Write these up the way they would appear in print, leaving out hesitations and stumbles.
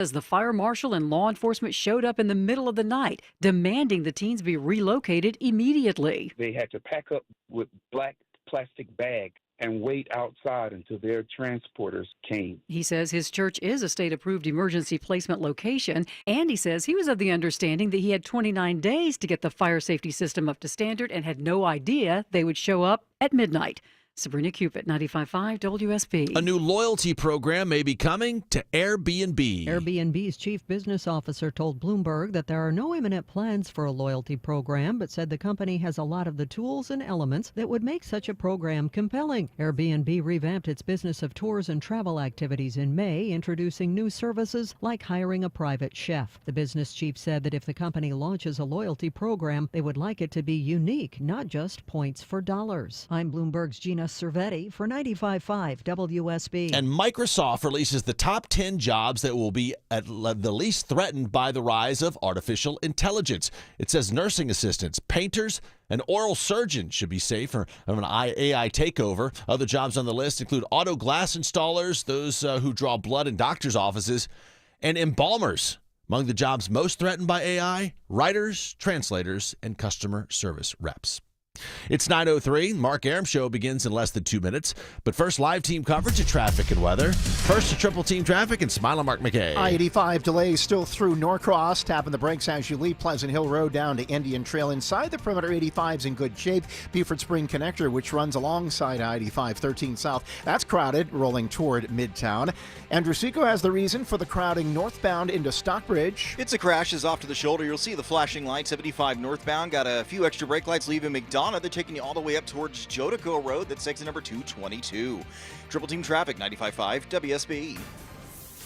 As the fire marshal and law enforcement showed up in the middle of the night, demanding the teens be relocated immediately. They had to pack up with black plastic bags and wait outside until their transporters came. He says his church is a state-approved emergency placement location, and he says he was of the understanding that he had 29 days to get the fire safety system up to standard and had no idea they would show up at midnight. Sabrina Cupid, 95.5 WSB. A new loyalty program may be coming to Airbnb. Airbnb's chief business officer told Bloomberg that there are no imminent plans for a loyalty program, but said the company has a lot of the tools and elements that would make such a program compelling. Airbnb revamped its business of tours and travel activities in May, introducing new services like hiring a private chef. The business chief said that if the company launches a loyalty program, they would like it to be unique, not just points for dollars. I'm Bloomberg's Gina Cervetti for 95.5 WSB. And Microsoft releases the top 10 jobs that will be at the least threatened by the rise of artificial intelligence. It says nursing assistants, painters, and oral surgeons should be safe from an AI takeover. Other jobs on the list include auto glass installers, those who draw blood in doctors' offices, and embalmers. Among the jobs most threatened by AI, writers, translators, and customer service reps. It's 9:03. Mark Arum Show begins in less than 2 minutes. But first, live team coverage of traffic and weather. First, to Triple Team Traffic and Smile on Mark McKay. I-85 delays still through Norcross. Tapping the brakes as you leave Pleasant Hill Road down to Indian Trail. Inside the perimeter, 85's in good shape. Beaufort Spring Connector, which runs alongside I-85 13 South. That's crowded, rolling toward Midtown. Andrew Seco has the reason for the crowding northbound into Stockbridge. It's a crash is off to the shoulder. You'll see the flashing lights. 75 northbound. Got a few extra brake lights leaving McDonough. They're taking you all the way up towards Jodico Road. That's exit number 222. Triple Team Traffic, 95.5 WSB.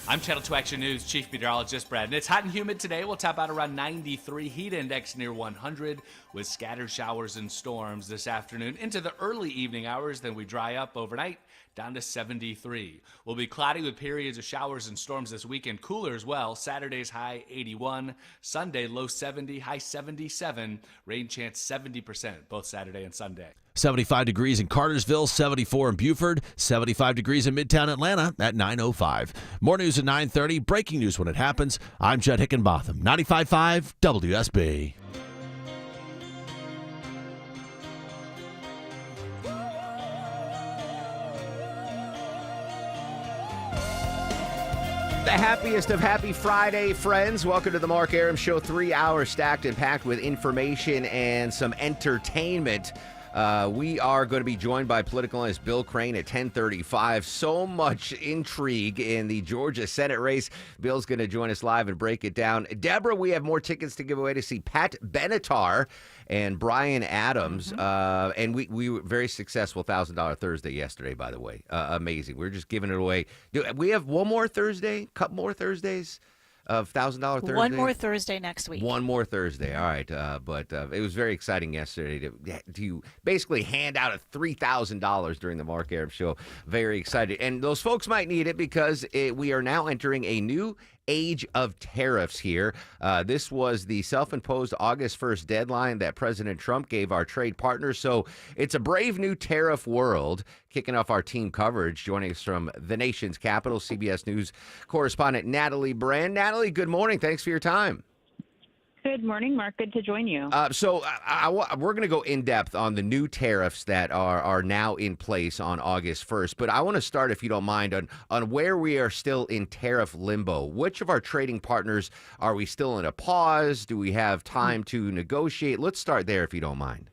I'm Channel 2 Action News Chief Meteorologist Brad. And it's hot and humid today. We'll top out around 93. Heat index near 100 with scattered showers and storms this afternoon. Into the early evening hours, then we dry up overnight down to 73. We'll be cloudy with periods of showers and storms this weekend. Cooler as well. Saturday's high 81. Sunday low 70, high 77. Rain chance 70% both Saturday and Sunday. 75 degrees in Cartersville, 74 in Buford, 75 degrees in Midtown Atlanta at 9:05. More news at 9:30. Breaking news when it happens. I'm Judd Hickenbotham, 95.5 WSB. The happiest of happy Friday, friends. Welcome to the Mark Arum Show. 3 hours stacked and packed with information and some entertainment. We are going to be joined by political analyst Bill Crane at 10:35. So much intrigue in the Georgia Senate race. Bill's going to join us live and break it down. Deborah, we have more tickets to give away to see Pat Benatar and Brian Adams. And we were very successful $1,000 Thursday yesterday, by the way. Amazing. We're just giving it away. Do we have one more Thursday? Couple more Thursdays? Of $1,000 Thursday? One more Thursday next week. One more Thursday. All right. But it was very exciting yesterday to basically hand out $3,000 during the Mark Arum Show. Very excited. And those folks might need it because we are now entering a new age of tariffs here. This was the self-imposed August 1st deadline that President Trump gave our trade partners. So it's a brave new tariff world. Kicking off our team coverage, joining us from the nation's capital, CBS News correspondent Natalie Brand. Natalie, good morning. Thanks for your time. Good morning, Mark. Good to join you. We're going to go in depth on the new tariffs that are now in place on August 1st. But I want to start, if you don't mind, on where we are still in tariff limbo. Which of our trading partners are we still in a pause? Do we have time to negotiate? Let's start there, if you don't mind.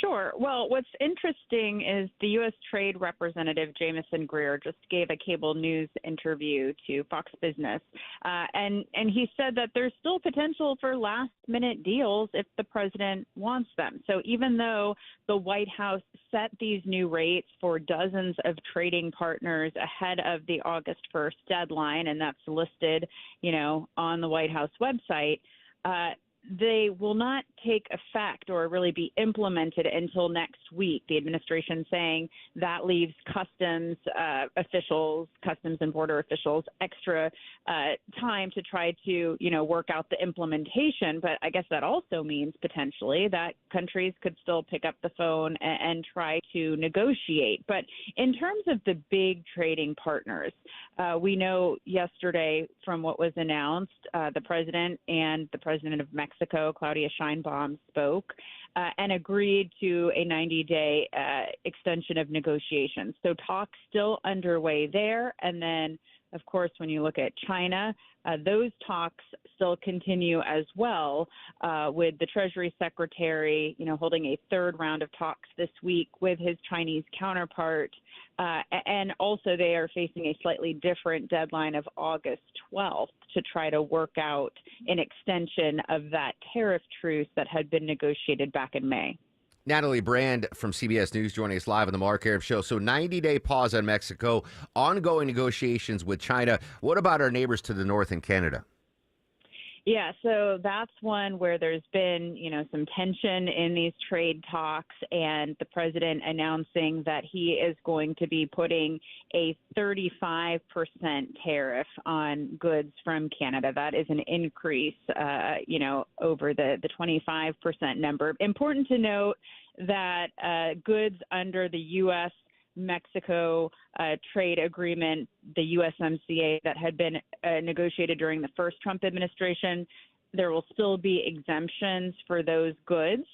Sure. Well, what's interesting is the U.S. Trade Representative Jamieson Greer just gave a cable news interview to Fox Business, and he said that there's still potential for last-minute deals if the president wants them. So even though the White House set these new rates for dozens of trading partners ahead of the August 1st deadline, and that's listed, on the White House website, they will not take effect or really be implemented until next week. The administration saying that leaves customs officials, customs and border officials, extra time to try to, work out the implementation. But I guess that also means potentially that countries could still pick up the phone and try to negotiate. But in terms of the big trading partners, we know yesterday from what was announced, the president and the president of Mexico, Claudia Sheinbaum, spoke and agreed to a 90-day extension of negotiations. So talks still underway there. And then, of course, when you look at China, those talks still continue as well, with the Treasury Secretary, holding a third round of talks this week with his Chinese counterpart. And also they are facing a slightly different deadline of August 12th to try to work out an extension of that tariff truce that had been negotiated back in May. Natalie Brand from CBS News joining us live on the Mark Arum Show. So 90-day pause on Mexico, ongoing negotiations with China. What about our neighbors to the north in Canada? Yeah, so that's one where there's been, some tension in these trade talks, and the president announcing that he is going to be putting a 35% tariff on goods from Canada. That is an increase, over the 25% number. Important to note that goods under the U.S. Mexico trade agreement, the USMCA, that had been negotiated during the first Trump administration, there will still be exemptions for those goods.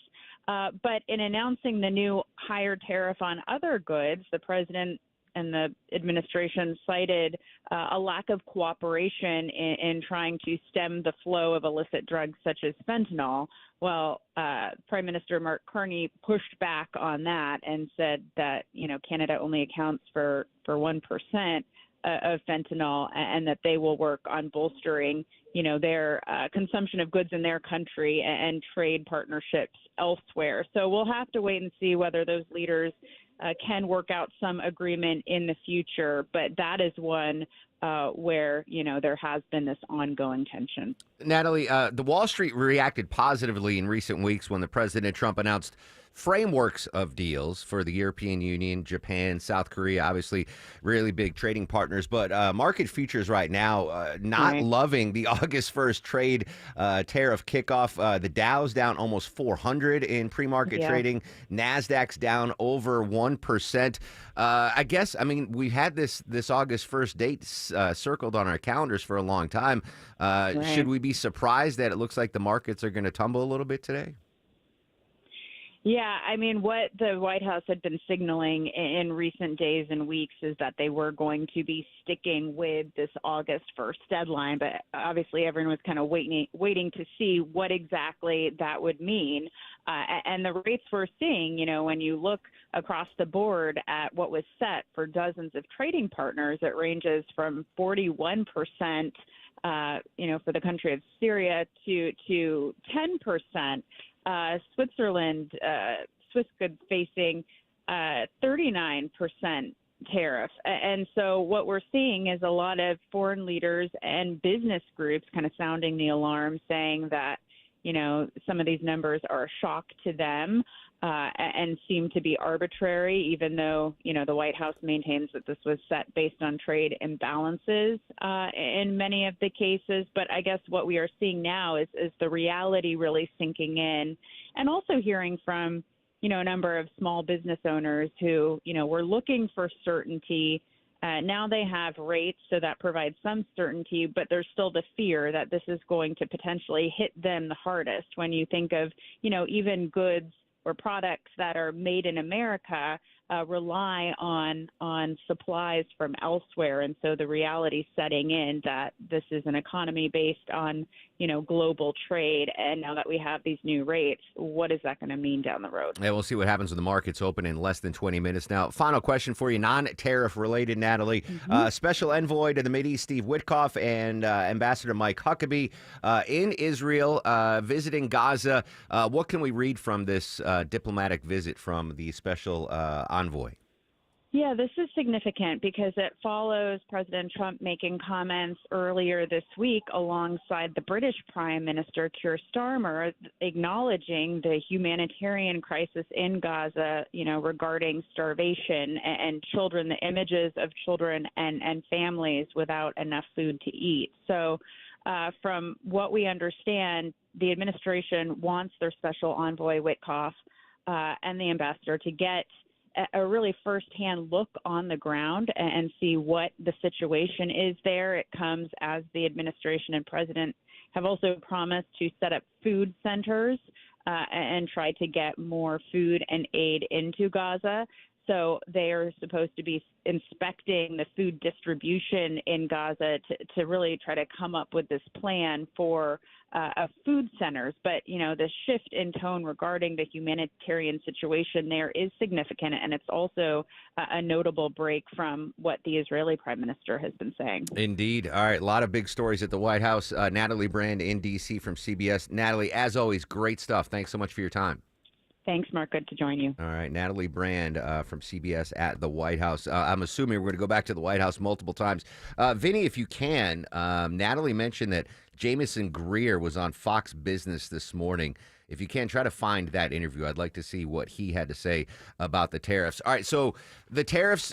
But in announcing the new higher tariff on other goods, the president and the administration cited a lack of cooperation in trying to stem the flow of illicit drugs such as fentanyl. Well, Prime Minister Mark Carney pushed back on that and said that, Canada only accounts for 1% of fentanyl, and that they will work on bolstering, their consumption of goods in their country and trade partnerships elsewhere. So we'll have to wait and see whether those leaders can work out some agreement in the future. But that is one where, there has been this ongoing tension. Natalie, the Wall Street reacted positively in recent weeks when the President Trump announced frameworks of deals for the European Union, Japan, South Korea, obviously really big trading partners. But market futures right now not loving the August 1st trade tariff kickoff. The Dow's down almost 400 in pre-market trading. NASDAQ's down over 1%. We've had this August 1st date circled on our calendars for a long time. Should we be surprised that it looks like the markets are going to tumble a little bit today? Yeah, what the White House had been signaling in recent days and weeks is that they were going to be sticking with this August 1st deadline. But obviously everyone was kind of waiting to see what exactly that would mean. And the rates we're seeing, when you look across the board at what was set for dozens of trading partners, it ranges from 41%, for the country of Syria to 10%. Switzerland, Swiss goods facing 39% tariff. And so what we're seeing is a lot of foreign leaders and business groups kind of sounding the alarm, saying that, some of these numbers are a shock to them and seem to be arbitrary, even though, the White House maintains that this was set based on trade imbalances in many of the cases. But I guess what we are seeing now is the reality really sinking in, and also hearing from, a number of small business owners who, were looking for certainty. Now they have rates, so that provides some certainty, but there's still the fear that this is going to potentially hit them the hardest. When you think of, even goods or products that are made in America rely on supplies from elsewhere. And so the reality setting in that this is an economy based on, global trade. And now that we have these new rates, what is that going to mean down the road? Yeah, we'll see what happens when the markets open in less than 20 minutes. Now, final question for you, non-tariff related, Natalie. Special Envoy to the Mideast, Steve Witkoff, and Ambassador Mike Huckabee in Israel visiting Gaza. What can we read from this diplomatic visit from the special envoy? Yeah, this is significant because it follows President Trump making comments earlier this week alongside the British Prime Minister Keir Starmer, acknowledging the humanitarian crisis in Gaza, regarding starvation and children, the images of children and families without enough food to eat. So from what we understand, the administration wants their special envoy Witkoff and the ambassador to get a really firsthand look on the ground and see what the situation is there. It comes as the administration and president have also promised to set up food centers and try to get more food and aid into Gaza. So they are supposed to be inspecting the food distribution in Gaza to really try to come up with this plan for food centers. But, the shift in tone regarding the humanitarian situation there is significant, and it's also a notable break from what the Israeli prime minister has been saying. Indeed. All right, a lot of big stories at the White House. Natalie Brand in D.C. from CBS. Natalie, as always, great stuff. Thanks so much for your time. Thanks, Mark. Good to join you. All right, Natalie Brand from CBS at the White House. I'm assuming we're going to go back to the White House multiple times. Vinny, if you can, Natalie mentioned that Jameson Greer was on Fox Business this morning. If you can, try to find that interview. I'd like to see what he had to say about the tariffs. All right, so the tariffs,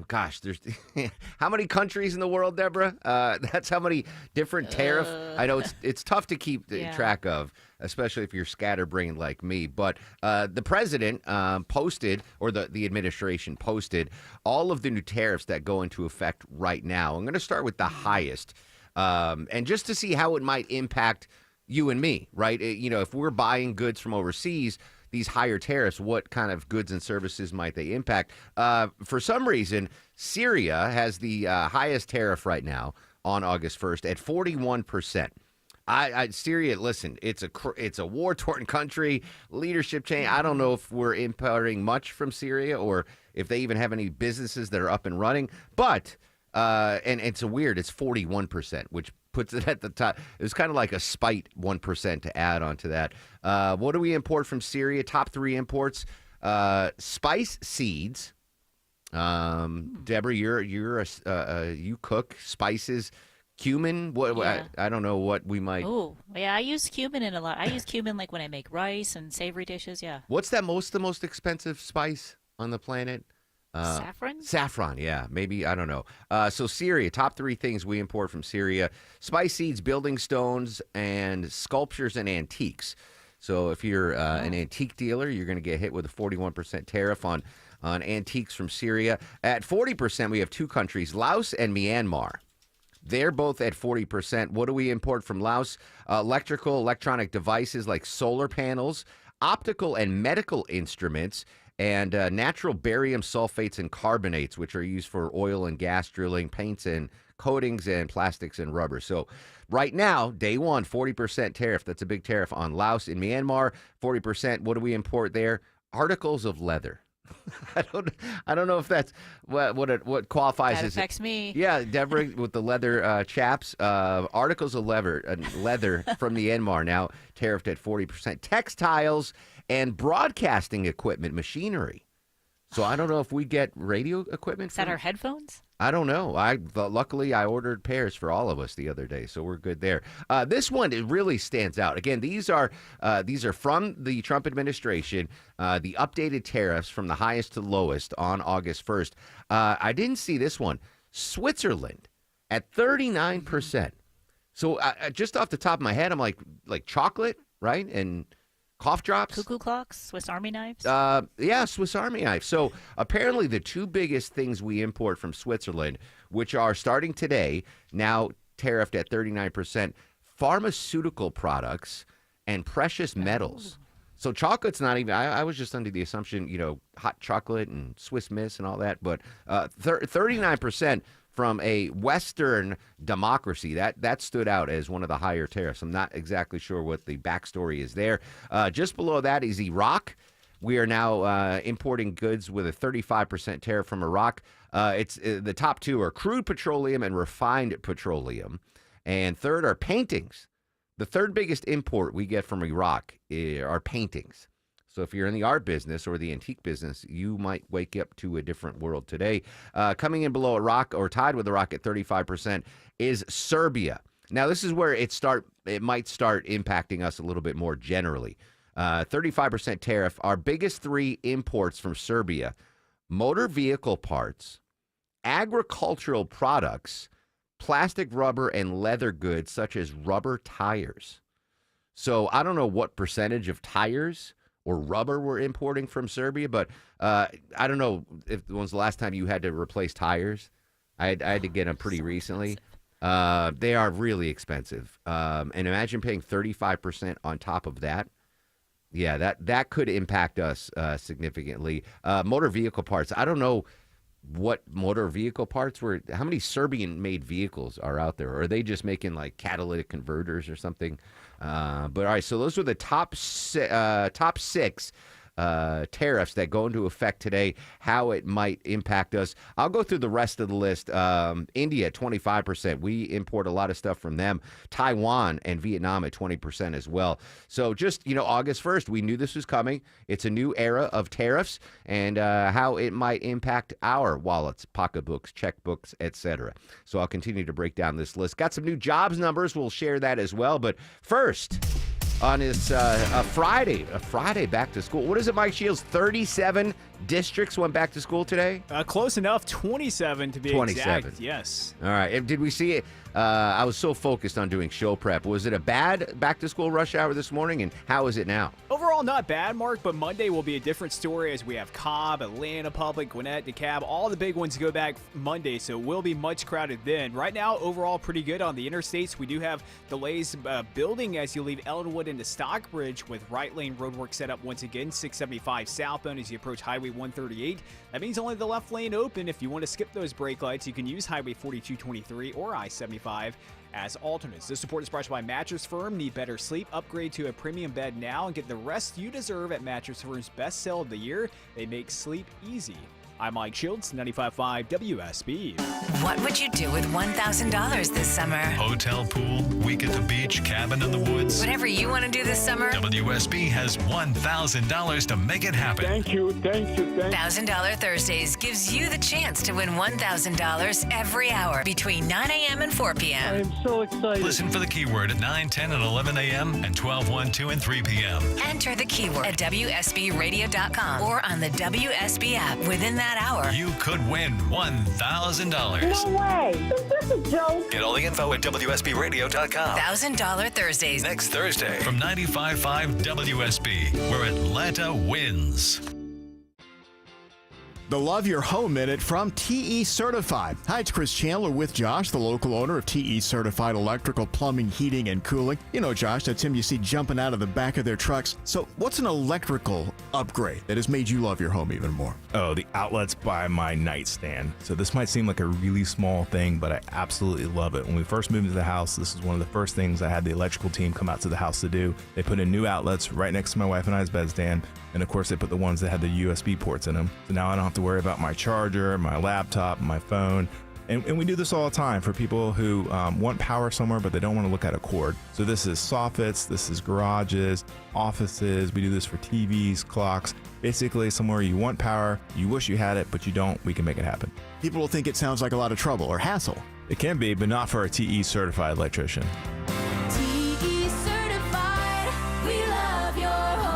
gosh, there's how many countries in the world, Deborah? That's how many different tariff. I know it's tough to keep track of, especially if you're scatterbrained like me. But the president posted, or the administration posted, all of the new tariffs that go into effect right now. I'm going to start with the highest, and just to see how it might impact you and me, right? If we're buying goods from overseas, these higher tariffs, what kind of goods and services might they impact? For some reason, Syria has the highest tariff right now on August 1st at 41%. Syria, listen, it's a war-torn country, leadership change. I don't know if we're importing much from Syria or if they even have any businesses that are up and running. But and it's weird. It's 41%, which puts it at the top. It was kind of like a spite 1% to add on to that. What do we import from Syria? Top 3 imports: spice seeds. Deborah, you cook spices. Cumin? I don't know what we might. Oh, yeah, I use cumin in a lot. I use cumin like when I make rice and savory dishes. Yeah. What's the most expensive spice on the planet? Saffron? Saffron, yeah. Maybe, I don't know. So Syria, top 3 things we import from Syria: spice seeds, building stones, and sculptures and antiques. So if you're an antique dealer, you're going to get hit with a 41% tariff on antiques from Syria. At 40%, we have 2 countries, Laos and Myanmar. They're both at 40%. What do we import from Laos? Electronic devices like solar panels, optical and medical instruments, and natural barium sulfates and carbonates, which are used for oil and gas drilling, paints and coatings, and plastics and rubber. So right now, day one, 40% tariff. That's a big tariff on Laos. In Myanmar, 40%. What do we import there? Articles of leather. I don't know if that's what qualifies That as affects me. Yeah, Deborah with the leather chaps. Articles of leather from Myanmar now tariffed at 40%. Textiles and broadcasting equipment, machinery. So I don't know if we get radio equipment. Is that our headphones? I don't know. Luckily I ordered pairs for all of us the other day, so we're good there. This one, it really stands out. Again, these are from the Trump administration. The updated tariffs from the highest to lowest on August 1st. I didn't see this one. Switzerland at 39%. So just off the top of my head, I'm like chocolate, right? And cough drops. Cuckoo clocks, Swiss Army knives. Yeah, Swiss Army knives. So apparently the 2 biggest things we import from Switzerland, which are starting today, now tariffed at 39%, pharmaceutical products and precious metals. So chocolate's not even, I was just under the assumption, hot chocolate and Swiss Miss and all that, but 39% from a Western democracy. That stood out as one of the higher tariffs. I'm not exactly sure what the backstory is there. Just below that is Iraq. We are now importing goods with a 35% tariff from Iraq. It's the top 2 are crude petroleum and refined petroleum. And third are paintings. The third biggest import we get from Iraq are paintings. So if you're in the art business or the antique business, you might wake up to a different world today. Coming in below a rock or tied with a rock at 35% is Serbia. Now, this is where it might start impacting us a little bit more generally. 35% tariff. Our biggest three imports from Serbia: motor vehicle parts, agricultural products, plastic, rubber, and leather goods such as rubber tires. So I don't know what percentage of tires or rubber we're importing from Serbia, but I don't know if when's the last time you had to replace tires. I had to get them pretty recently. They are really expensive. And imagine paying 35% on top of that. Yeah, that could impact us significantly. Motor vehicle parts. I don't know what motor vehicle parts were. How many Serbian-made vehicles are out there? Or are they just making like catalytic converters or something? But all right, so those were the top six tariffs that go into effect today, how it might impact us. I'll go through the rest of the list. India, 25%. We import a lot of stuff from them. Taiwan and Vietnam at 20% as well. So just, August 1st, we knew this was coming. It's a new era of tariffs and how it might impact our wallets, pocketbooks, checkbooks, etc. So I'll continue to break down this list. Got some new jobs numbers. We'll share that as well. But first, on this a Friday back to school. What is it, Mike Shields? 37 districts went back to school today? Close enough. 27 to be 27. exact. Yes. All right. And did we see it? I was so focused on doing show prep. Was it a bad back-to-school rush hour this morning, and how is it now? Overall, not bad, Mark, but Monday will be a different story as we have Cobb, Atlanta Public, Gwinnett, DeKalb. All the big ones go back Monday, so it will be much crowded then. Right now, overall, pretty good on the interstates. We do have delays building as you leave Ellenwood into Stockbridge with right lane roadwork set up once again, 675 southbound as you approach Highway 138. That means only the left lane open. If you want to skip those brake lights, you can use Highway 4223 or I-75 as alternates. This support is brought to you by Mattress Firm. Need better sleep? Upgrade to a premium bed now and get the rest you deserve at Mattress Firm's best sale of the year. They make sleep easy. I'm Mike Shields, 95.5 WSB. What would you do with $1,000 this summer? Hotel, pool, week at the beach, cabin in the woods. Whatever you want to do this summer, WSB has $1,000 to make it happen. Thank you. $1,000 Thursdays gives you the chance to win $1,000 every hour between 9 a.m. and 4 p.m. I am so excited. Listen for the keyword at 9, 10, and 11 a.m. and 12, 1, 2, and 3 p.m. Enter the keyword at WSBradio.com or on the WSB app. Within that hour, you could win $1,000. No way. Is this a joke? Get all the info at WSBRadio.com. $1,000 Thursdays. Next Thursday from 95.5 WSB, where Atlanta wins. The Love Your Home Minute from TE Certified. Hi, it's Chris Chandler with Josh, the local owner of TE Certified Electrical, Plumbing, Heating, and Cooling. You know, Josh, that's him you see jumping out of the back of their trucks. So what's an electrical upgrade that has made you love your home even more? Oh, the outlets by my nightstand. So this might seem like a really small thing, but I absolutely love it. When we first moved into the house, this is one of the first things I had the electrical team come out to the house to do. They put in new outlets right next to my wife and I's bedstand. And of course, they put the ones that had the USB ports in them. So now I don't have to worry about my charger, my laptop, my phone. And we do this all the time for people who want power somewhere, but they don't want to look at a cord. So this is soffits, this is garages, offices. We do this for TVs, clocks. Basically, somewhere you want power, you wish you had it, but you don't, we can make it happen. People will think it sounds like a lot of trouble or hassle. It can be, but not for a TE certified electrician. TE certified, we love your home.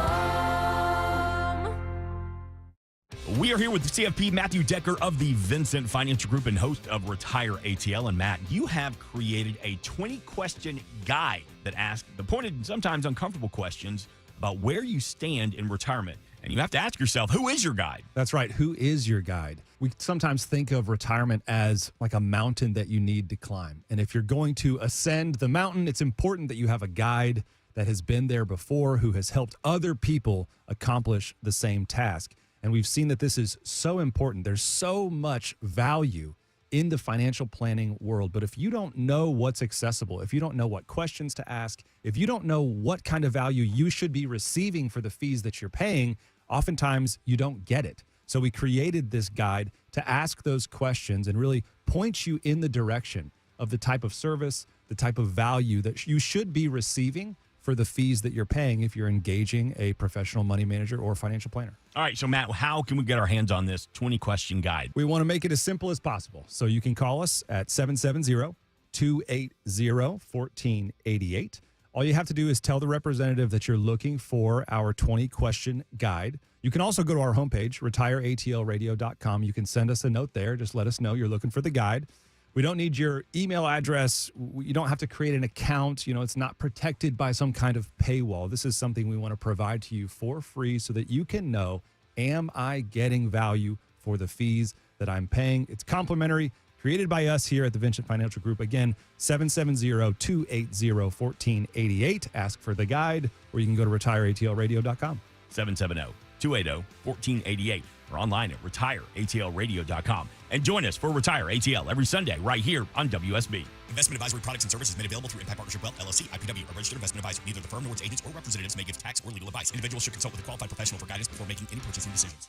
We are here with CFP Matthew Decker of the Vincent Financial Group and host of Retire ATL. And Matt, you have created a 20-question guide that asks the pointed and sometimes uncomfortable questions about where you stand in retirement. And you have to ask yourself, who is your guide? That's right. Who is your guide? We sometimes think of retirement as like a mountain that you need to climb. And if you're going to ascend the mountain, it's important that you have a guide that has been there before, who has helped other people accomplish the same task. And we've seen that this is so important. There's so much value in the financial planning world. But if you don't know what's accessible, if you don't know what questions to ask, if you don't know what kind of value you should be receiving for the fees that you're paying, oftentimes you don't get it. So we created this guide to ask those questions and really point you in the direction of the type of service, the type of value that you should be receiving for the fees that you're paying if you're engaging a professional money manager or financial planner. All right, so Matt, how can we get our hands on this 20-question guide? We want to make it as simple as possible. So you can call us at 770-280-1488. All you have to do is tell the representative that you're looking for our 20-question guide. You can also go to our homepage, retireatlradio.com. You can send us a note there. Just let us know you're looking for the guide. We don't need your email address. You don't have to create an account. It's not protected by some kind of paywall. This is something we want to provide to you for free so that you can know, am I getting value for the fees that I'm paying? It's complimentary, created by us here at the Vincent Financial Group. Again, 770-280-1488. Ask for the guide, or you can go to retireatlradio.com. 770-280-1488 or online at retireatlradio.com. And join us for Retire ATL every Sunday right here on WSB. Investment advisory products and services made available through Impact Partnership Wealth, LLC, IPW, a registered investment advisor. Neither the firm nor its agents or representatives may give tax or legal advice. Individuals should consult with a qualified professional for guidance before making any purchasing decisions.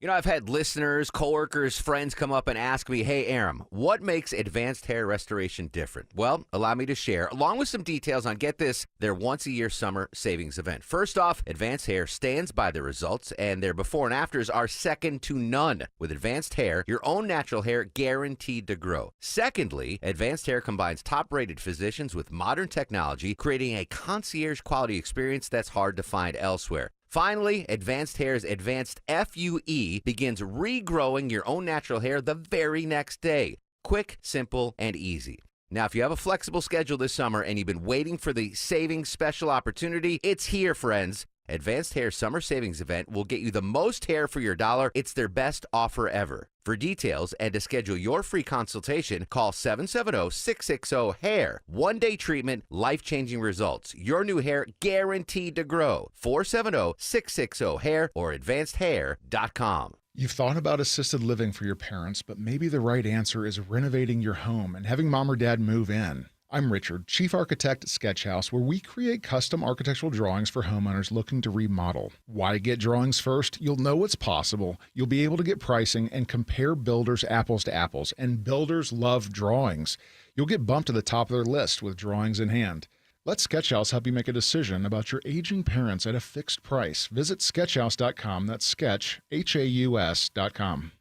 I've had listeners, coworkers, friends come up and ask me, hey, Aram, what makes advanced hair restoration different? Well, allow me to share, along with some details on, get this, their once-a-year summer savings event. First off, Advanced Hair stands by their results, and their before and afters are second to none. With Advanced Hair, your own natural hair guaranteed to grow. Secondly, Advanced Hair combines top-rated physicians with modern technology, creating a concierge-quality experience that's hard to find elsewhere. Finally, Advanced Hair's Advanced FUE begins regrowing your own natural hair the very next day. Quick, simple, and easy. Now, if you have a flexible schedule this summer and you've been waiting for the savings special opportunity, it's here, friends. Advanced Hair Summer Savings Event will get you the most hair for your dollar. It's their best offer ever. For details and to schedule your free consultation, call 770-660-HAIR. One-day treatment, life-changing results. Your new hair guaranteed to grow. 470-660-HAIR or advancedhair.com. You've thought about assisted living for your parents, but maybe the right answer is renovating your home and having mom or dad move in. I'm Richard, Chief Architect at Sketch House, where we create custom architectural drawings for homeowners looking to remodel. Why get drawings first? You'll know what's possible. You'll be able to get pricing and compare builders apples to apples, and builders love drawings. You'll get bumped to the top of their list with drawings in hand. Let Sketch House help you make a decision about your aging parents at a fixed price. Visit sketchhouse.com. That's sketch, HAUS.com.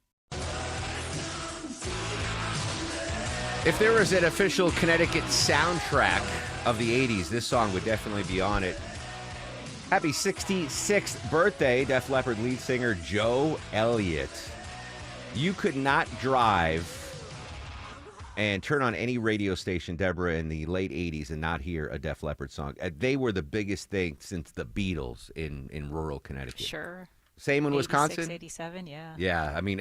If there was an official Connecticut soundtrack of the 80s, this song would definitely be on it. Happy 66th birthday, Def Leppard lead singer Joe Elliott. You could not drive and turn on any radio station, Deborah, in the late 80s and not hear a Def Leppard song. They were the biggest thing since the Beatles in rural Connecticut. Sure. Same in Wisconsin? 87, yeah. Yeah, I mean...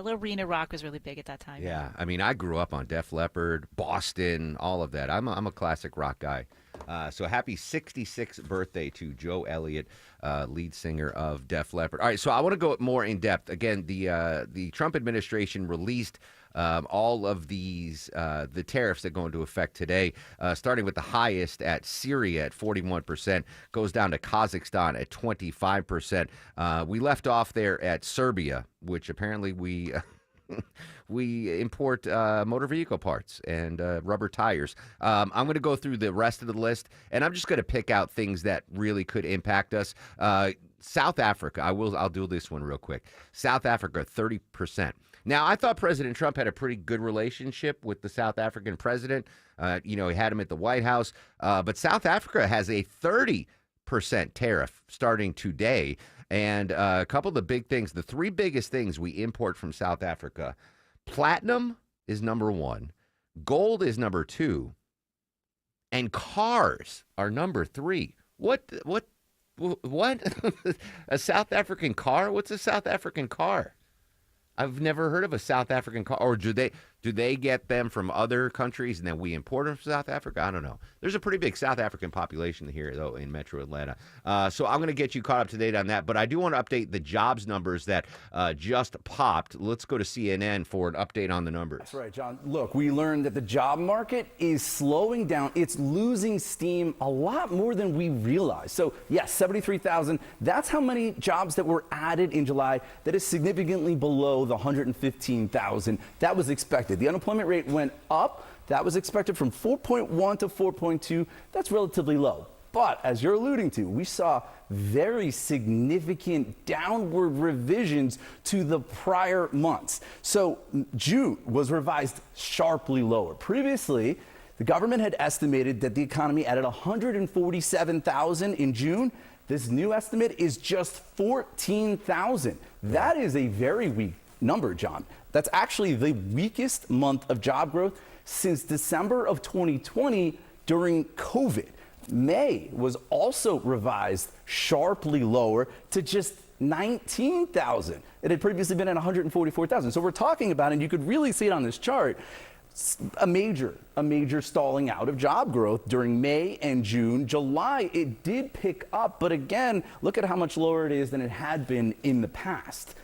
arena rock was really big at that time. Yeah, I mean, I grew up on Def Leppard, Boston, all of that. I'm a classic rock guy. So happy 66th birthday to Joe Elliott, lead singer of Def Leppard. All right, so I want to go more in depth. Again, the Trump administration released all of these, the tariffs that go into effect today, starting with the highest at Syria at 41%, goes down to Kazakhstan at 25%. We left off there at Serbia, which apparently we import motor vehicle parts and rubber tires. I'm going to go through the rest of the list, and I'm just going to pick out things that really could impact us. South Africa, I'll do this one real quick. South Africa, 30%. Now, I thought President Trump had a pretty good relationship with the South African president. He had him at the White House. But South Africa has a 30% tariff starting today. And a couple of the big things, the three biggest things we import from South Africa, platinum is number one, gold is number two, and cars are number three. What? A South African car? What's a South African car? I've never heard of a South African car. Or do they get them from other countries and then we import them from South Africa? I don't know. There's a pretty big South African population here, though, in Metro Atlanta. So I'm going to get you caught up to date on that. But I do want to update the jobs numbers that just popped. Let's go to CNN for an update on the numbers. That's right, John. Look, we learned that the job market is slowing down. It's losing steam a lot more than we realized. So, yes, 73,000. That's how many jobs that were added in July. That is significantly below the 115,000 that was expected. The unemployment rate went up That was expected from 4.1 to 4.2. That's relatively low. But as you're alluding to, we saw very significant downward revisions to the prior months. So June was revised sharply lower. Previously, the government had estimated that the economy added 147,000 in June. This new estimate is just 14,000. That is a very weak number, John. That's actually the weakest month of job growth since December of 2020 during COVID. May was also revised sharply lower to just 19,000. It had previously been at 144,000. So we're talking about, and you could really see it on this chart, a major stalling out of job growth during May and June. July, it did pick up, but again, look at how much lower it is than it had been in the past.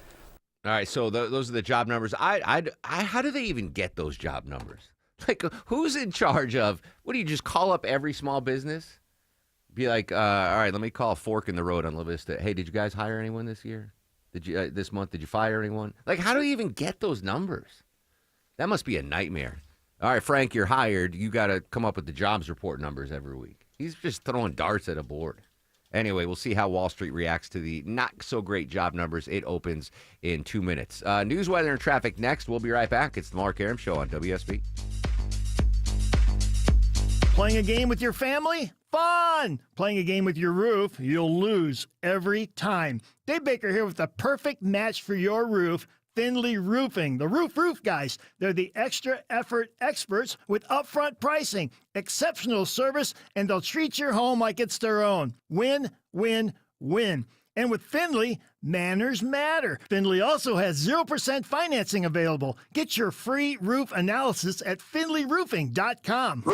All right, so those are the job numbers. How do they even get those job numbers? Like, who's in charge of, what do you just call up every small business? Be like, all right, let me call a fork in the road on La Vista. Hey, did you guys hire anyone this year? Did you this month? Did you fire anyone? Like, how do you even get those numbers? That must be a nightmare. All right, Frank, you're hired. You got to come up with the jobs report numbers every week. He's just throwing darts at a board. Anyway, we'll see how Wall Street reacts to the not-so-great job numbers. It opens in 2 minutes. News, weather, and traffic next. We'll be right back. It's the Mark Arum Show on WSB. Playing a game with your family? Fun! Playing a game with your roof? You'll lose every time. Dave Baker here with the perfect match for your roof. Findlay Roofing, the roof guys. They're the extra effort experts with upfront pricing, exceptional service, and they'll treat your home like it's their own. Win, win, win. And with Findlay, manners matter. Findlay also has 0% financing available. Get your free roof analysis at FindlayRoofing.com.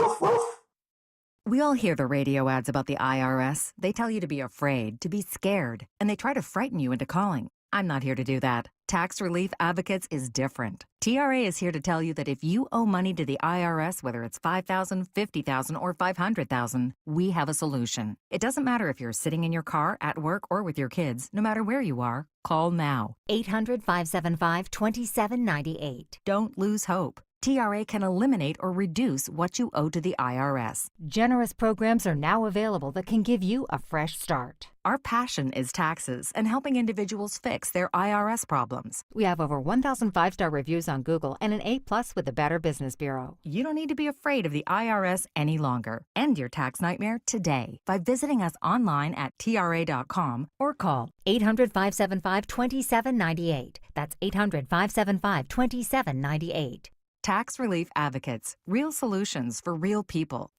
We all hear the radio ads about the IRS. They tell you to be afraid, to be scared, and they try to frighten you into calling. I'm not here to do that. Tax Relief Advocates is different. TRA is here to tell you that if you owe money to the IRS, whether it's $5,000, $50,000, or $500,000, we have a solution. It doesn't matter if you're sitting in your car, at work, or with your kids. No matter where you are, call now. 800-575-2798. Don't lose hope. TRA can eliminate or reduce what you owe to the IRS. Generous programs are now available that can give you a fresh start. Our passion is taxes and helping individuals fix their IRS problems. We have over 1,000 5-star reviews on Google and an A+ with the Better Business Bureau. You don't need to be afraid of the IRS any longer. End your tax nightmare today by visiting us online at TRA.com or call 800-575-2798. That's 800-575-2798. Tax Relief Advocates. Real solutions for real people.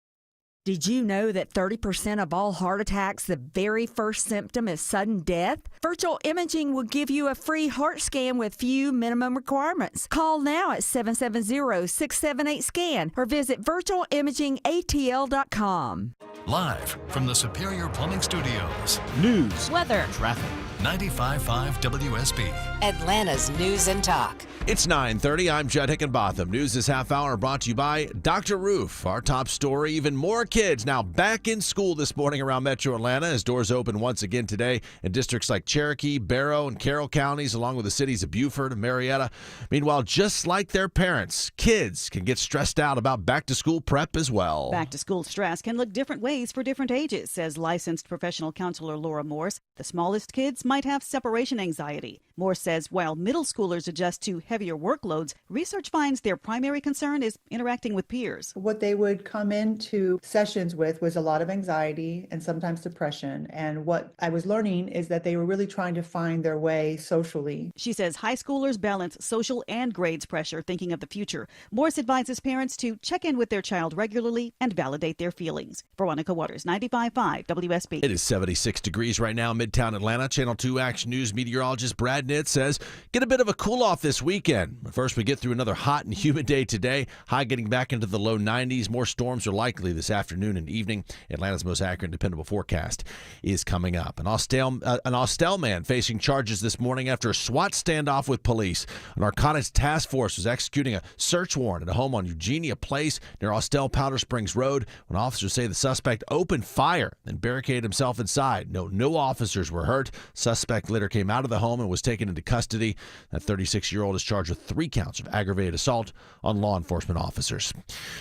Did you know that 30% of all heart attacks, the very first symptom is sudden death? Virtual Imaging will give you a free heart scan with few minimum requirements. Call now at 770-678-SCAN or visit virtualimagingatl.com. Live from the Superior Plumbing Studios. News, weather, traffic. 95.5 WSB. Atlanta's News and Talk. It's 9:30. I'm Judd Hickenbotham. News this half hour brought to you by Dr. Roof. Our top story, even more kids now back in school this morning around Metro Atlanta as doors open once again today in districts like Cherokee, Barrow, and Carroll counties, along with the cities of Beaufort and Marietta. Meanwhile, just like their parents, kids can get stressed out about back-to-school prep as well. Back-to-school stress can look different ways for different ages, says licensed professional counselor Laura Morse. The smallest kids might have separation anxiety. Morse says while middle schoolers adjust to heavier workloads, research finds their primary concern is interacting with peers. What they would come into sessions with was a lot of anxiety and sometimes depression. And what I was learning is that they were really trying to find their way socially. She says high schoolers balance social and grades pressure, thinking of the future. Morse advises parents to check in with their child regularly and validate their feelings. Veronica Waters, 95.5 WSB. It is 76 degrees right now, Midtown Atlanta. Channel 2 Action News meteorologist Brad Nitt says, get a bit of a cool-off this weekend. First, we get through another hot and humid day today. High getting back into the low 90s. More storms are likely this afternoon and evening. Atlanta's most accurate and dependable forecast is coming up. An Austell man facing charges this morning after a SWAT standoff with police. A narcotics task force was executing a search warrant at a home on Eugenia Place near Austell Powder Springs Road when officers say the suspect opened fire and barricaded himself inside. No officers were hurt. Suspect suspect later came out of the home and was taken into custody. That 36-year-old is charged with 3 counts of aggravated assault on law enforcement officers.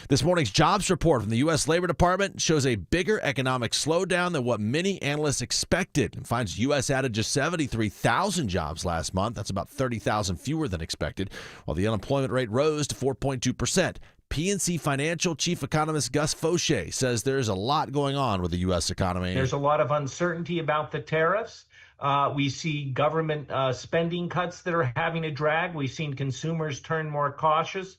This morning's jobs report from the U.S. Labor Department shows a bigger economic slowdown than what many analysts expected and finds U.S. added just 73,000 jobs last month. That's about 30,000 fewer than expected, while the unemployment rate rose to 4.2%. PNC Financial Chief Economist Gus Fauché says there's a lot going on with the U.S. economy. There's a lot of uncertainty about the tariffs. We see government spending cuts that are having a drag. We've seen consumers turn more cautious.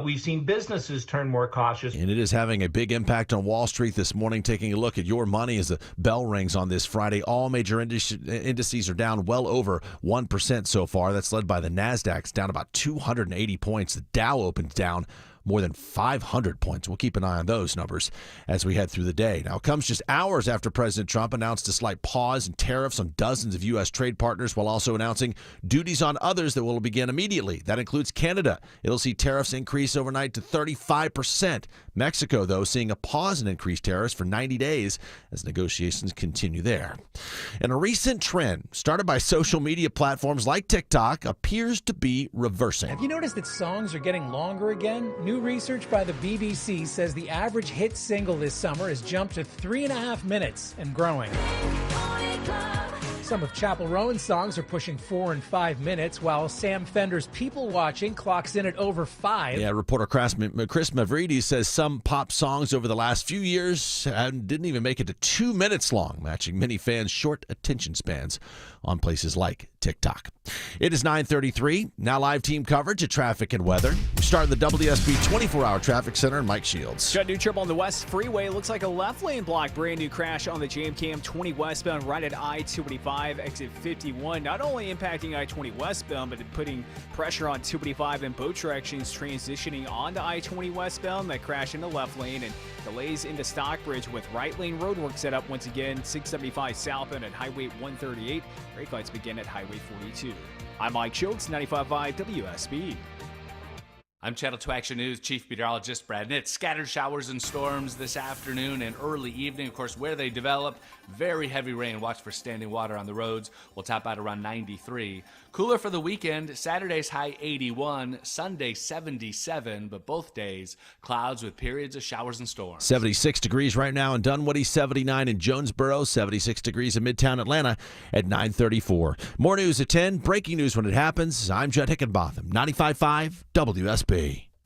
We've seen businesses turn more cautious. And it is having a big impact on Wall Street this morning. Taking a look at your money as the bell rings on this Friday. All major indices are down well over 1% so far. That's led by the NASDAQ, down about 280 points. The Dow opened down more than 500 points. We'll keep an eye on those numbers as we head through the day. Now, it comes just hours after President Trump announced a slight pause in tariffs on dozens of U.S. trade partners while also announcing duties on others that will begin immediately. That includes Canada. It'll see tariffs increase overnight to 35%. Mexico, though, seeing a pause in increased tariffs for 90 days as negotiations continue there. And a recent trend started by social media platforms like TikTok appears to be reversing. Have you noticed that songs are getting longer again? New research by the BBC says the average hit single this summer has jumped to 3.5 minutes and growing. Some of Chappell Rowan's songs are pushing 4 and 5 minutes, while Sam Fender's People Watching clocks in at over 5. Yeah, reporter Chris Mavridis says some pop songs over the last few years didn't even make it to 2 minutes long, matching many fans' short attention spans on places like TikTok. It is 9:33. Now live team coverage of traffic and weather. We start in the WSB 24-hour traffic center and Mike Shields. Got new trip on the West Freeway. Looks like a left lane block. Brand new crash on the JamCam 20 westbound right at I-285, exit 51. Not only impacting I-20 westbound, but putting pressure on 285 in both directions, transitioning onto I-20 westbound. That crash in the left lane and delays into Stockbridge with right lane roadwork set up once again. 675 southbound at Highway 138. Brake lights begin at Highway 42. I'm Mike Shields, 95.5 WSB. I'm Channel 2 Action News Chief Meteorologist Brad Nitt. Scattered showers and storms this afternoon and early evening. Of course, where they develop, very heavy rain. Watch for standing water on the roads. We'll top out around 93. Cooler for the weekend. Saturday's high 81, Sunday 77, but both days clouds with periods of showers and storms. 76 degrees right now in Dunwoody, 79 in Jonesboro, 76 degrees in Midtown Atlanta at 9:34. More news at 10. Breaking news when it happens. I'm Judd Hickenbotham, 95.5 WSB.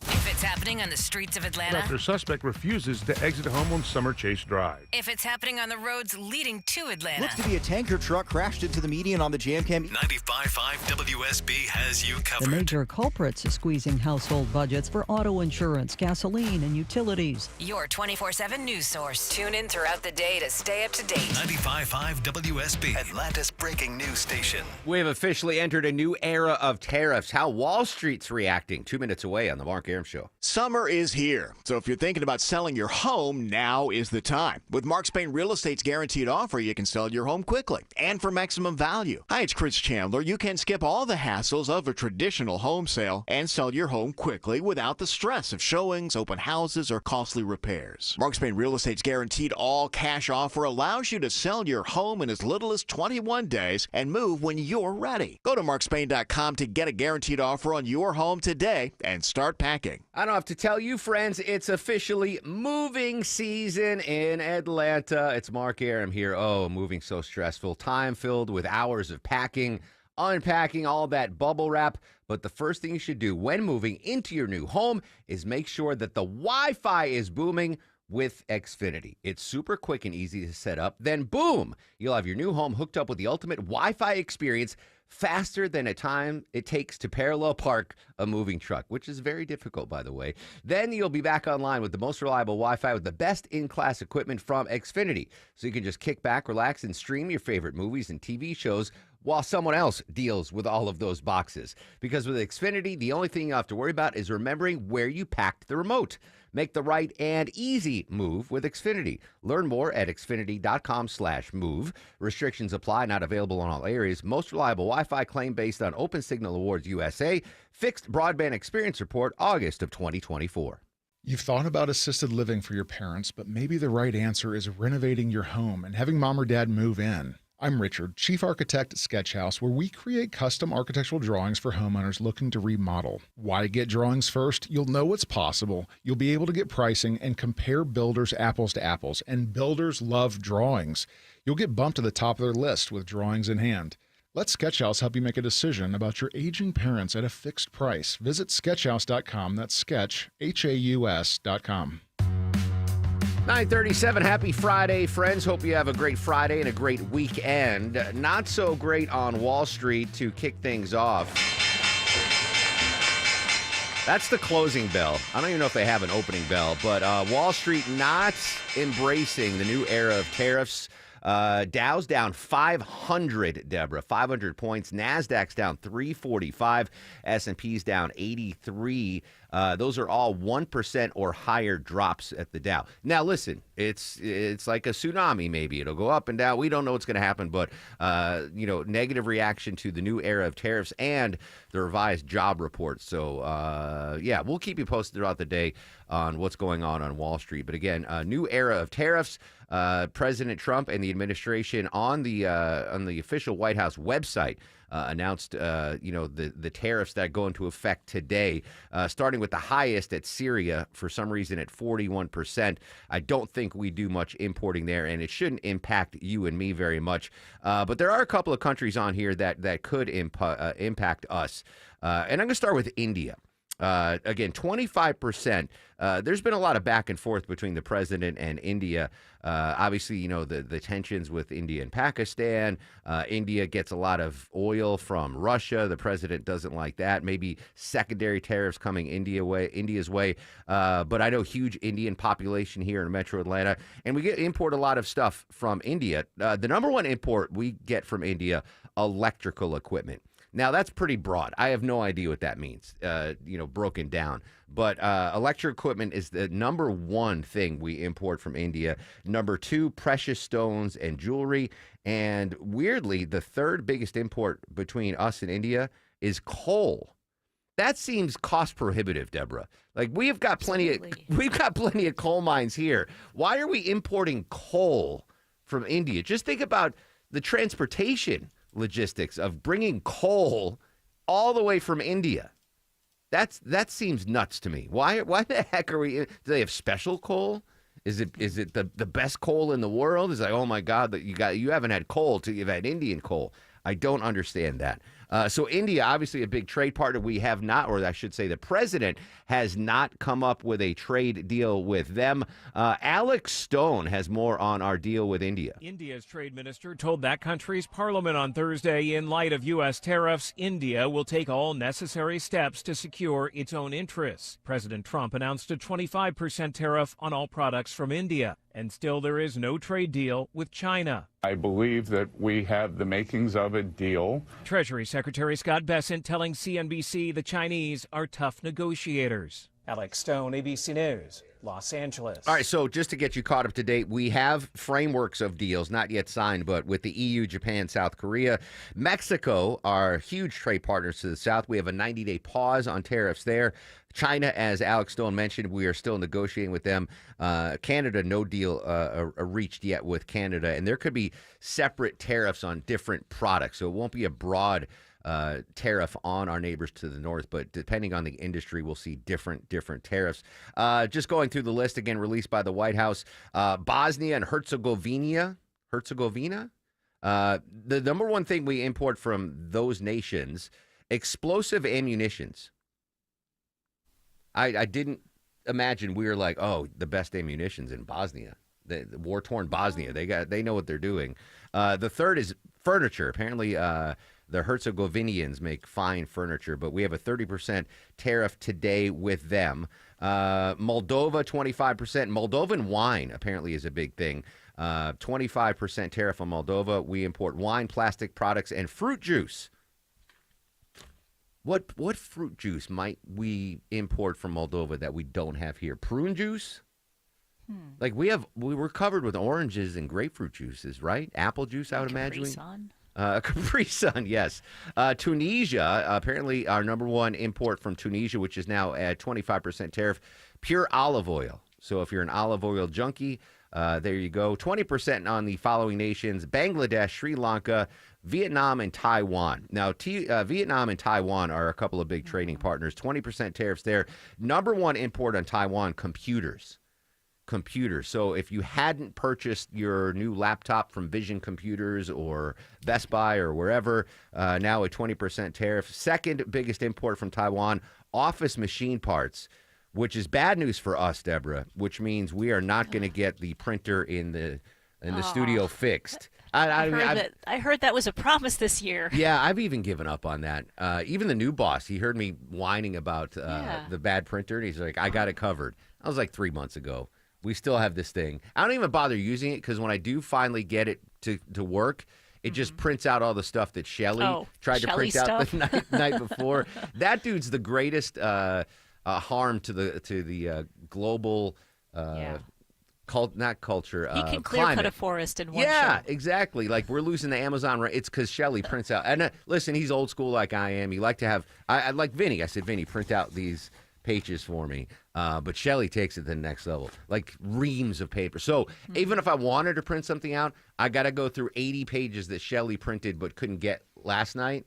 If it's happening on the streets of Atlanta. After suspect refuses to exit home on Summer Chase Drive. If it's happening on the roads leading to Atlanta. Looks to be a tanker truck crashed into the median on the JamCam. 95.5 WSB has you covered. The major culprits squeezing household budgets for auto insurance, gasoline, and utilities. Your 24/7 news source. Tune in throughout the day to stay up to date. 95.5 WSB, Atlanta's breaking news station. We have officially entered a new era of tariffs. How Wall Street's reacting. 2 minutes away on the Mark Arum Show. Summer is here, so if you're thinking about selling your home, now is the time. With Mark Spain Real Estate's guaranteed offer, you can sell your home quickly and for maximum value. Hi, it's Chris Chandler. You can skip all the hassles of a traditional home sale and sell your home quickly without the stress of showings, open houses, or costly repairs. Mark Spain Real Estate's guaranteed all-cash offer allows you to sell your home in as little as 21 days and move when you're ready. Go to markspain.com to get a guaranteed offer on your home today and start packing. I don't have to tell you, friends, it's officially moving season in Atlanta. It's Mark Arum here. Oh, moving so stressful. Time filled with hours of packing, unpacking, all that bubble wrap. But the first thing you should do when moving into your new home is make sure that the Wi-Fi is booming with Xfinity. It's super quick and easy to set up. Then, boom, you'll have your new home hooked up with the ultimate Wi-Fi experience faster than a time it takes to parallel park a moving truck, which is very difficult, by the way. Then you'll be back online with the most reliable Wi-Fi with the best in-class equipment from Xfinity. So you can just kick back, relax, and stream your favorite movies and TV shows while someone else deals with all of those boxes. Because with Xfinity, the only thing you have to worry about is remembering where you packed the remote. Make the right and easy move with Xfinity. Learn more at xfinity.com/move. Restrictions apply, not available in all areas. Most reliable Wi-Fi claim based on Open Signal Awards USA. Fixed Broadband Experience Report, August of 2024. You've thought about assisted living for your parents, but maybe the right answer is renovating your home and having mom or dad move in. I'm Richard, Chief Architect at Sketch House, where we create custom architectural drawings for homeowners looking to remodel. Why get drawings first? You'll know what's possible. You'll be able to get pricing and compare builders apples to apples. And builders love drawings. You'll get bumped to the top of their list with drawings in hand. Let Sketch House help you make a decision about your aging parents at a fixed price. Visit sketchhouse.com. That's sketch, HAUS.com. 9:37. Happy Friday, friends. Hope you have a great Friday and a great weekend. Not so great on Wall Street to kick things off. That's the closing bell. I don't even know if they have an opening bell, but Wall Street not embracing the new era of tariffs. Dow's down 500, Deborah, 500 points. NASDAQ's down 345. S&P's down 83. Those are all 1% or higher drops at the Dow. Now, listen, it's like a tsunami maybe. It'll go up and down. We don't know what's going to happen, but, negative reaction to the new era of tariffs and the revised job report. So, we'll keep you posted throughout the day on what's going on Wall Street. But again, a new era of tariffs. President Trump and the administration on the official White House website announced, the tariffs that go into effect today, starting with the highest at Syria, for some reason at 41%. I don't think we do much importing there, and it shouldn't impact you and me very much. But there are a couple of countries on here that could impact us. And I'm going to start with India. Again, 25%. There's been a lot of back and forth between the president and India. Obviously, the tensions with India and Pakistan. India gets a lot of oil from Russia. The president doesn't like that. Maybe secondary tariffs coming India's way. But I know huge Indian population here in Metro Atlanta, and we import a lot of stuff from India. The number one import we get from India, electrical equipment. Now, that's pretty broad. I have no idea what that means, broken down. But electric equipment is the number one thing we import from India. Number two, precious stones and jewelry. And weirdly, the third biggest import between us and India is coal. That seems cost prohibitive, Deborah. Like, we've got plenty of coal mines here. Why are we importing coal from India? Just think about the transportation logistics of bringing coal all the way from India. That seems nuts to me. Why the heck are we? Do they have special coal? Is it the best coal in the world? It's like, oh my God, that you haven't had coal till you've had Indian coal. I don't understand that. So India, obviously a big trade partner. We have not, or I should say the president has not come up with a trade deal with them. Alex Stone has more on our deal with India. India's trade minister told that country's parliament on Thursday, in light of U.S. tariffs, India will take all necessary steps to secure its own interests. President Trump announced a 25% tariff on all products from India. And still there is no trade deal with China. I believe that we have the makings of a deal. Treasury Secretary Scott Bessent telling CNBC the Chinese are tough negotiators. Alex Stone, ABC News, Los Angeles. All right, so just to get you caught up to date, we have frameworks of deals, not yet signed, but with the EU, Japan, South Korea, Mexico are huge trade partners to the South. We have a 90-day pause on tariffs there. China, as Alex Stone mentioned, we are still negotiating with them. Canada, no deal reached yet with Canada. And there could be separate tariffs on different products. So it won't be a broad tariff on our neighbors to the north, but depending on the industry, we'll see different tariffs. Just going through the list again, released by the White House, Bosnia and Herzegovina. The number one thing we import from those nations, explosive ammunitions. I didn't imagine we were like, oh, the best ammunitions in Bosnia, the war-torn Bosnia. They know what they're doing. The third is furniture. Apparently, the Herzegovinians make fine furniture, but we have a 30% tariff today with them. Moldova, 25%. Moldovan wine apparently is a big thing. 25% tariff on Moldova. We import wine, plastic products, and fruit juice. What fruit juice might we import from Moldova that we don't have here? Prune juice? Like we were covered with oranges and grapefruit juices, right? Apple juice, I would imagine. Capri Sun, yes. Tunisia, apparently our number one import from Tunisia, which is now at 25% tariff, pure olive oil. So if you're an olive oil junkie, there you go. 20% on the following nations: Bangladesh, Sri Lanka, Vietnam, and Taiwan. Now, Vietnam and Taiwan are a couple of big trading partners. 20% tariffs there. Number one import on Taiwan, computers. So if you hadn't purchased your new laptop from Vision Computers or Best Buy or wherever, now a 20% tariff. Second biggest import from Taiwan, office machine parts, which is bad news for us, Deborah, which means we are not going to get the printer in the studio fixed. I heard that was a promise this year. Yeah, I've even given up on that. Even the new boss, he heard me whining about the bad printer, and he's like, I got it covered. I was like 3 months ago. We still have this thing. I don't even bother using it because when I do finally get it to work, it just prints out all the stuff that Shelly tried to print out the night before. That dude's the greatest harm to the global not culture. He can clear cut a forest in one Yeah, show. exactly. Like we're losing the Amazon. It's because Shelly prints out. And listen, he's old school like I am. He like to have. I like Vinny. I said, Vinny, print out these pages for me. But Shelly takes it to the next level, like reams of paper. So even if I wanted to print something out, I got to go through 80 pages that Shelly printed but couldn't get last night.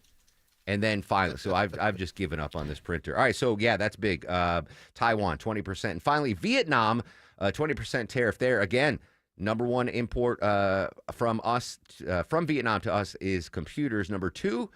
And then finally, so I've just given up on this printer. All right, so yeah, that's big. Taiwan, 20%. And finally, Vietnam, 20% tariff there. Again, number one import from Vietnam to us is computers. Number two,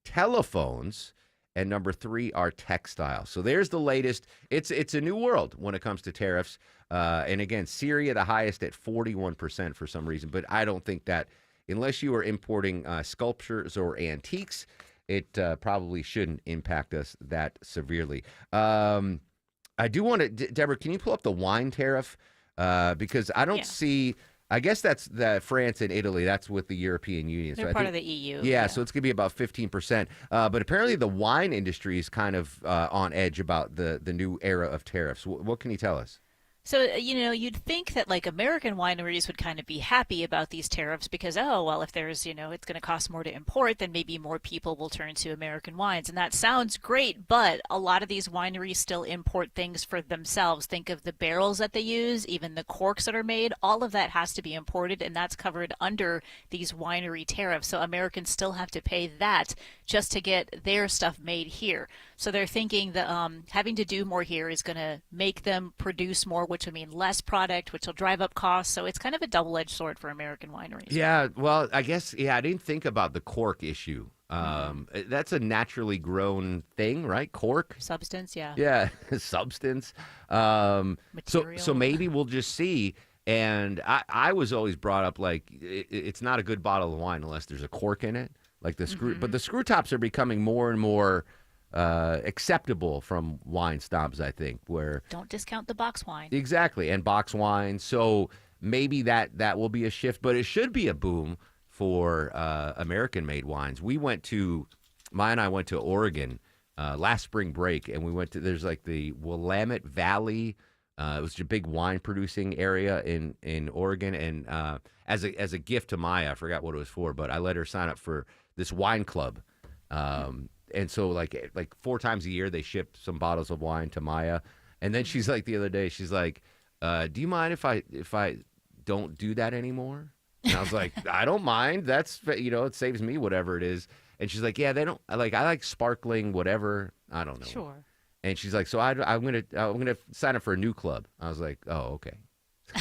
telephones. And number three are textiles. So there's the latest. It's a new world when it comes to tariffs. And again, Syria, the highest at 41% for some reason. But I don't think that unless you are importing sculptures or antiques, it probably shouldn't impact us that severely. I do want to, Deborah, can you pull up the wine tariff? Because I don't see, I guess that's France and Italy. That's with the European Union. They're so part of the EU. Yeah, so it's going to be about 15%. But apparently the wine industry is kind of on edge about the new era of tariffs. What can you tell us? So, you'd think that like American wineries would kind of be happy about these tariffs because, if there's, it's going to cost more to import, then maybe more people will turn to American wines. And that sounds great, but a lot of these wineries still import things for themselves. Think of the barrels that they use, even the corks that are made. All of that has to be imported, and that's covered under these winery tariffs. So Americans still have to pay that just to get their stuff made here. So they're thinking that having to do more here is going to make them produce more, which would mean less product, which will drive up costs. So it's kind of a double-edged sword for American wineries. Yeah, well, I guess, I didn't think about the cork issue. That's a naturally grown thing, right? Cork? Substance, yeah. Yeah, substance. So maybe we'll just see. And I was always brought up like it's not a good bottle of wine unless there's a cork in it. Like the screw, but the screw tops are becoming more and more acceptable from wine snobs, I think. Where don't discount the box wine. Exactly, and box wine. So maybe that will be a shift, but it should be a boom for American-made wines. Maya and I went to Oregon last spring break, and we went to there's like the Willamette Valley. It was a big wine producing area in Oregon, and as a gift to Maya, I forgot what it was for, but I let her sign up for this wine club. And so like 4 times a year they ship some bottles of wine to Maya, and then she's like the other day she's like, "Do you mind if I don't do that anymore?" And I was like, "I don't mind. That's it saves me whatever it is." And she's like, "Yeah, they don't I like sparkling whatever. I don't know." Sure. And she's like, "So I'm gonna sign up for a new club." I was like, "Oh, okay."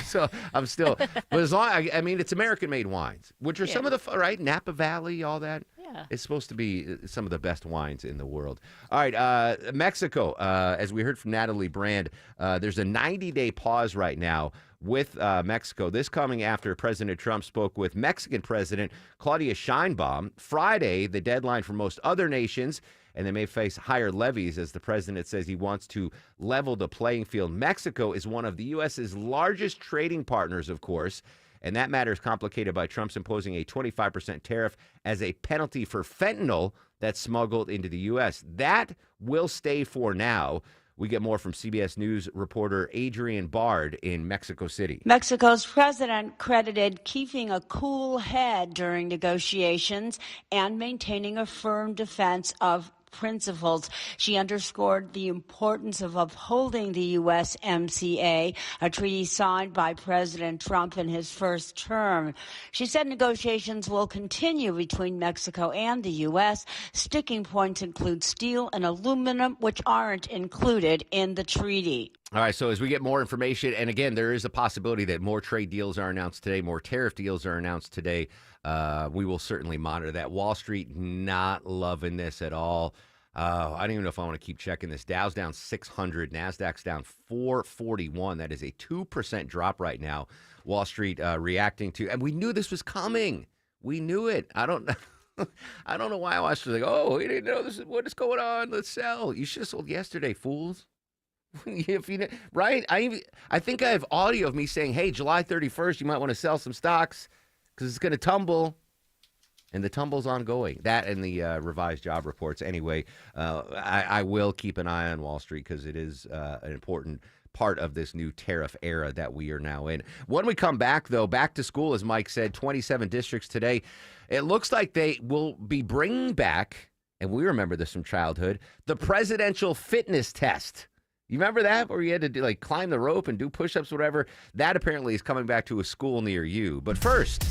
So I'm still, but as long I mean, it's American-made wines, which are some of the right Napa Valley, all that. Yeah, it's supposed to be some of the best wines in the world. All right, Mexico. As we heard from Natalie Brand, there's a 90-day pause right now with Mexico. This coming after President Trump spoke with Mexican President Claudia Sheinbaum Friday. The deadline for most other nations. And they may face higher levies as the president says he wants to level the playing field. Mexico is one of the U.S.'s largest trading partners, of course, and that matter is complicated by Trump's imposing a 25% tariff as a penalty for fentanyl that's smuggled into the U.S. That will stay for now. We get more from CBS News reporter Adrienne Bard in Mexico City. Mexico's president credited keeping a cool head during negotiations and maintaining a firm defense of principles. She underscored the importance of upholding the USMCA, a treaty signed by President Trump in his first term. She said negotiations will continue between Mexico and the U.S. Sticking points include steel and aluminum, which aren't included in the treaty. All right, so as we get more information, and again, there is a possibility that more trade deals are announced today, more tariff deals are announced today. We will certainly monitor that. Wall Street not loving this at all. I don't even know if I want to keep checking this. Dow's down 600, NASDAQ's down 441. That is a 2% drop right now. Wall Street reacting to, and we knew this was coming. We knew it. I don't know why Wall Street's like, oh, we didn't know this. What is going on? Let's sell. You should have sold yesterday, fools. If you right, I think I have audio of me saying, "Hey, July 31st, you might want to sell some stocks because it's going to tumble," and the tumble's ongoing. That and the revised job reports. Anyway, I will keep an eye on Wall Street because it is an important part of this new tariff era that we are now in. When we come back, though, back to school, as Mike said, 27 districts today. It looks like they will be bringing back, and we remember this from childhood, the presidential fitness test. You remember that, where you had to climb the rope and do push-ups, whatever? That apparently is coming back to a school near you. But first,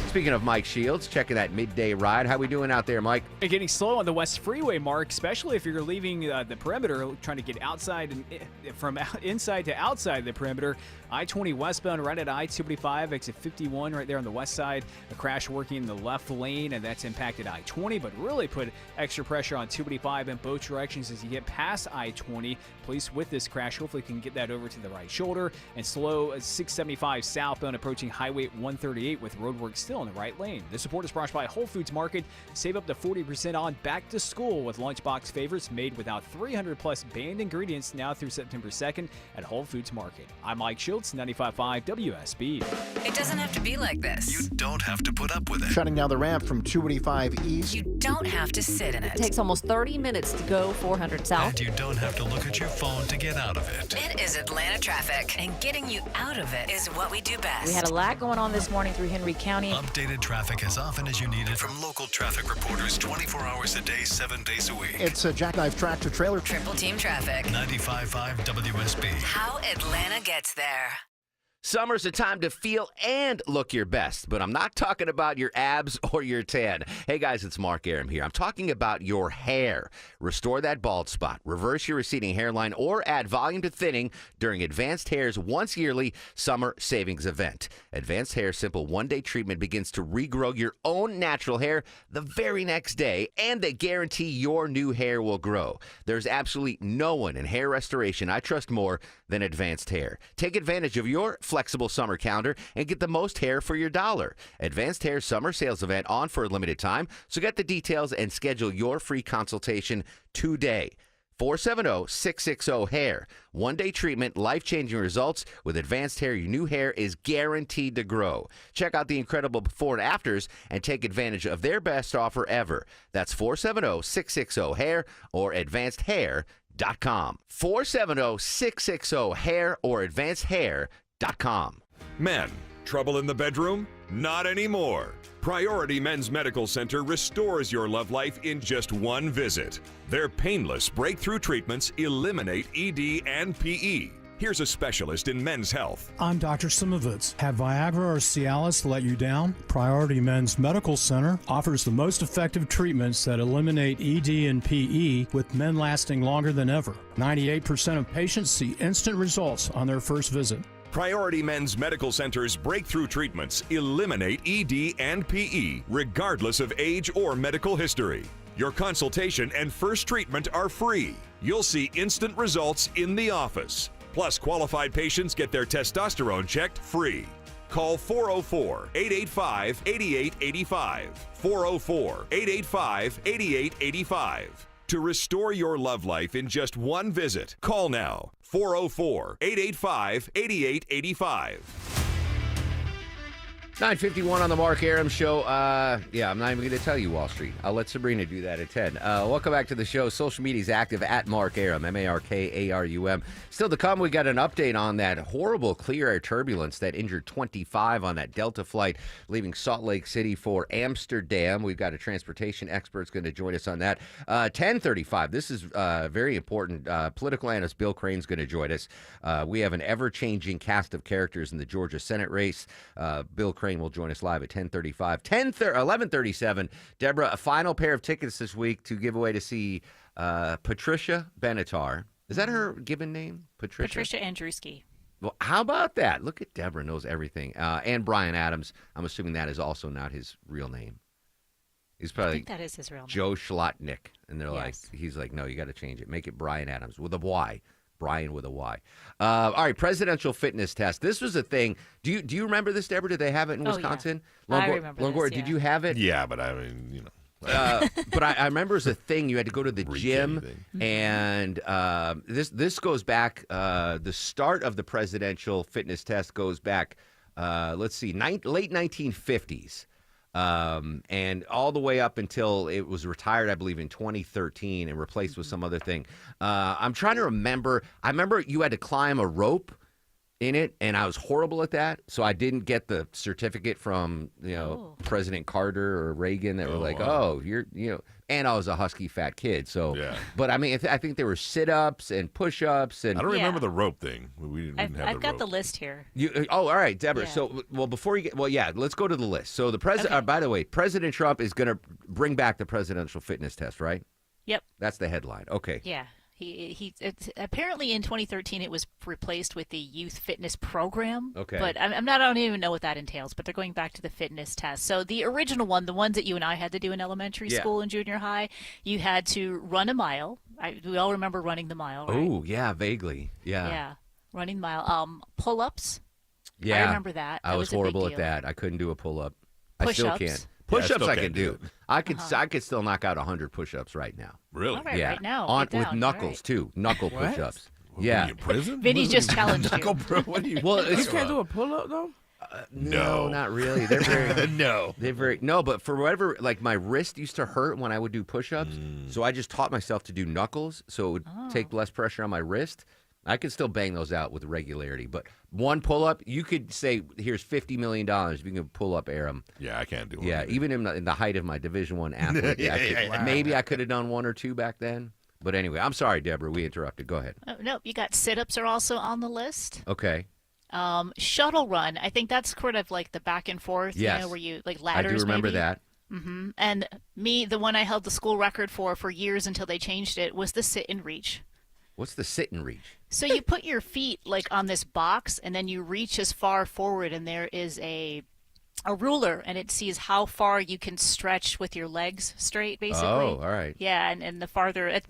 speaking of Mike Shields, checking that midday ride. How we doing out there, Mike? Getting slow on the West Freeway, Mark, especially if you're leaving the perimeter, trying to get outside and from inside to outside the perimeter. I-20 westbound right at I-285, exit 51 right there on the west side. A crash working in the left lane, and that's impacted I-20, but really put extra pressure on 285 in both directions as you get past I-20. Police with this crash hopefully can get that over to the right shoulder, and slow 675 southbound approaching Highway 138 with roadwork still in the right lane. This support is brought by Whole Foods Market. Save up to 40% on back to school with lunchbox favorites made without 300 plus banned ingredients now through September 2nd at Whole Foods Market. I'm Mike Schultz, 95.5 WSB. It doesn't have to be like this. You don't have to put up with it. Shutting down the ramp from 285 East. You don't have to sit in it. It takes almost 30 minutes to go 400 South. And you don't have to look at your phone to get out of it. It is Atlanta traffic, and getting you out of it is what we do best. We had a lot going on this morning through Henry County. Updated traffic as often as you need it from local traffic reporters 24 hours a day, 7 days a week. It's a jackknife tractor trailer. Triple team traffic. 95.5 WSB. How Atlanta gets there. Summer's a time to feel and look your best, but I'm not talking about your abs or your tan. Hey guys, it's Mark Arum here. I'm talking about your hair. Restore that bald spot, reverse your receding hairline, or add volume to thinning during Advanced Hair's once yearly summer savings event. Advanced Hair Simple one-day treatment begins to regrow your own natural hair the very next day, and they guarantee your new hair will grow. There's absolutely no one in hair restoration I trust more than Advanced Hair. Take advantage of your flexible summer calendar and get the most hair for your dollar. Advanced Hair Summer Sales Event on for a limited time, so get the details and schedule your free consultation today. 470-660-HAIR. One-day treatment, life-changing results. With Advanced Hair, your new hair is guaranteed to grow. Check out the incredible before and afters and take advantage of their best offer ever. That's 470-660-HAIR or advancedhair.com. 470-660-HAIR or advancedhair.com. Men, trouble in the bedroom? Not anymore. Priority Men's Medical Center restores your love life in just one visit. Their painless breakthrough treatments eliminate ED and PE. Here's a specialist in men's health. I'm Dr. Simovitz. Have Viagra or Cialis let you down? Priority Men's Medical Center offers the most effective treatments that eliminate ED and PE, with men lasting longer than ever. 98% of patients see instant results on their first visit. Priority Men's Medical Center's breakthrough treatments eliminate ED and PE, regardless of age or medical history. Your consultation and first treatment are free. You'll see instant results in the office. Plus, qualified patients get their testosterone checked free. Call 404-885-8885. 404-885-8885. To restore your love life in just one visit, call now. 404-885-8885. 9:51 on the Mark Arum Show. Yeah, I'm not even going to tell you Wall Street. I'll let Sabrina do that at 10. Welcome back to the show. Social media is active at Mark Arum, Markarum. Still to come, we got an update on that horrible clear air turbulence that injured 25 on that Delta flight leaving Salt Lake City for Amsterdam. We've got a transportation expert going to join us on that. 10:35. This is very important. Political analyst Bill Crane's going to join us. We have an ever-changing cast of characters in the Georgia Senate race. Bill Crane will join us live at 10:35. 11:37. Deborah, a final pair of tickets this week to give away to see Patricia Benatar. Is that her given name? Patricia Andruski. Well, how about that? Look at Deborah, knows everything. And Brian Adams. I'm assuming that is also not his real name. He's probably I think that is his real name. Joe Schlotnick. And they're Yes. he's like, no, you got to change it. Make it Brian Adams with a Y. Brian with a Y. All right, presidential fitness test. This was a thing. Do you remember this, Deborah? Did they have it in Wisconsin? Yeah. I remember Longoria, this, did you have it? Yeah, but I mean, But I remember as a thing, you had to go to the gym, and this goes back. The start of the presidential fitness test goes back. Let's see, late 1950s. And all the way up until it was retired, I believe, in 2013 and replaced with some other thing. I'm trying to remember. I remember you had to climb a rope in it, and I was horrible at that. So I didn't get the certificate from, President Carter or Reagan that were like, wow. You're. And I was a husky fat kid. So, but I mean, I think there were sit-ups and push-ups. And I don't remember the rope thing. We didn't have the rope. I've got the list here. All right, Deborah. Yeah. So, before you get, let's go to the list. So the president. Okay. By the way, President Trump is going to bring back the presidential fitness test, right? Yep. That's the headline. Okay. Yeah. It's apparently in 2013 it was replaced with the youth fitness program. Okay. But I don't even know what that entails. But they're going back to the fitness test. So the original one, the ones that you and I had to do in elementary school and junior high, you had to run a mile. We all remember running the mile, right? Oh yeah, vaguely. Yeah. Yeah, running the mile. Pull-ups. Yeah. I remember that. I was horrible at that. I couldn't do a pull-up. I still can't. Push-ups I can do. I could still knock out 100 push-ups right now. Really? All right, yeah. right now. With knuckles too. Knuckle push-ups. Yeah. In prison? Vinny just challenged you. What do you? Well, you can't do a pull-up though. No, not really. They're very But for whatever, like my wrist used to hurt when I would do push-ups, so I just taught myself to do knuckles, so it would take less pressure on my wrist. I could still bang those out with regularity, but one pull-up, you could say, here's $50 million if you can pull up Arum. Yeah, I can't do one. Yeah, even in the height of my Division I athlete, maybe I could have done one or two back then. But anyway, I'm sorry, Deborah, we interrupted. Go ahead. Oh, no, you got sit-ups are also on the list. Okay. Shuttle run, I think that's sort of like the back and forth, where you, like ladders I do remember maybe. that. Mm-hmm. And the one I held the school record for years until they changed it, was the sit and reach. What's the sit and reach? So you put your feet like on this box, and then you reach as far forward, and there is a ruler, and it sees how far you can stretch with your legs straight, basically. Oh, all right. Yeah, and the farther, it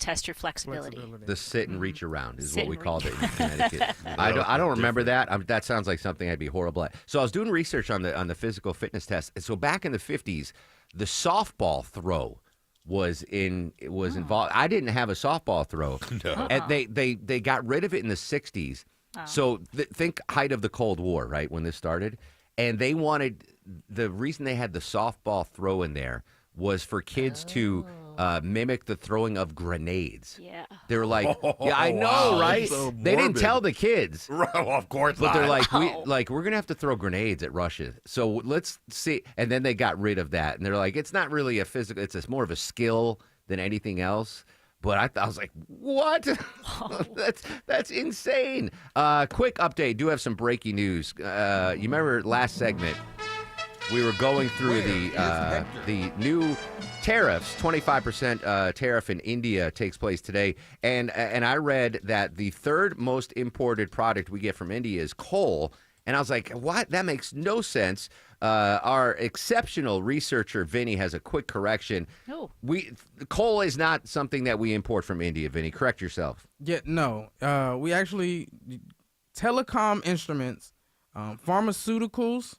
tests your flexibility. The sit and reach around is what we called it in Connecticut. I don't remember that. That sounds like something I'd be horrible at. So I was doing research on the physical fitness test. And so back in the 50s, the softball throw was involved. I didn't have a softball throw. No. And they got rid of it in the 60s. So think height of the Cold War, right, when this started. And they wanted, the reason they had the softball throw in there was for kids to mimic the throwing of grenades. Yeah. They were like, I know, right? So they didn't tell the kids. Well, of course but not. they're like, we're going to have to throw grenades at Russia. So let's see. And then they got rid of that. And they're like, it's not really a physical, it's more of a skill than anything else. But I was like, what? That's insane. Quick update. Do have some breaking news. You remember last segment, we were going through the new tariffs. 25% tariff in India takes place today. And I read that the third most imported product we get from India is coal. And I was like, what? That makes no sense. Our exceptional researcher, Vinny, has a quick correction. Oh. Coal is not something that we import from India, Vinny. Correct yourself. Yeah, no. We actually, telecom instruments, pharmaceuticals,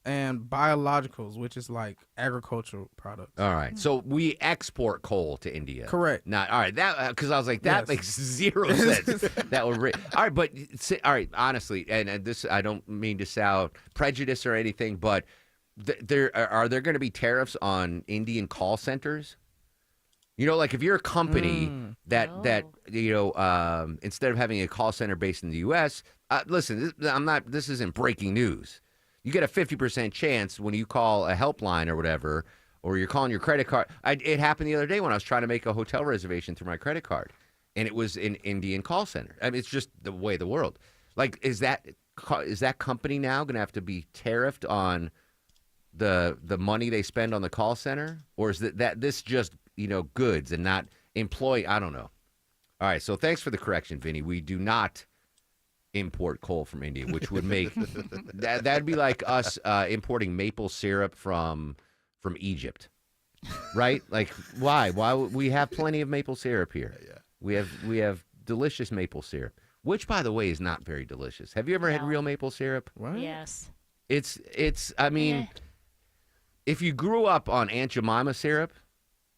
and biologicals, which is like agricultural products. All right. So we export coal to India. Correct. Not all right. That because I was like, that makes zero sense. That would all right, but all right. Honestly, and this I don't mean to sound prejudiced or anything, but are there going to be tariffs on Indian call centers? You know, like if you're a company that instead of having a call center based in the U.S., listen, this isn't breaking news. You get a 50% chance when you call a helpline or whatever, or you're calling your credit card. It happened the other day when I was trying to make a hotel reservation through my credit card, and it was an Indian call center. I mean, it's just the way of the world. Like, is that company now going to have to be tariffed on the money they spend on the call center, or is this just goods and not employee? I don't know. All right, so thanks for the correction, Vinny. We do not import coal from India, which would make that'd be like us importing maple syrup from Egypt, right? Like, why? We have plenty of maple syrup here. Yeah. We have delicious maple syrup, which, by the way, is not very delicious. Have you ever had real maple syrup? What? Yes. It's. I mean, if you grew up on Aunt Jemima syrup.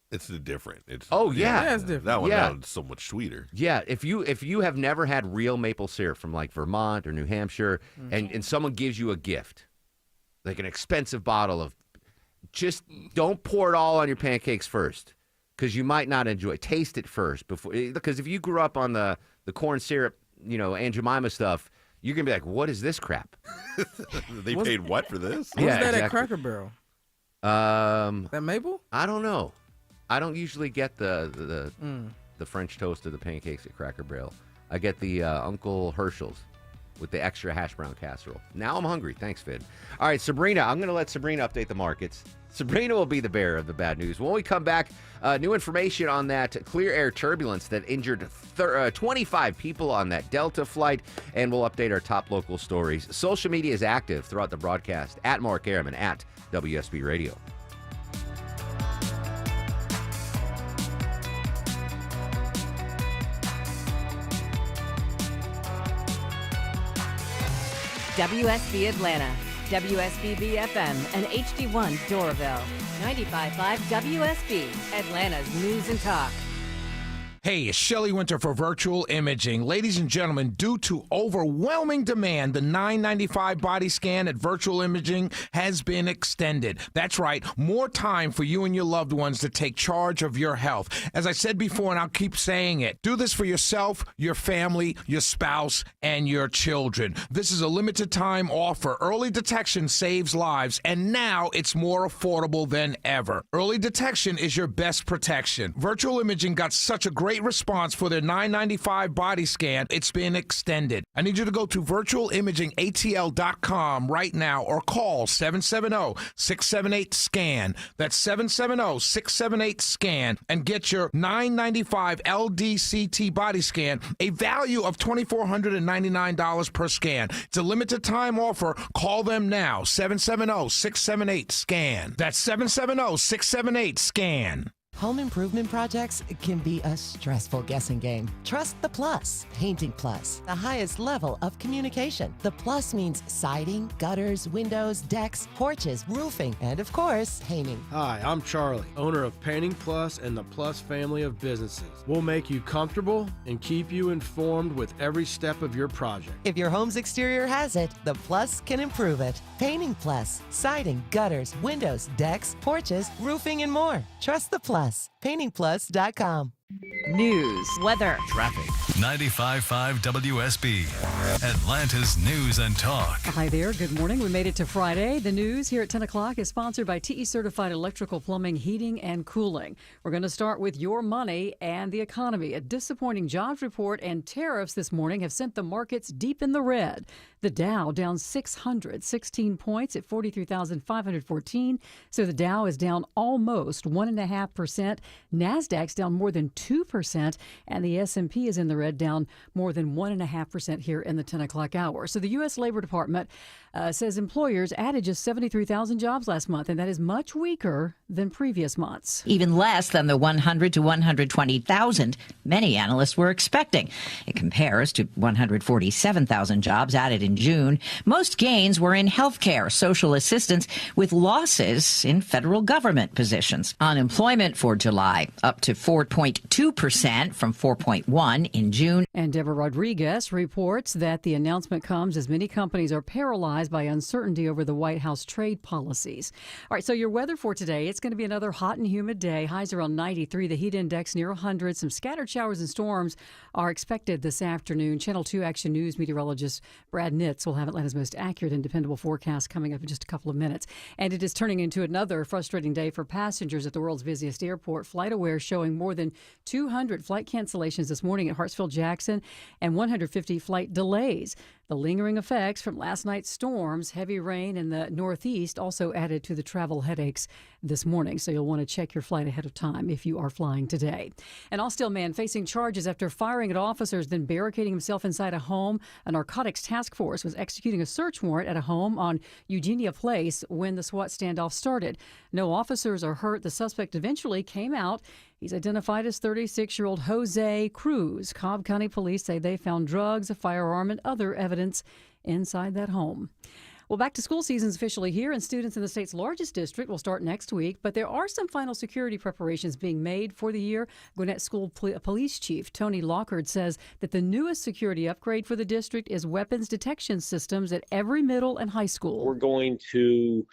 It's different. Yeah, it's different. That one's so much sweeter. Yeah, if you have never had real maple syrup from like Vermont or New Hampshire, and someone gives you a gift, like an expensive bottle of, just don't pour it all on your pancakes first, because you might not enjoy it. Taste it first before, because if you grew up on the corn syrup, Aunt Jemima stuff, you're gonna be like, what is this crap? They paid what for this? What's that at Cracker Barrel? That maple? I don't know. I don't usually get the French toast or the pancakes at Cracker Barrel. I get the Uncle Herschel's with the extra hash brown casserole. Now I'm hungry. Thanks, Fid. All right, Sabrina. I'm going to let Sabrina update the markets. Sabrina will be the bearer of the bad news. When we come back, new information on that clear air turbulence that injured 25 people on that Delta flight, and we'll update our top local stories. Social media is active throughout the broadcast, at Mark Arum and at WSB Radio. WSB Atlanta, WSBB FM, and HD1 Doraville. 95.5 WSB, Atlanta's News and Talk. Hey, it's Shelley Winter for Virtual Imaging. Ladies and gentlemen, due to overwhelming demand, the $9.95 body scan at Virtual Imaging has been extended. That's right, more time for you and your loved ones to take charge of your health. As I said before, and I'll keep saying it, do this for yourself, your family, your spouse, and your children. This is a limited time offer. Early detection saves lives, and now it's more affordable than ever. Early detection is your best protection. Virtual Imaging got such a great response for their $9.95 body scan, it's been extended. I need you to go to virtualimagingatl.com right now or call 770-678-SCAN. That's 770-678-SCAN and get your $9.95 LDCT body scan, a value of $2,499 per scan. It's a limited time offer. Call them now, 770-678-SCAN. That's 770-678-SCAN. Home improvement projects can be a stressful guessing game. Trust the Plus. Painting Plus, the highest level of communication. The Plus means siding, gutters, windows, decks, porches, roofing, and of course, painting. Hi, I'm Charlie, owner of Painting Plus and the Plus family of businesses. We'll make you comfortable and keep you informed with every step of your project. If your home's exterior has it, the Plus can improve it. Painting Plus, siding, gutters, windows, decks, porches, roofing, and more. Trust the Plus. PaintingPlus.com. News, weather, traffic. 95.5 WSB, Atlanta's News and Talk. Hi there. Good morning. We made it to Friday. The news here at 10 o'clock is sponsored by TE Certified Electrical Plumbing, Heating, and Cooling. We're going to start with your money and the economy. A disappointing jobs report and tariffs this morning have sent the markets deep in the red. The Dow down 616 points at 43,514. So the Dow is down almost 1.5%. NASDAQ's down more than 2%. And the S&P is in the red, down more than 1.5% here in the the 10 o'clock hour. So the U.S. Labor Department says employers added just 73,000 jobs last month, and that is much weaker than previous months. Even less than the 100 to 120,000 many analysts were expecting. It compares to 147,000 jobs added in June. Most gains were in healthcare, social assistance, with losses in federal government positions. Unemployment for July up to 4.2% from 4.1 in June. And Deborah Rodriguez reports that the announcement comes as many companies are paralyzed by uncertainty over the White House trade policies. All right, so your weather for today, it's going to be another hot and humid day. Highs around 93, the heat index near 100. Some scattered showers and storms are expected this afternoon. Channel 2 Action News meteorologist Brad Nitz will have Atlanta's most accurate and dependable forecast coming up in just a couple of minutes. And it is turning into another frustrating day for passengers at the world's busiest airport. FlightAware showing more than 200 flight cancellations this morning at Hartsfield-Jackson and 150 flight delays. The lingering effects from last night's storms, heavy rain in the Northeast, also added to the travel headaches this morning. So you'll want to check your flight ahead of time if you are flying today. An Austell man facing charges after firing at officers, then barricading himself inside a home. A narcotics task force was executing a search warrant at a home on Eugenia Place when the SWAT standoff started. No officers are hurt. The suspect eventually came out. He's identified as 36-year-old Jose Cruz. Cobb County Police say they found drugs, a firearm, and other evidence inside that home. Well, back to school season's officially here, and students in the state's largest district will start next week. But there are some final security preparations being made for the year. Gwinnett School Police Chief Tony Lockard says that the newest security upgrade for the district is weapons detection systems at every middle and high school. We're going to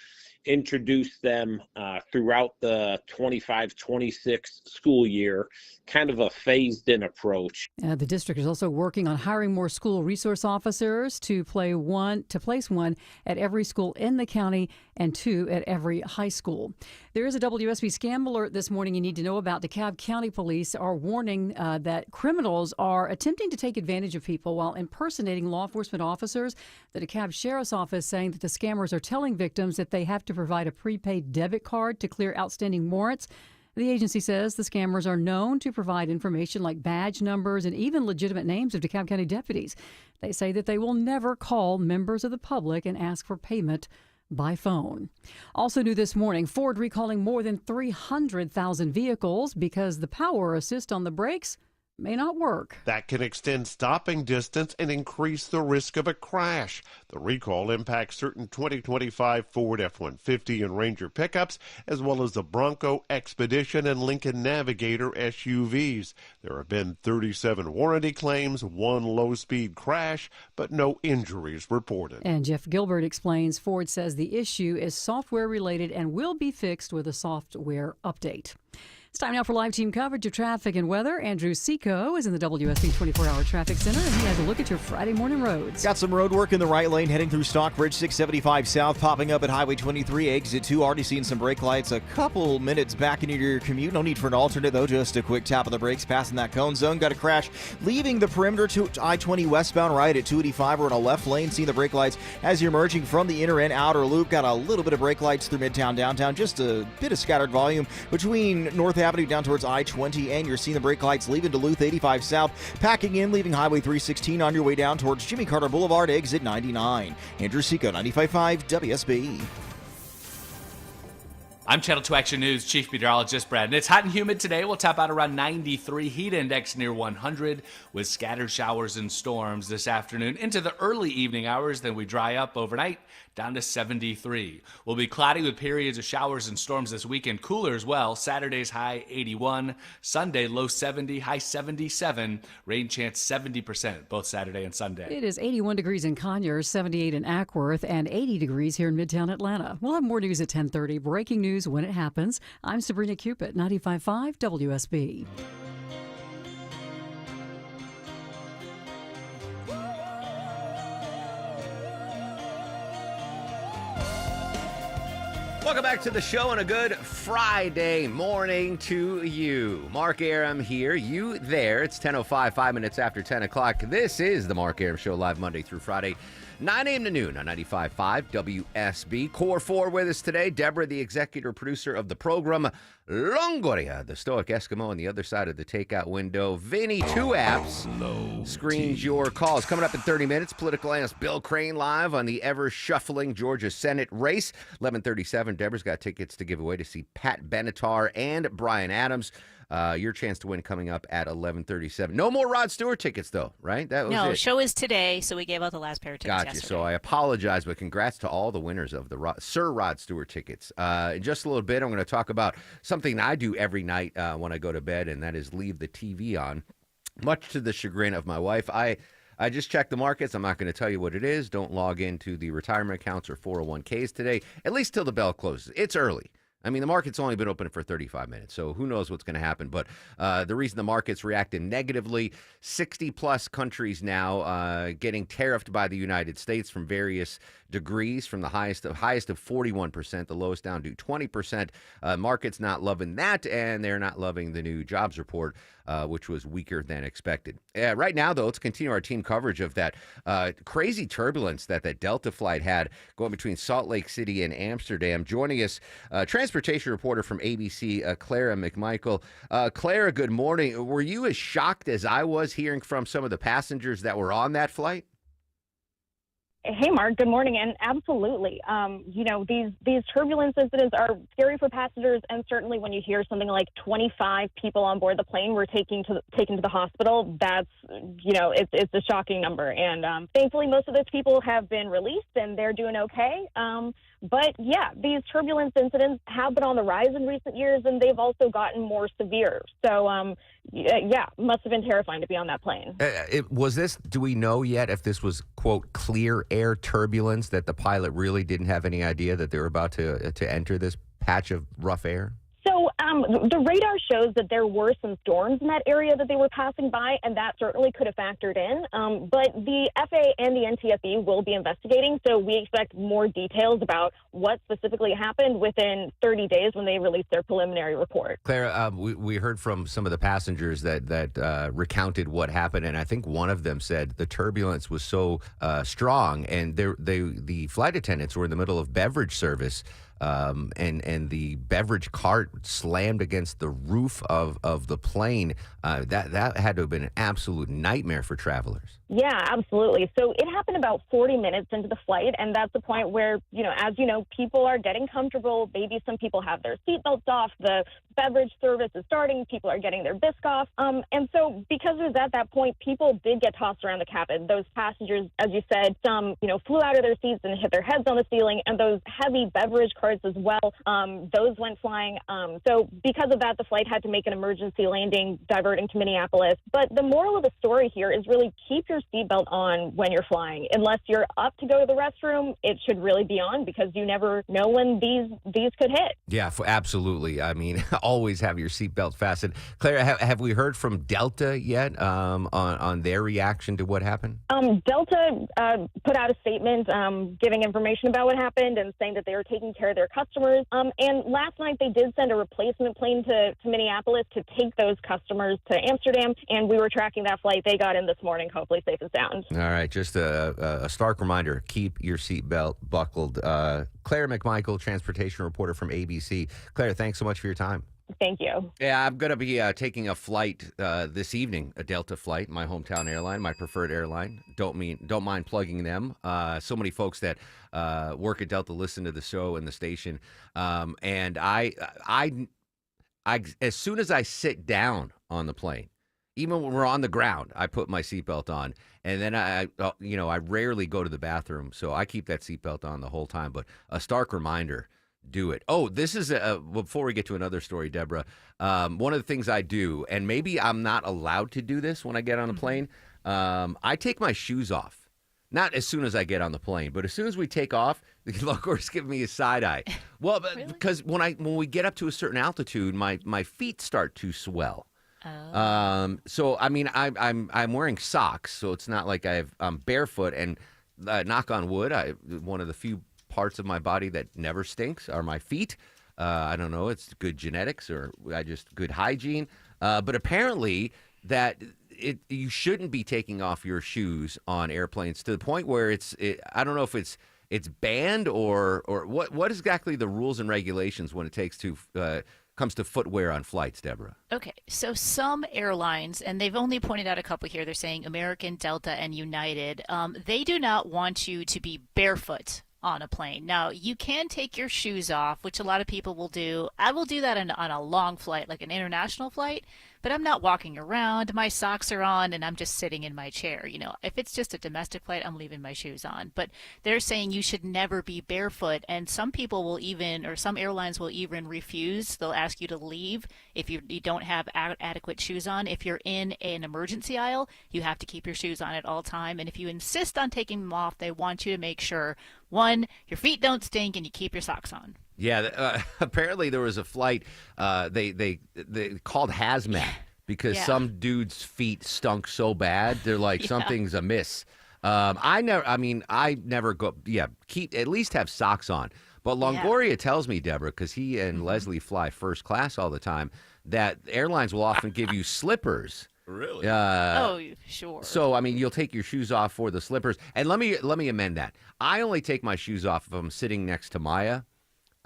introduce them throughout the 25-26 school year, kind of a phased-in approach. The district is also working on hiring more school resource officers to place one at every school in the county and 2 at every high school. There is a WSB scam alert this morning you need to know about. DeKalb County Police are warning that criminals are attempting to take advantage of people while impersonating law enforcement officers. The DeKalb Sheriff's Office saying that the scammers are telling victims that they have to provide a prepaid debit card to clear outstanding warrants. The agency says the scammers are known to provide information like badge numbers and even legitimate names of DeKalb County deputies. They say that they will never call members of the public and ask for payment by phone. Also new this morning, Ford recalling more than 300,000 vehicles because the power assist on the brakes may not work. That can extend stopping distance and increase the risk of a crash. The recall impacts certain 2025 Ford F-150 and Ranger pickups, as well as the Bronco, Expedition, and Lincoln Navigator SUVs. There have been 37 warranty claims, 1 low-speed crash, but no injuries reported. And Jeff Gilbert explains Ford says the issue is software-related and will be fixed with a software update. It's time now for live team coverage of traffic and weather. Andrew Seco is in the WSB 24-hour traffic center, and he has a look at your Friday morning roads. Got some road work in the right lane heading through Stockbridge, 675 south, popping up at Highway 23, exit 2. Already seeing some brake lights a couple minutes back into your commute. No need for an alternate, though. Just a quick tap of the brakes passing that cone zone. Got a crash leaving the perimeter to I-20 westbound right at 285. We're in a left lane. Seeing the brake lights as you're merging from the inner and outer loop. Got a little bit of brake lights through Midtown, downtown. Just a bit of scattered volume between North Avenue down towards I-20, and you're seeing the brake lights leaving Duluth 85 south, packing in, leaving Highway 316 on your way down towards Jimmy Carter Boulevard, exit 99. Andrew Seco, 95.5 WSB. I'm Channel 2 Action News Chief Meteorologist Brad. And it's hot and humid today. We'll top out around 93, heat index near 100, with scattered showers and storms this afternoon into the early evening hours. Then we dry up overnight down to 73. We'll be cloudy with periods of showers and storms this weekend. Cooler as well. Saturday's high 81, Sunday low 70, high 77. Rain chance 70% both Saturday and Sunday. It is 81 degrees in Conyers, 78 in Ackworth, and 80 degrees here in Midtown Atlanta. We'll have more news at 10:30. Breaking news when it happens. I'm Sabrina Cupid, 95.5 WSB. Welcome back to the show and a good Friday morning to you. Mark Arum here, you there. It's 10:05, 5 minutes after 10 o'clock. This is the Mark Arum Show, live Monday through Friday, 9 a.m. to noon on 95.5 WSB. Core 4 with us today. Deborah, the executive producer of the program. Longoria, the stoic Eskimo on the other side of the takeout window. Vinny, 2 apps screens your calls. Coming up in 30 minutes, political analyst Bill Crane live on the ever-shuffling Georgia Senate race. 11:37, Deborah's got tickets to give away to see Pat Benatar and Brian Adams. Your chance to win coming up at 11:37. No more Rod Stewart tickets, though, right? That was No, it. show is today, so we gave out the last pair of tickets Gotcha. yesterday. So I apologize, but congrats to all the winners of the Sir Rod Stewart tickets. In just a little bit, I'm going to talk about something I do every night when I go to bed, and that is leave the TV on, much to the chagrin of my wife. I just checked the markets. I'm not going to tell you what it is. Don't log into the retirement accounts or 401ks today, at least till the bell closes. It's early. I mean, the market's only been open for 35 minutes, so who knows what's going to happen. But the reason the market's reacting negatively, 60-plus countries now getting tariffed by the United States from various degrees, from the highest of 41%, the lowest down to 20%. Market's not loving that, and they're not loving the new jobs report, which was weaker than expected. Right now, though, let's continue our team coverage of that crazy turbulence that Delta flight had going between Salt Lake City and Amsterdam. Joining us, transportation reporter from ABC, Clara McMichael. Clara, good morning. Were you as shocked as I was hearing from some of the passengers that were on that flight? Hey, Mark. Good morning. And absolutely, these turbulence incidents are scary for passengers, and certainly when you hear something like 25 people on board the plane were taken to the hospital, that's it's a shocking number. And thankfully, most of those people have been released and they're doing okay. But yeah, these turbulence incidents have been on the rise in recent years, and they've also gotten more severe. So must have been terrifying to be on that plane. Do we know yet if this was, quote, clear air turbulence, that the pilot really didn't have any idea that they were about to enter this patch of rough air? So the radar shows that there were some storms in that area that they were passing by, and that certainly could have factored in. But the FAA and the NTSB will be investigating, so we expect more details about what specifically happened within 30 days when they release their preliminary report. Claire, we heard from some of the passengers that recounted what happened, and I think one of them said the turbulence was so strong, and the flight attendants were in the middle of beverage service. And the beverage cart slammed against the roof of the plane. That had to have been an absolute nightmare for travelers. Yeah, absolutely. So it happened about 40 minutes into the flight, and that's the point where, as you know, people are getting comfortable. Maybe some people have their seatbelts off. The beverage service is starting. People are getting their bisque off. And so because it was at that point, people did get tossed around the cabin. Those passengers, as you said, some, flew out of their seats and hit their heads on the ceiling, and those heavy beverage carts as well, those went flying. So because of that, the flight had to make an emergency landing, diverting to Minneapolis. But the moral of the story here is really keep your seatbelt on when you're flying. Unless you're up to go to the restroom, it should really be on, because you never know when these could hit. Yeah, absolutely. I mean, always have your seatbelt fastened. Claire, have we heard from Delta yet on their reaction to what happened? Delta put out a statement giving information about what happened and saying that they were taking care of their customers. And last night they did send a replacement plane to Minneapolis to take those customers to Amsterdam, and we were tracking that flight. They got in this morning, hopefully safe and sound. All right, just a stark reminder, keep your seatbelt buckled. Claire McMichael, transportation reporter from ABC. Claire, thanks so much for your time. Thank you. Yeah, I'm going to be taking a flight this evening, a Delta flight, my hometown airline, my preferred airline. Don't mind plugging them. So many folks that work at Delta listen to the show and the station. And I as soon as I sit down on the plane, even when we're on the ground, I put my seatbelt on, and then I rarely go to the bathroom, so I keep that seatbelt on the whole time. But a stark reminder, do it. Oh, this is before we get to another story, Deborah. One of the things I do, and maybe I'm not allowed to do this when I get on a plane, I take my shoes off. Not as soon as I get on the plane, but as soon as we take off, the locals give me a side eye. Well, really? Because when we get up to a certain altitude, my feet start to swell. Oh. So I mean, I'm wearing socks, so it's not like I'm barefoot. And knock on wood, one of the few parts of my body that never stinks are my feet. I don't know, it's good genetics or good hygiene. But apparently that you shouldn't be taking off your shoes on airplanes to the point where I don't know if it's banned or what exactly the rules and regulations when it comes to footwear on flights, Deborah. Okay, so some airlines, and they've only pointed out a couple here, they're saying American, Delta, and United, they do not want you to be barefoot on a plane. Now, you can take your shoes off, which a lot of people will do. I will do that on a long flight, like an international flight, but I'm not walking around. My socks are on, and I'm just sitting in my chair. If it's just a domestic flight, I'm leaving my shoes on. But they're saying you should never be barefoot, and some people will even, or some airlines will even refuse. They'll ask you to leave if you don't have adequate shoes on. If you're in an emergency aisle, you have to keep your shoes on at all time. And if you insist on taking them off, they want you to make sure, one, your feet don't stink and you keep your socks on. Yeah, apparently there was a flight they called hazmat because some dude's feet stunk so bad. They're like something's amiss. I never go. Yeah, at least have socks on. But Longoria tells me, Deborah, because he and Leslie fly first class all the time, that airlines will often give you slippers. Really? Oh, sure. So, you'll take your shoes off for the slippers. And let me amend that. I only take my shoes off if I'm sitting next to Maya.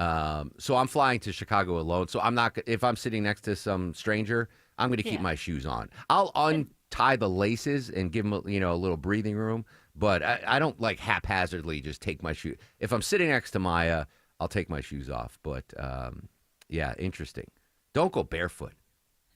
So I'm flying to Chicago alone. So I'm not. If I'm sitting next to some stranger, I'm going to keep my shoes on. I'll untie the laces and give them a little breathing room. But I don't like haphazardly just take my shoe. If I'm sitting next to Maya, I'll take my shoes off. But yeah, interesting. Don't go barefoot.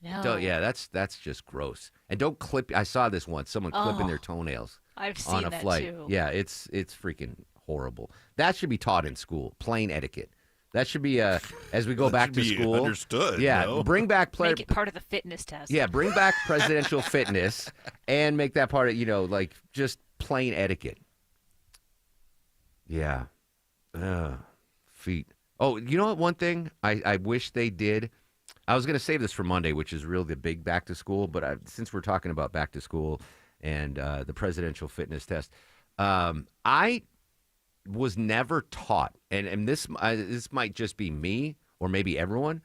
No. That's just gross. And don't clip. I saw this once. Someone clipping their toenails I've seen on a that flight. too. Yeah, it's freaking horrible. That should be taught in school. Plain etiquette. That should be as we go back to school. Understood. Yeah, bring back Make it part of the fitness test. Yeah, bring back presidential fitness and make that part of like just plain etiquette. Yeah, feet. Oh, you know what? One thing I wish they did. I was going to save this for Monday, which is really the big back to school. But since we're talking about back to school and the presidential fitness test, I was never taught, and this might just be me or maybe everyone,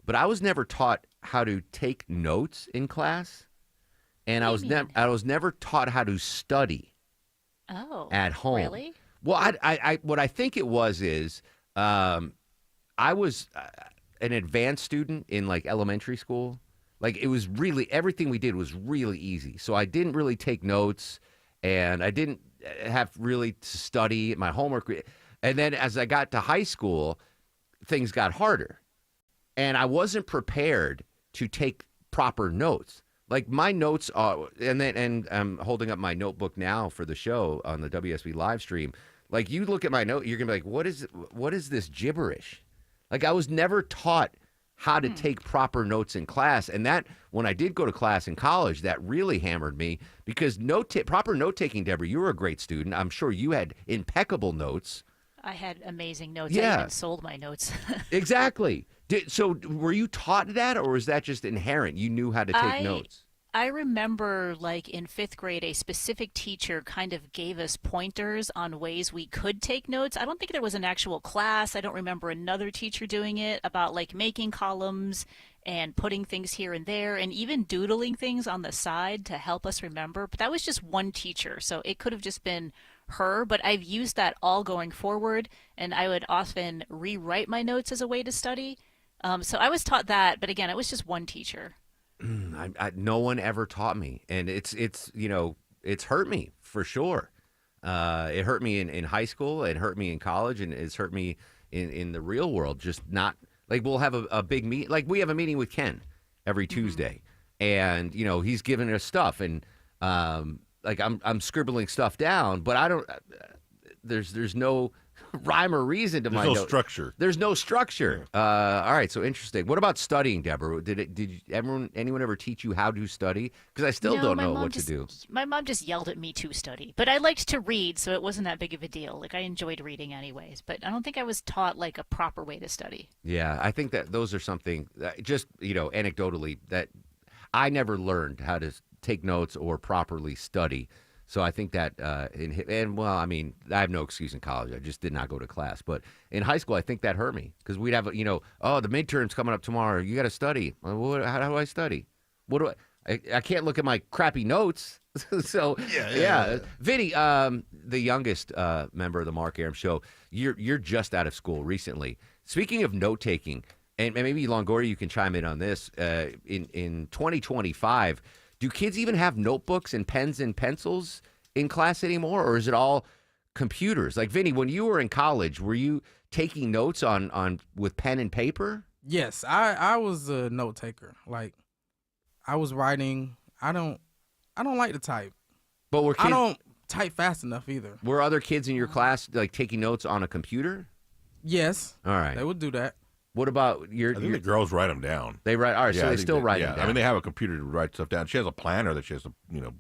but I was never taught how to take notes in class, and I was never taught how to study. At home. Really? Well, I what I think it was is I was an advanced student in like elementary school. Like it was really everything we did was really easy, so I didn't really take notes, and I didn't have really to study my homework. And then as I got to high school, things got harder. And I wasn't prepared to take proper notes. Like my notes are, and I'm holding up my notebook now for the show on the WSB live stream. Like you look at my note, you're gonna be like, what is this gibberish? Like I was never taught how to take proper notes in class. And that, when I did go to class in college, that really hammered me because proper note-taking, Deborah, you were a great student. I'm sure you had impeccable notes. I had amazing notes. Yeah. I even sold my notes. Exactly. So were you taught that, or was that just inherent? You knew how to take notes? I remember, like, in 5th grade, a specific teacher kind of gave us pointers on ways we could take notes. I don't think there was an actual class. I don't remember another teacher doing it, about, like, making columns and putting things here and there and even doodling things on the side to help us remember. But that was just one teacher, so it could have just been her. But I've used that all going forward, and I would often rewrite my notes as a way to study. So I was taught that, but again, it was just one teacher. No one ever taught me, and it's hurt me for sure. It hurt me in high school, it hurt me in college, and it's hurt me in the real world. Just not like we'll have a big meet, like we have a meeting with Ken every Tuesday, and he's giving us stuff, and like I'm scribbling stuff down, but I don't. There's no rhyme or reason to my note. Structure. There's no structure. All right, so interesting. What about studying, Deborah? Did anyone ever teach you how to study? Because I still don't know what to do. My mom just yelled at me to study, but I liked to read, so it wasn't that big of a deal. Like I enjoyed reading anyways, but I don't think I was taught like a proper way to study. Yeah, I think that those are something that just anecdotally that I never learned how to take notes or properly study. So I think that, I have no excuse in college. I just did not go to class. But in high school, I think that hurt me because we'd have, the midterm's coming up tomorrow. You got to study. How do I study? I can't look at my crappy notes. So yeah. Vinny, the youngest member of the Mark Arum Show, you're just out of school recently. Speaking of note taking, and maybe Longoria, you can chime in on this. In 2025, do kids even have notebooks and pens and pencils in class anymore, or is it all computers? Like Vinny, when you were in college, were you taking notes on with pen and paper? Yes, I was a note taker. Like, I was writing. I don't like to type. But I don't type fast enough either. Were other kids in your class like taking notes on a computer? Yes. All right. They would do that. What about I think the girls write them down. They write. All right, so they still write them down. I mean, they have a computer to write stuff down. She has a planner that she has to,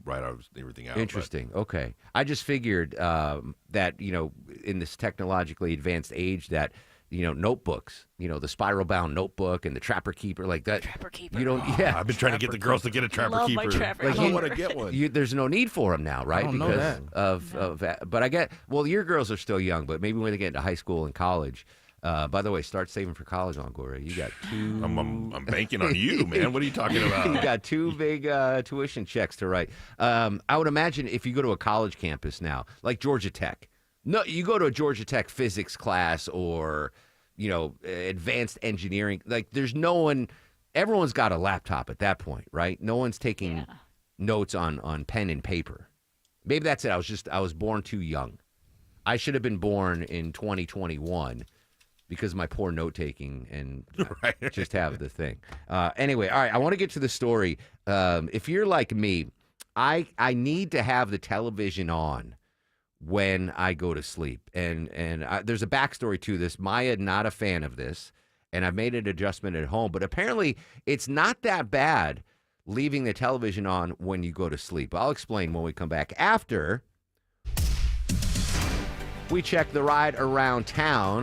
write everything out. Interesting. Okay. I just figured that, in this technologically advanced age that, notebooks, the spiral bound notebook and the Trapper Keeper like that. Trapper Keeper. You don't. Yeah. I've been trying to get the girls to get a Trapper Love Keeper. my Trapper I don't want to get one. There's no need for them now, right? I don't know that. Of but I get. Well, your girls are still young, but maybe when they get into high school and college. By the way, start saving for college, Longoria. You got two. I'm banking on you, man. What are you talking about? You got two big tuition checks to write. I would imagine if you go to a college campus now, like Georgia Tech. No, you go to a Georgia Tech physics class or, advanced engineering. Like, there's no one. Everyone's got a laptop at that point, right? No one's taking notes on pen and paper. Maybe that's it. I was born too young. I should have been born in 2021. Because of my poor note-taking and just have the thing. Anyway, all right, I want to get to the story. If you're like me, I need to have the television on when I go to sleep. And there's a backstory to this. Maya, not a fan of this, and I've made an adjustment at home. But apparently it's not that bad leaving the television on when you go to sleep. I'll explain when we come back after we check the ride around town.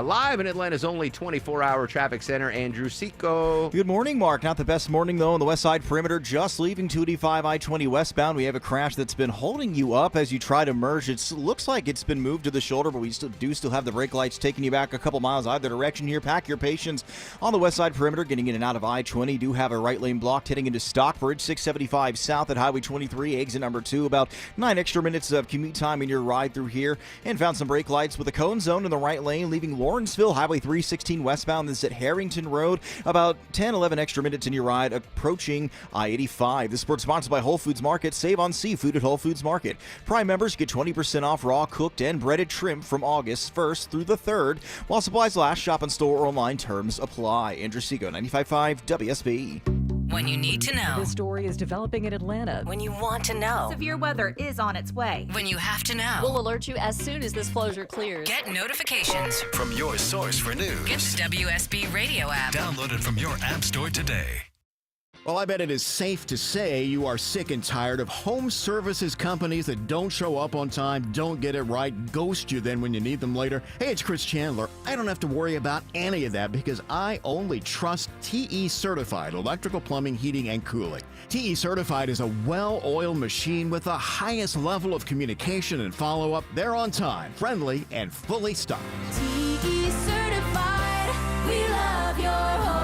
Live in Atlanta's only 24-hour traffic center, Andrew Seco. Good morning, Mark. Not the best morning, though, on the west side perimeter. Just leaving 285 I-20 westbound. We have a crash that's been holding you up as you try to merge. It looks like it's been moved to the shoulder, but we still have the brake lights taking you back a couple miles either direction here. Pack your patience on the west side perimeter, getting in and out of I-20. Do have a right lane blocked heading into Stockbridge, 675 south at Highway 23, exit number 2. About 9 extra minutes of commute time in your ride through here. And found some brake lights with a cone zone in the right lane, leaving Lawrenceville, Highway 316 westbound. This is at Harrington Road. About 10-11 extra minutes in your ride approaching I-85. This sports sponsored by Whole Foods Market. Save on seafood at Whole Foods Market. Prime members get 20% off raw, cooked, and breaded shrimp from August 1st through the 3rd. While supplies last, shop in store or online. Terms apply. Andrew Seco, 95.5 WSB. When you need to know. This story is developing in Atlanta. When you want to know. Severe weather is on its way. When you have to know. We'll alert you as soon as this closure clears. Get notifications from your source for news. Get the WSB radio app. Download it from your app store today. Well, I bet it is safe to say you are sick and tired of home services companies that don't show up on time, don't get it right, ghost you then when you need them later. Hey, it's Chris Chandler. I don't have to worry about any of that because I only trust TE Certified Electrical Plumbing, Heating, and Cooling. TE Certified is a well-oiled machine with the highest level of communication and follow-up. They're on time, friendly, and fully stocked. TE Certified, we love your home.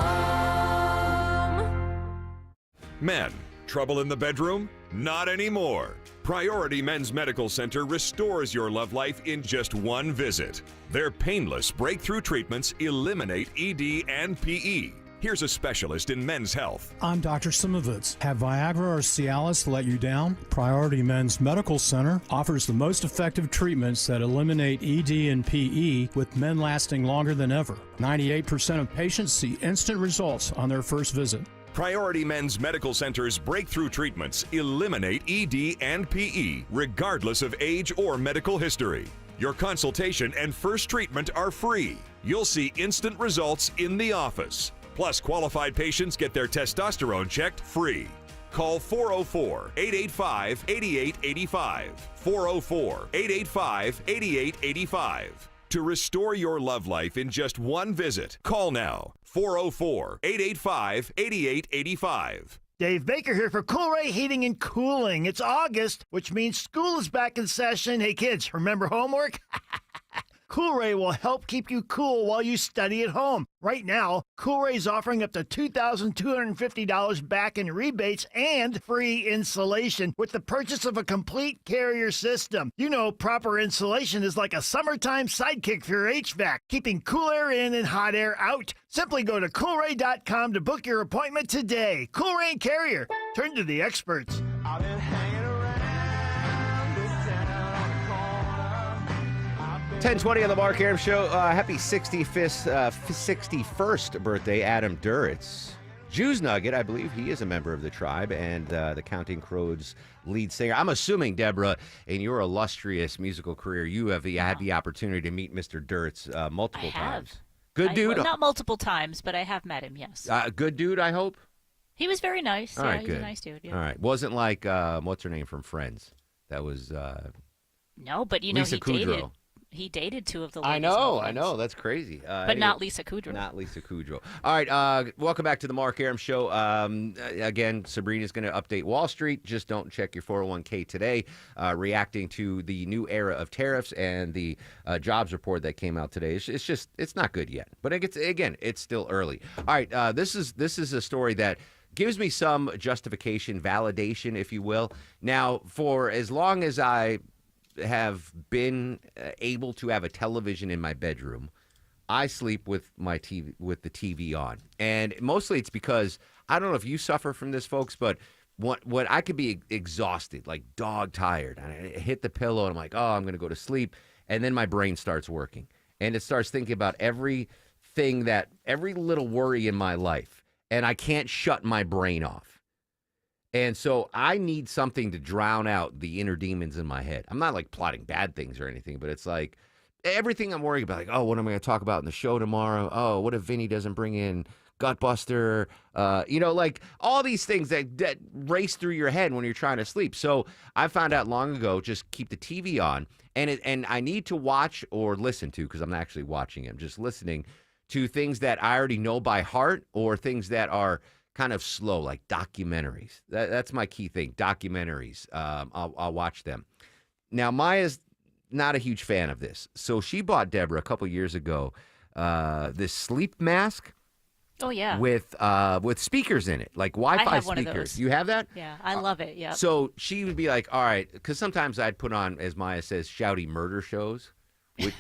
Men, trouble in the bedroom? Not anymore. Priority Men's Medical Center restores your love life in just one visit. Their painless breakthrough treatments eliminate ED and PE. Here's a specialist in men's health. I'm Dr. Simovitz. Have Viagra or Cialis let you down? Priority Men's Medical Center offers the most effective treatments that eliminate ED and PE, with men lasting longer than ever. 98% of patients see instant results on their first visit. Priority Men's Medical Center's breakthrough treatments eliminate ED and PE, regardless of age or medical history. Your consultation and first treatment are free. You'll see instant results in the office. Plus, qualified patients get their testosterone checked free. Call 404-885-8885. 404-885-8885. To restore your love life in just one visit, call now. 404-885-8885. Dave Baker here for Cool Ray Heating and Cooling. It's August, which means school is back in session. Hey kids, remember homework? Coolray will help keep you cool while you study at home. Right now, Coolray is offering up to $2,250 back in rebates and free installation with the purchase of a complete carrier system. You know, proper insulation is like a summertime sidekick for your HVAC, keeping cool air in and hot air out. Simply go to Coolray.com to book your appointment today. Coolray and Carrier. Turn to the experts. 10:20 on the Mark Arum Show. Happy 61st birthday, Adam Duritz. Jews Nugget, I believe he is a member of the tribe and the Counting Crows lead singer. I'm assuming, Deborah, in your illustrious musical career, you have had the opportunity to meet Mr. Duritz multiple times. Good dude? Not multiple times, but I have met him, yes. Good dude, I hope? He was very nice. All right, he's good. a nice dude. Yeah. All right. Wasn't like, what's her name from Friends? That was No, but Lisa Kudrow. He dated two of the I ladies. know. That's crazy. But not Lisa Kudrow. Not Lisa Kudrow. All right, welcome back to the Mark Arum Show. Again, Sabrina's going to update Wall Street. Just don't check your 401k today. Reacting to the new era of tariffs and the jobs report that came out today. It's not good yet. But it's still early. All right, this is a story that gives me some justification, validation, if you will. Now, for as long as I have been able to have a television in my bedroom, I sleep with my TV, with the TV on. And mostly it's because, I don't know if you suffer from this, folks, but when I could be exhausted, like dog tired, and I hit the pillow and I'm like, oh, I'm going to go to sleep. And then my brain starts working and it starts thinking about every little worry in my life. And I can't shut my brain off. And so I need something to drown out the inner demons in my head. I'm not like plotting bad things or anything, but it's like everything I'm worrying about, like, oh, what am I going to talk about in the show tomorrow? Oh, what if Vinny doesn't bring in Gutbuster? Like all these things that race through your head when you're trying to sleep. So I found out long ago, just keep the TV on. And I need to watch or listen to, because I'm not actually watching it, I'm just listening to things that I already know by heart or things that are kind of slow, like documentaries. That's my key thing, documentaries. I'll watch them. Now, Maya's not a huge fan of this. So she bought Deborah a couple years ago this sleep mask. Oh, yeah. With speakers in it, like Wi-Fi I have one speakers. of those. You have that? Yeah, I love it, yeah. So she would be like, all right, because sometimes I'd put on, as Maya says, shouty murder shows,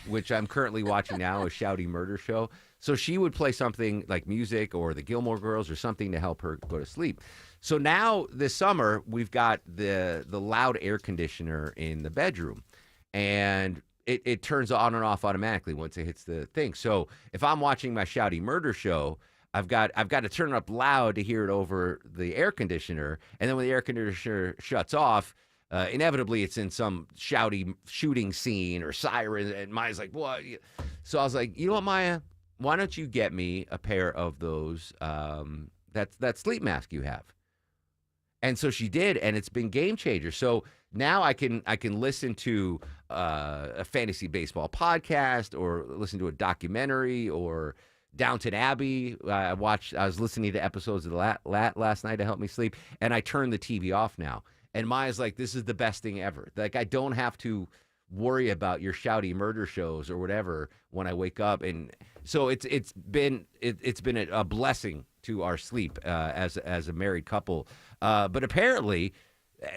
which I'm currently watching now, a shouty murder show. So she would play something like music or the Gilmore Girls or something to help her go to sleep. So now this summer, we've got the loud air conditioner in the bedroom, and it turns on and off automatically once it hits the thing. So if I'm watching my shouty murder show, I've got to turn it up loud to hear it over the air conditioner, and then when the air conditioner shuts off, inevitably it's in some shouty shooting scene or siren, and Maya's like, what? So I was like, you know what, Maya? Why don't you get me a pair of those, that sleep mask you have? And so she did, and it's been game changer. So now I can listen to a fantasy baseball podcast or listen to a documentary or Downton Abbey. I was listening to episodes of last night to help me sleep, and I turned the TV off now. And Maya's like, this is the best thing ever. Like, I don't have to worry about your shouty murder shows or whatever when I wake up. And so it's been a blessing to our sleep as a married couple. But apparently,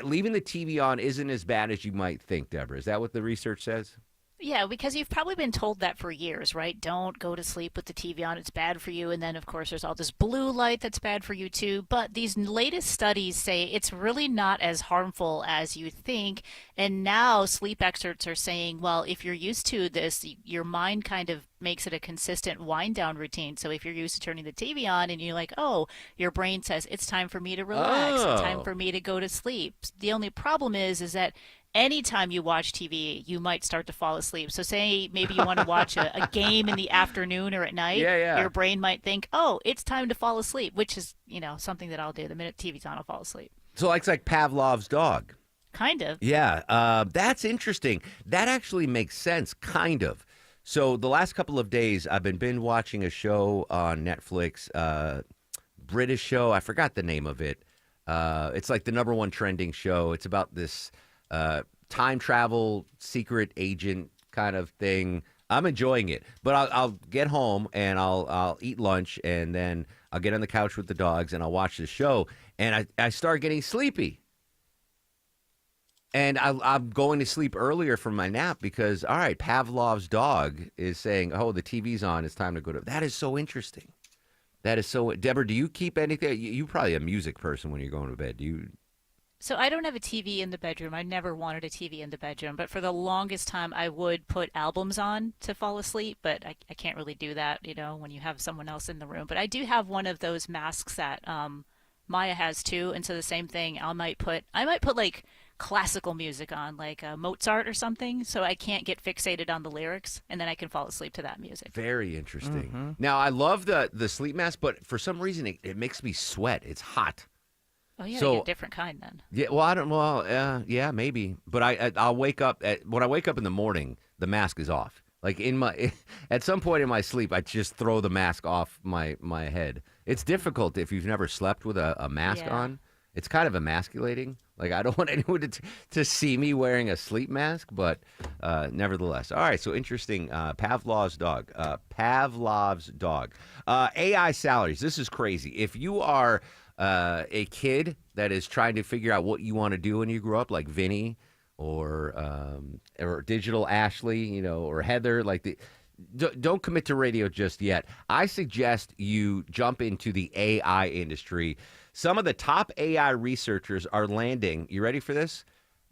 leaving the TV on isn't as bad as you might think, Deborah. Is that what the research says? Yeah, because you've probably been told that for years, right? Don't go to sleep with the TV on. It's bad for you. And then, of course, there's all this blue light that's bad for you, too. But these latest studies say it's really not as harmful as you think. And now sleep experts are saying, well, if you're used to this, your mind kind of makes it a consistent wind down routine. So if you're used to turning the TV on and you're like, oh, your brain says it's time for me to relax. It's time for me to go to sleep. The only problem is that anytime you watch TV, you might start to fall asleep. So say maybe you want to watch a game in the afternoon or at night. Yeah. Your brain might think, oh, it's time to fall asleep, which is, something that I'll do. The minute TV's on, I'll fall asleep. So it's like Pavlov's dog. Kind of. Yeah, that's interesting. That actually makes sense, kind of. So the last couple of days, I've been binge watching a show on Netflix, British show. I forgot the name of it. It's like the #1 trending show. It's about this time travel secret agent kind of thing. I'm enjoying it. But I'll get home and I'll eat lunch, and then I'll get on the couch with the dogs and I'll watch the show, and I start getting sleepy. And I'm going to sleep earlier from my nap because, all right, Pavlov's dog is saying, oh, the TV's on. It's time to go to bed. That is so interesting. That is so. Deborah, do you keep anything? You're probably a music person when you're going to bed. Do you? So I don't have a TV in the bedroom. I never wanted a TV in the bedroom. But for the longest time, I would put albums on to fall asleep. But I can't really do that, when you have someone else in the room. But I do have one of those masks that Maya has too. And so the same thing, I might put like classical music on, like Mozart or something, so I can't get fixated on the lyrics, and then I can fall asleep to that music. Very interesting. Now, I love the sleep mask, but for some reason, it makes me sweat. It's hot. Oh, yeah, So- you get a different kind then. Yeah, yeah, maybe. But I'll wake up when I wake up in the morning, the mask is off. Like at some point in my sleep, I just throw the mask off my head. It's difficult if you've never slept with a mask on. It's kind of emasculating. Like, I don't want anyone to see me wearing a sleep mask, but nevertheless. All right, so interesting. Pavlov's dog. AI salaries. This is crazy. If you are a kid that is trying to figure out what you want to do when you grow up, like Vinny or Digital Ashley, or Heather, don't commit to radio just yet. I suggest you jump into the AI industry. Some of the top AI researchers are landing, you ready for this?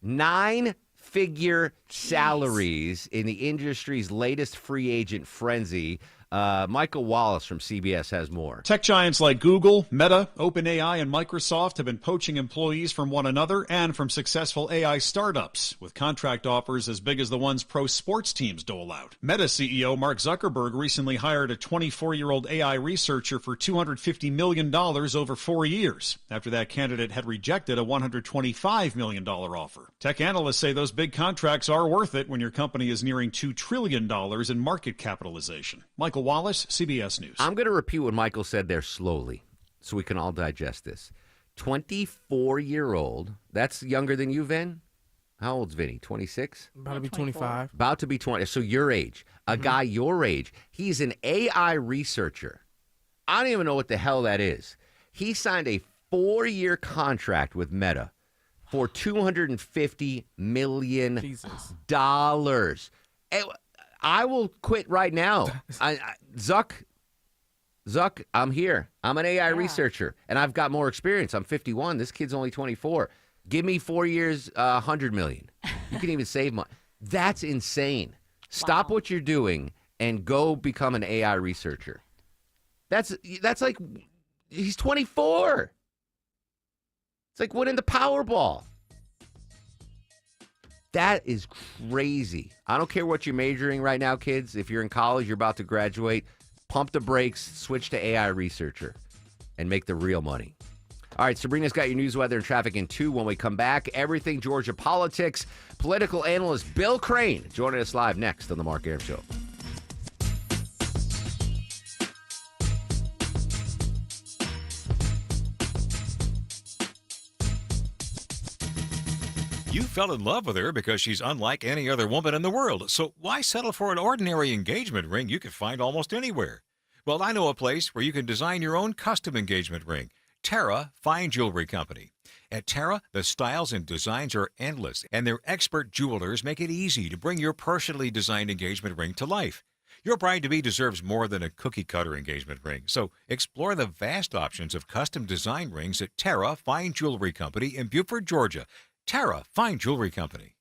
9-figure salaries in the industry's latest free agent frenzy. Michael Wallace from CBS has more. Tech giants like Google, Meta, OpenAI, and Microsoft have been poaching employees from one another and from successful AI startups, with contract offers as big as the ones pro sports teams dole out. Meta CEO Mark Zuckerberg recently hired a 24-year-old AI researcher for $250 million over 4 years, after that candidate had rejected a $125 million offer. Tech analysts say those big contracts are worth it when your company is nearing $2 trillion in market capitalization. Michael Wallace, CBS News. I'm going to repeat what Michael said there slowly so we can all digest this. 24-year-old, that's younger than you, Vin? How old's Vinny? 26? About to be 25. About to be 20. So your age. A guy your age. He's an AI researcher. I don't even know what the hell that is. He signed a 4-year contract with Meta for $250 million. Jesus. I will quit right now. Zuck, I'm here. I'm an AI researcher, and I've got more experience. I'm 51. This kid's only 24. Give me 4 years, $100 million. You can even save money. That's insane. Stop what you're doing and go become an AI researcher. That's like, he's 24. It's like winning the Powerball. That is crazy. I don't care what you're majoring right now, kids. If you're in college, you're about to graduate, pump the brakes, switch to AI researcher, and make the real money. All right, Sabrina's got your news, weather, and traffic in 2 when we come back. Everything Georgia politics. Political analyst Bill Crane joining us live next on The Mark Arum Show. You fell in love with her because she's unlike any other woman in the world. So why settle for an ordinary engagement ring you could find almost anywhere? Well, I know a place where you can design your own custom engagement ring. Terra Fine Jewelry Company. At Terra, the styles and designs are endless, and their expert jewelers make it easy to bring your personally designed engagement ring to life. Your bride-to-be deserves more than a cookie-cutter engagement ring, so explore the vast options of custom design rings at Terra Fine Jewelry Company in Buford, Georgia. Terra Fine Jewelry Company.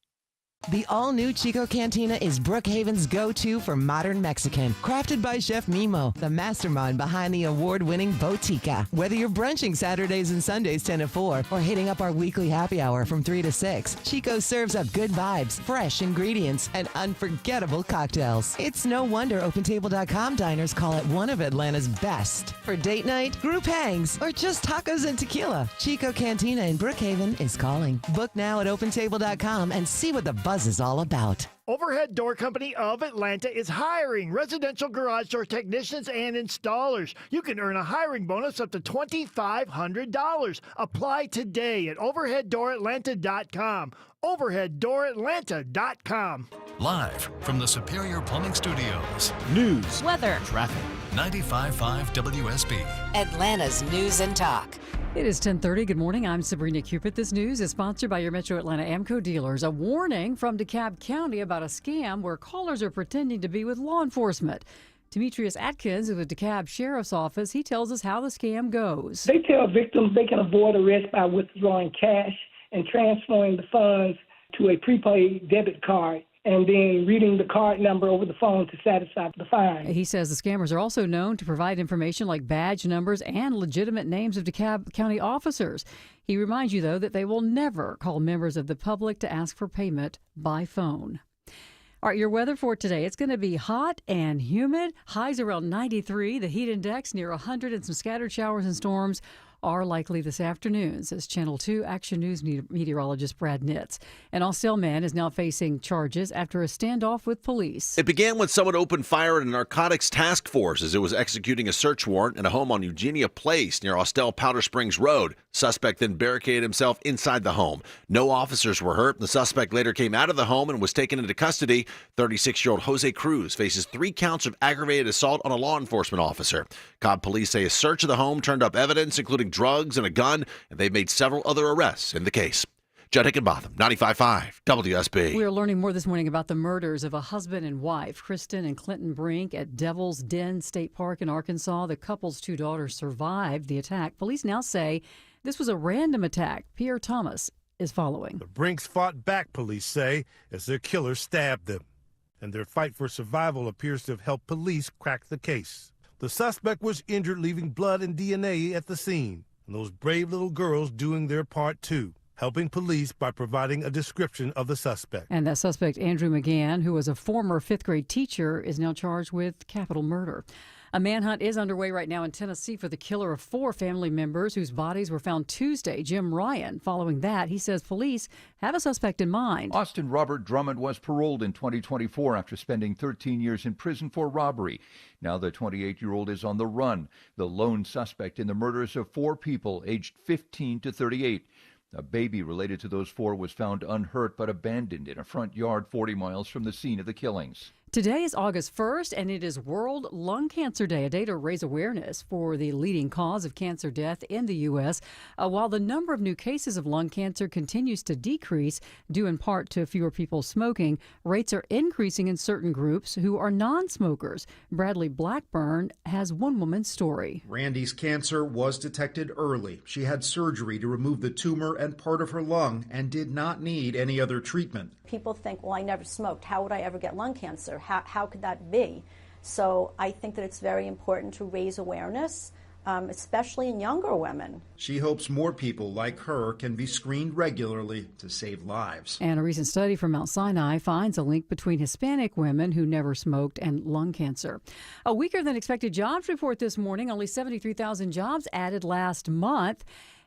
The all-new Chico Cantina is Brookhaven's go-to for modern Mexican. Crafted by Chef Mimo, the mastermind behind the award-winning Botica. Whether you're brunching Saturdays and Sundays 10 to 4 or hitting up our weekly happy hour from 3 to 6, Chico serves up good vibes, fresh ingredients, and unforgettable cocktails. It's no wonder OpenTable.com diners call it one of Atlanta's best. For date night, group hangs, or just tacos and tequila, Chico Cantina in Brookhaven is calling. Book now at OpenTable.com and see what the buzz is all about. Overhead Door Company of Atlanta is hiring residential garage door technicians and installers. You can earn a hiring bonus up to $2,500. Apply today at overheaddooratlanta.com. overheaddooratlanta.com. Live from the Superior Plumbing Studios. News, weather, Traffic. 95.5 WSB. Atlanta's News and Talk. It is 10:30. Good morning. I'm Sabrina Cupid. This news is sponsored by your Metro Atlanta AMCO dealers. A warning from DeKalb County about a scam where callers are pretending to be with law enforcement. Demetrius Atkins of the DeKalb Sheriff's Office, he tells us how the scam goes. They tell victims they can avoid arrest by withdrawing cash and transferring the funds to a prepaid debit card, and then reading the card number over the phone to satisfy the fine. He says the scammers are also known to provide information like badge numbers and legitimate names of DeKalb County officers. He reminds you, though, that they will never call members of the public to ask for payment by phone. All right, your weather for today. It's going to be hot and humid. Highs around 93. The heat index near 100, and some scattered showers and storms are likely this afternoon, says Channel 2 Action News meteorologist Brad Nitz. An Austell man is now facing charges after a standoff with police. It began when someone opened fire at a narcotics task force as it was executing a search warrant in a home on Eugenia Place near Austell Powder Springs Road. Suspect then barricaded himself inside the home. No officers were hurt. The suspect later came out of the home and was taken into custody. 36-year-old Jose Cruz faces 3 counts of aggravated assault on a law enforcement officer. Cobb police say a search of the home turned up evidence, including drugs and a gun, and they've made several other arrests in the case. Judd Hickenbotham, 95.5 WSB. We are learning more this morning about the murders of a husband and wife, Kristen and Clinton Brink, at Devil's Den State Park in Arkansas. The couple's 2 daughters survived the attack. Police now say this was a random attack. Pierre Thomas is following. The Brinks fought back, police say, as their killer stabbed them. And their fight for survival appears to have helped police crack the case. The suspect was injured, leaving blood and DNA at the scene. And those brave little girls doing their part, too, helping police by providing a description of the suspect. And that suspect, Andrew McGann, who was a former 5th-grade teacher, is now charged with capital murder. A manhunt is underway right now in Tennessee for the killer of 4 family members whose bodies were found Tuesday. Jim Ryan. Following that, he says police have a suspect in mind. Austin Robert Drummond was paroled in 2024 after spending 13 years in prison for robbery. Now the 28-year-old is on the run. The lone suspect in the murders of 4 people aged 15 to 38. A baby related to those 4 was found unhurt but abandoned in a front yard 40 miles from the scene of the killings. Today is August 1st, and it is World Lung Cancer Day, a day to raise awareness for the leading cause of cancer death in the U.S. While the number of new cases of lung cancer continues to decrease, due in part to fewer people smoking, rates are increasing in certain groups who are non-smokers. Bradley Blackburn has one woman's story. Randy's cancer was detected early. She had surgery to remove the tumor and part of her lung and did not need any other treatment. People think, well, I never smoked. How would I ever get lung cancer? How could that be? So I think that it's very important to raise awareness, especially in younger women. She hopes more people like her can be screened regularly to save lives. And a recent study from Mount Sinai finds a link between Hispanic women who never smoked and lung cancer. A weaker than expected jobs report this morning. Only 73,000 jobs added last month.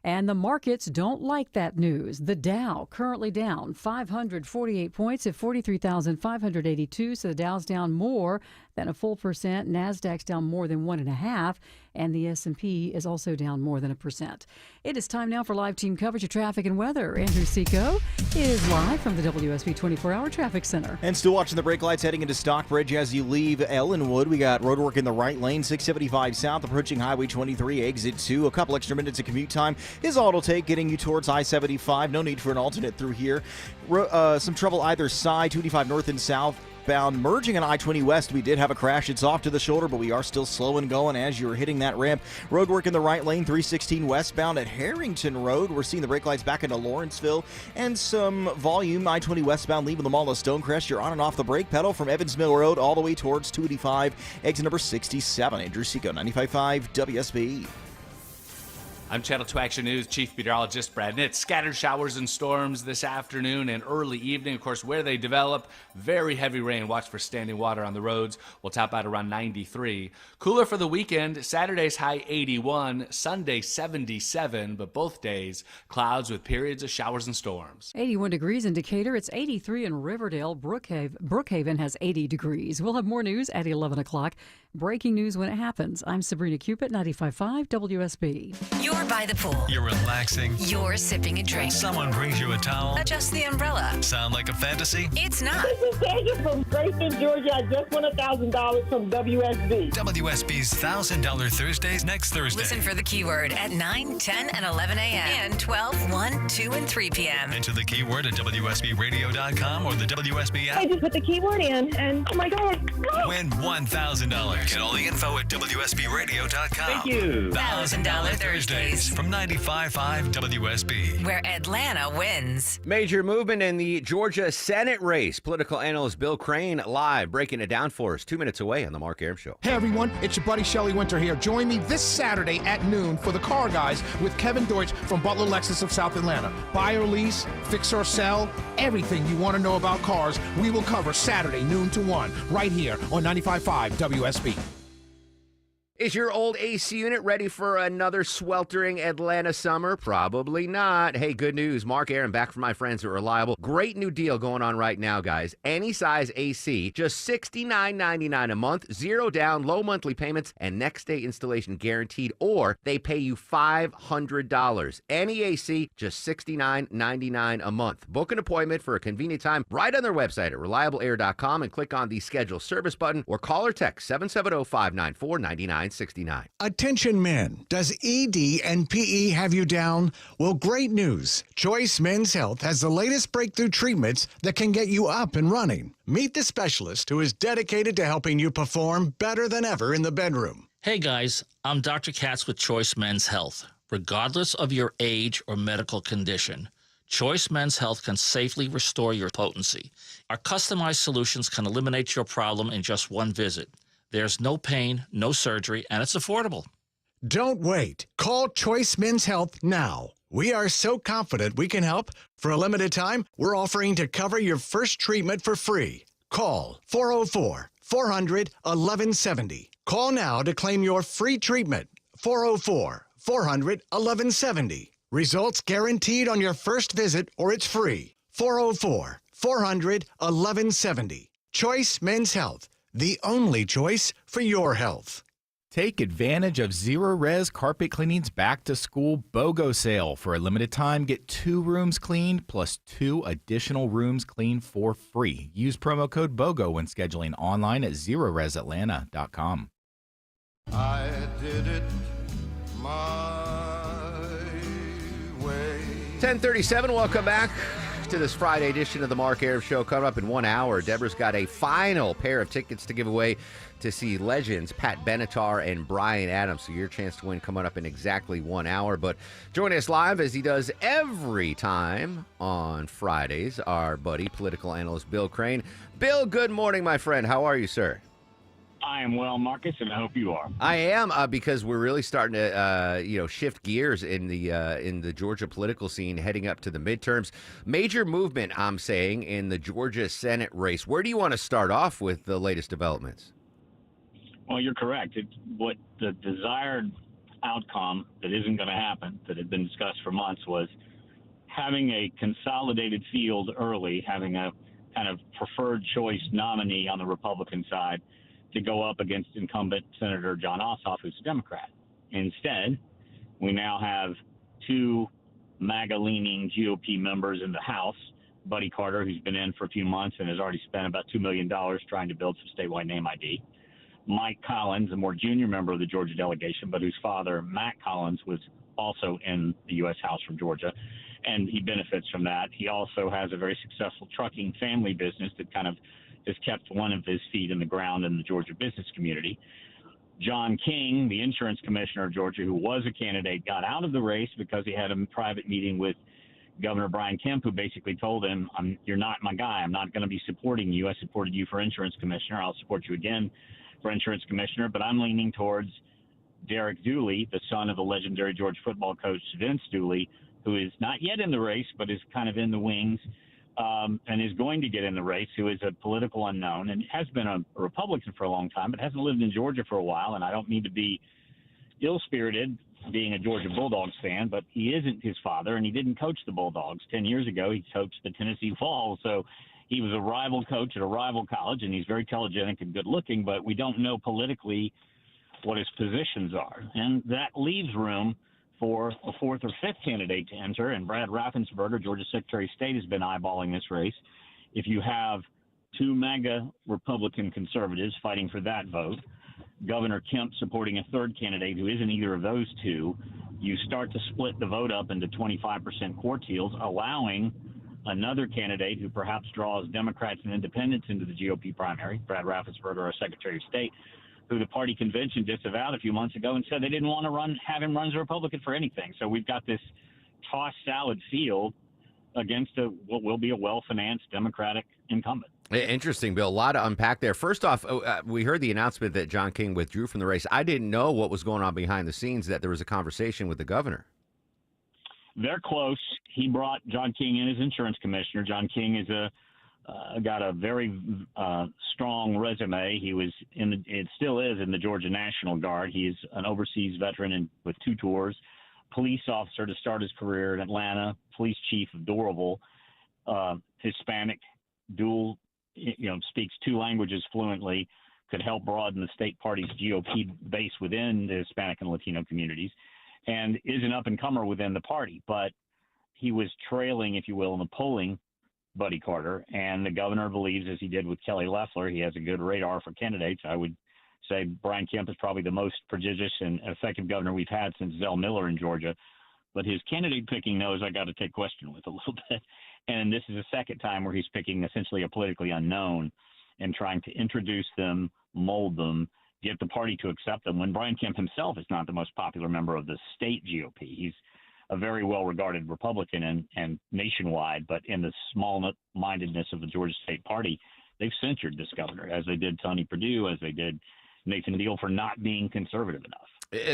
And the markets don't like that news. The Dow currently down 548 points at 43,582. So the Dow's down more than a full percent. NASDAQ's down more than 1.5%. And the S&P is also down more than 1%. It is time now for live team coverage of traffic and weather. Andrew Seco is live from the WSB 24-hour traffic center. And still watching the brake lights heading into Stockbridge as you leave Ellenwood. We got roadwork in the right lane, 675 south, approaching Highway 23, exit 2. A couple extra minutes of commute time is all it'll take getting you towards I-75. No need for an alternate through here. Some trouble either side, 285 north and south. Bound merging on I-20 West. We did have a crash. It's off to the shoulder, but we are still slow and going as you're hitting that ramp. Roadwork in the right lane, 316 westbound at Harrington Road. We're seeing the brake lights back into Lawrenceville and some volume. I-20 westbound leaving the mall of Stonecrest. You're on and off the brake pedal from Evans Mill Road all the way towards 285, exit number 67. Andrew Seco, 95.5 WSB. I'm Channel 2 Action News Chief Meteorologist Brad Nitz. Scattered showers and storms this afternoon and early evening. Of course, where they develop, very heavy rain. Watch for standing water on the roads. We'll top out around 93. Cooler for the weekend. Saturday's high 81, Sunday 77, but both days clouds with periods of showers and storms. 81 degrees in Decatur. It's 83 in Riverdale. Brookhaven has 80 degrees. We'll have more news at 11 o'clock. Breaking news when it happens. I'm Sabrina Cupid, 95.5 WSB. You're by the pool. You're relaxing. You're sipping a drink. Someone brings you a towel. Adjust the umbrella. Sound like a fantasy? It's not. This is Sandra from Grayson, Georgia. I just won $1,000 from WSB. WSB's $1,000 Thursdays next Thursday. Listen for the keyword at 9, 10, and 11 a.m. and 12, 1, 2, and 3 p.m. Enter the keyword at WSBRadio.com or the WSB app. I just put the keyword in, and oh my God. Win $1,000. Get all the info at WSBRadio.com. Thank you. $1,000 Thursdays from 95.5 WSB. Where Atlanta wins. Major movement in the Georgia Senate race. Political analyst Bill Crane live breaking it down for us 2 minutes away on the Mark Arum Show. Hey everyone, it's your buddy Shelley Winter here. Join me this Saturday at noon for the Car Guys with Kevin Deutsch from Butler Lexus of South Atlanta. Buy or lease, fix or sell, everything you want to know about cars, we will cover Saturday noon to 1 right here on 95.5 WSB. Is your old AC unit ready for another sweltering Atlanta summer? Probably not. Hey, good news. Mark Arum back from my friends at Reliable. Great new deal going on right now, guys. Any size AC, just $69.99 a month, zero down, low monthly payments, and next day installation guaranteed, or they pay you $500. Any AC, just $69.99 a month. Book an appointment for a convenient time right on their website at reliableair.com and click on the schedule service button or call or text 770-594-9969. Attention men, does ED and PE have you down? Well, great news. Choice Men's Health has the latest breakthrough treatments that can get you up and running. Meet the specialist who is dedicated to helping you perform better than ever in the bedroom. Hey guys, I'm Dr. Katz with Choice Men's Health. Regardless of your age or medical condition, Choice Men's Health can safely restore your potency. Our customized solutions can eliminate your problem in just one visit. There's no pain, no surgery, and it's affordable. Don't wait. Call Choice Men's Health now. We are so confident we can help. For a limited time, we're offering to cover your first treatment for free. Call 404-400-1170. Call now to claim your free treatment. 404-400-1170. Results guaranteed on your first visit or it's free. 404-400-1170. Choice Men's Health. The only choice for your health. Take advantage of Zero Res Carpet Cleaning's Back to School BOGO sale. For a limited time, get 2 rooms cleaned plus 2 additional rooms cleaned for free. Use promo code BOGO when scheduling online at ZeroResAtlanta.com. I did it my way. 10:37, welcome back to this Friday edition of the Mark Arum Show. Coming up in 1 hour, Deborah's got a final pair of tickets to give away to see legends Pat Benatar and Bryan Adams. So your chance to win coming up in exactly 1 hour. But joining us live, as he does every time on Fridays, our buddy, political analyst Bill Crane. Bill, good morning, my friend. How are you, sir? I am well, Marcus, and I hope you are. I am, because we're really starting to, shift gears in the Georgia political scene heading up to the midterms. Major movement, I'm saying, in the Georgia Senate race. Where do you want to start off with the latest developments? Well, you're correct. What the desired outcome that isn't going to happen, that had been discussed for months, was having a consolidated field early, having a kind of preferred choice nominee on the Republican side to go up against incumbent Senator Jon Ossoff, who's a Democrat. Instead, we now have 2 MAGA-leaning GOP members in the House, Buddy Carter, who's been in for a few months and has already spent about $2 million trying to build some statewide name ID. Mike Collins, a more junior member of the Georgia delegation, but whose father, Matt Collins, was also in the U.S. House from Georgia, and he benefits from that. He also has a very successful trucking family business that kind of has kept one of his feet in the ground in the Georgia business community. John King, the insurance commissioner of Georgia, who was a candidate, got out of the race because he had a private meeting with Governor Brian Kemp, who basically told him, you're not my guy. I'm not going to be supporting you. I supported you for insurance commissioner. I'll support you again for insurance commissioner, but I'm leaning towards Derek Dooley, the son of the legendary Georgia football coach Vince Dooley, who is not yet in the race but is kind of in the wings and is going to get in the race, who is a political unknown and has been a Republican for a long time but hasn't lived in Georgia for a while. And I don't mean to be ill-spirited being a Georgia Bulldogs fan, but he isn't his father, and he didn't coach the Bulldogs. 10 years ago, he coached the Tennessee Vols, so he was a rival coach at a rival college, and he's very telegenic and good-looking, but we don't know politically what his positions are. And that leaves room for a fourth or fifth candidate to enter, and Brad Raffensperger, Georgia Secretary of State, has been eyeballing this race. If you have two mega Republican conservatives fighting for that vote, Governor Kemp supporting a third candidate who isn't either of those two, you start to split the vote up into 25% quartiles, allowing another candidate who perhaps draws Democrats and independents into the GOP primary, Brad Raffensperger, our Secretary of State, who the party convention disavowed a few months ago and said they didn't want to have him run as a Republican for anything. So we've got this tossed salad field against what will be a well-financed Democratic incumbent. Interesting, Bill. A lot to unpack there. First off, we heard the announcement that John King withdrew from the race. I didn't know what was going on behind the scenes, that there was a conversation with the governor. They're close. He brought John King in as insurance commissioner. John King is got a very strong resume. He was it still is in the Georgia National Guard. He's an overseas veteran with 2 tours, police officer to start his career in Atlanta, police chief of Doraville, Hispanic, dual, speaks 2 languages fluently, could help broaden the state party's GOP base within the Hispanic and Latino communities, and is an up-and-comer within the party. But he was trailing, if you will, in the polling Buddy Carter, and the governor believes, as he did with Kelly Loeffler, he has a good radar for candidates. I would say Brian Kemp is probably the most prodigious and effective governor we've had since Zell Miller in Georgia. But his candidate picking knows I got to take question with a little bit. And this is the second time where he's picking essentially a politically unknown and trying to introduce them, mold them, get the party to accept them, when Brian Kemp himself is not the most popular member of the state GOP. He's a very well-regarded Republican and nationwide, but in the small-mindedness of the Georgia State Party, they've censured this governor, as they did Tony Perdue, as they did Nathan Deal, for not being conservative enough.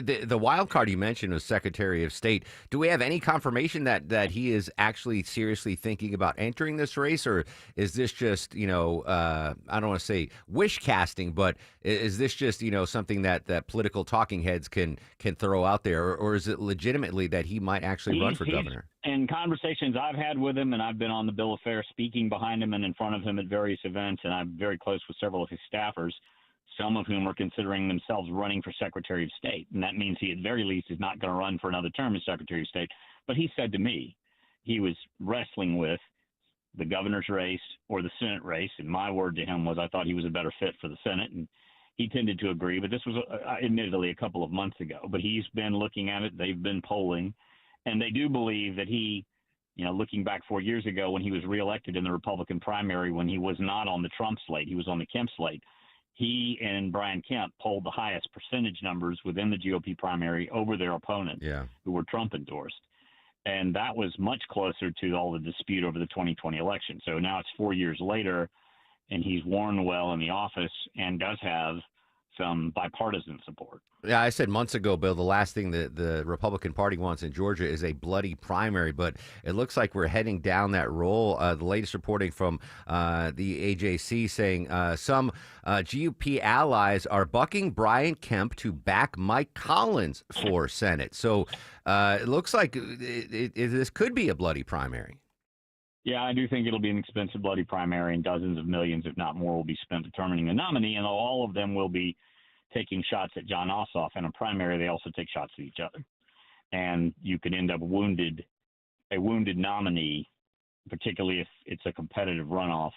The wild card you mentioned was Secretary of State. Do we have any confirmation that he is actually seriously thinking about entering this race, or is this just, I don't want to say wish casting, but is this just, something that political talking heads can throw out there, or is it legitimately that he might actually run for governor? In conversations I've had with him, and I've been on the bill of fare speaking behind him and in front of him at various events, and I'm very close with several of his staffers, some of whom are considering themselves running for Secretary of State. And that means he, at very least, is not going to run for another term as Secretary of State. But he said to me he was wrestling with the governor's race or the Senate race. And my word to him was I thought he was a better fit for the Senate. And he tended to agree. But this was admittedly a couple of months ago. But he's been looking at it. They've been polling. And they do believe that he, looking back 4 years ago when he was reelected in the Republican primary, when he was not on the Trump slate, he was on the Kemp slate. He and Brian Kemp polled the highest percentage numbers within the GOP primary over their opponents who were Trump endorsed. And that was much closer to all the dispute over the 2020 election. So now it's 4 years later, and he's worn well in the office and does have some bipartisan support. Yeah, I said months ago, Bill, the last thing that the Republican Party wants in Georgia is a bloody primary, but it looks like we're heading down that roll. The latest reporting from the AJC saying some GOP allies are bucking Brian Kemp to back Mike Collins for Senate. So it looks like this could be a bloody primary. Yeah, I do think it'll be an expensive bloody primary, and dozens of millions, if not more, will be spent determining the nominee, and all of them will be taking shots at Jon Ossoff. In a primary, they also take shots at each other. And you could end up a wounded nominee, particularly if it's a competitive runoff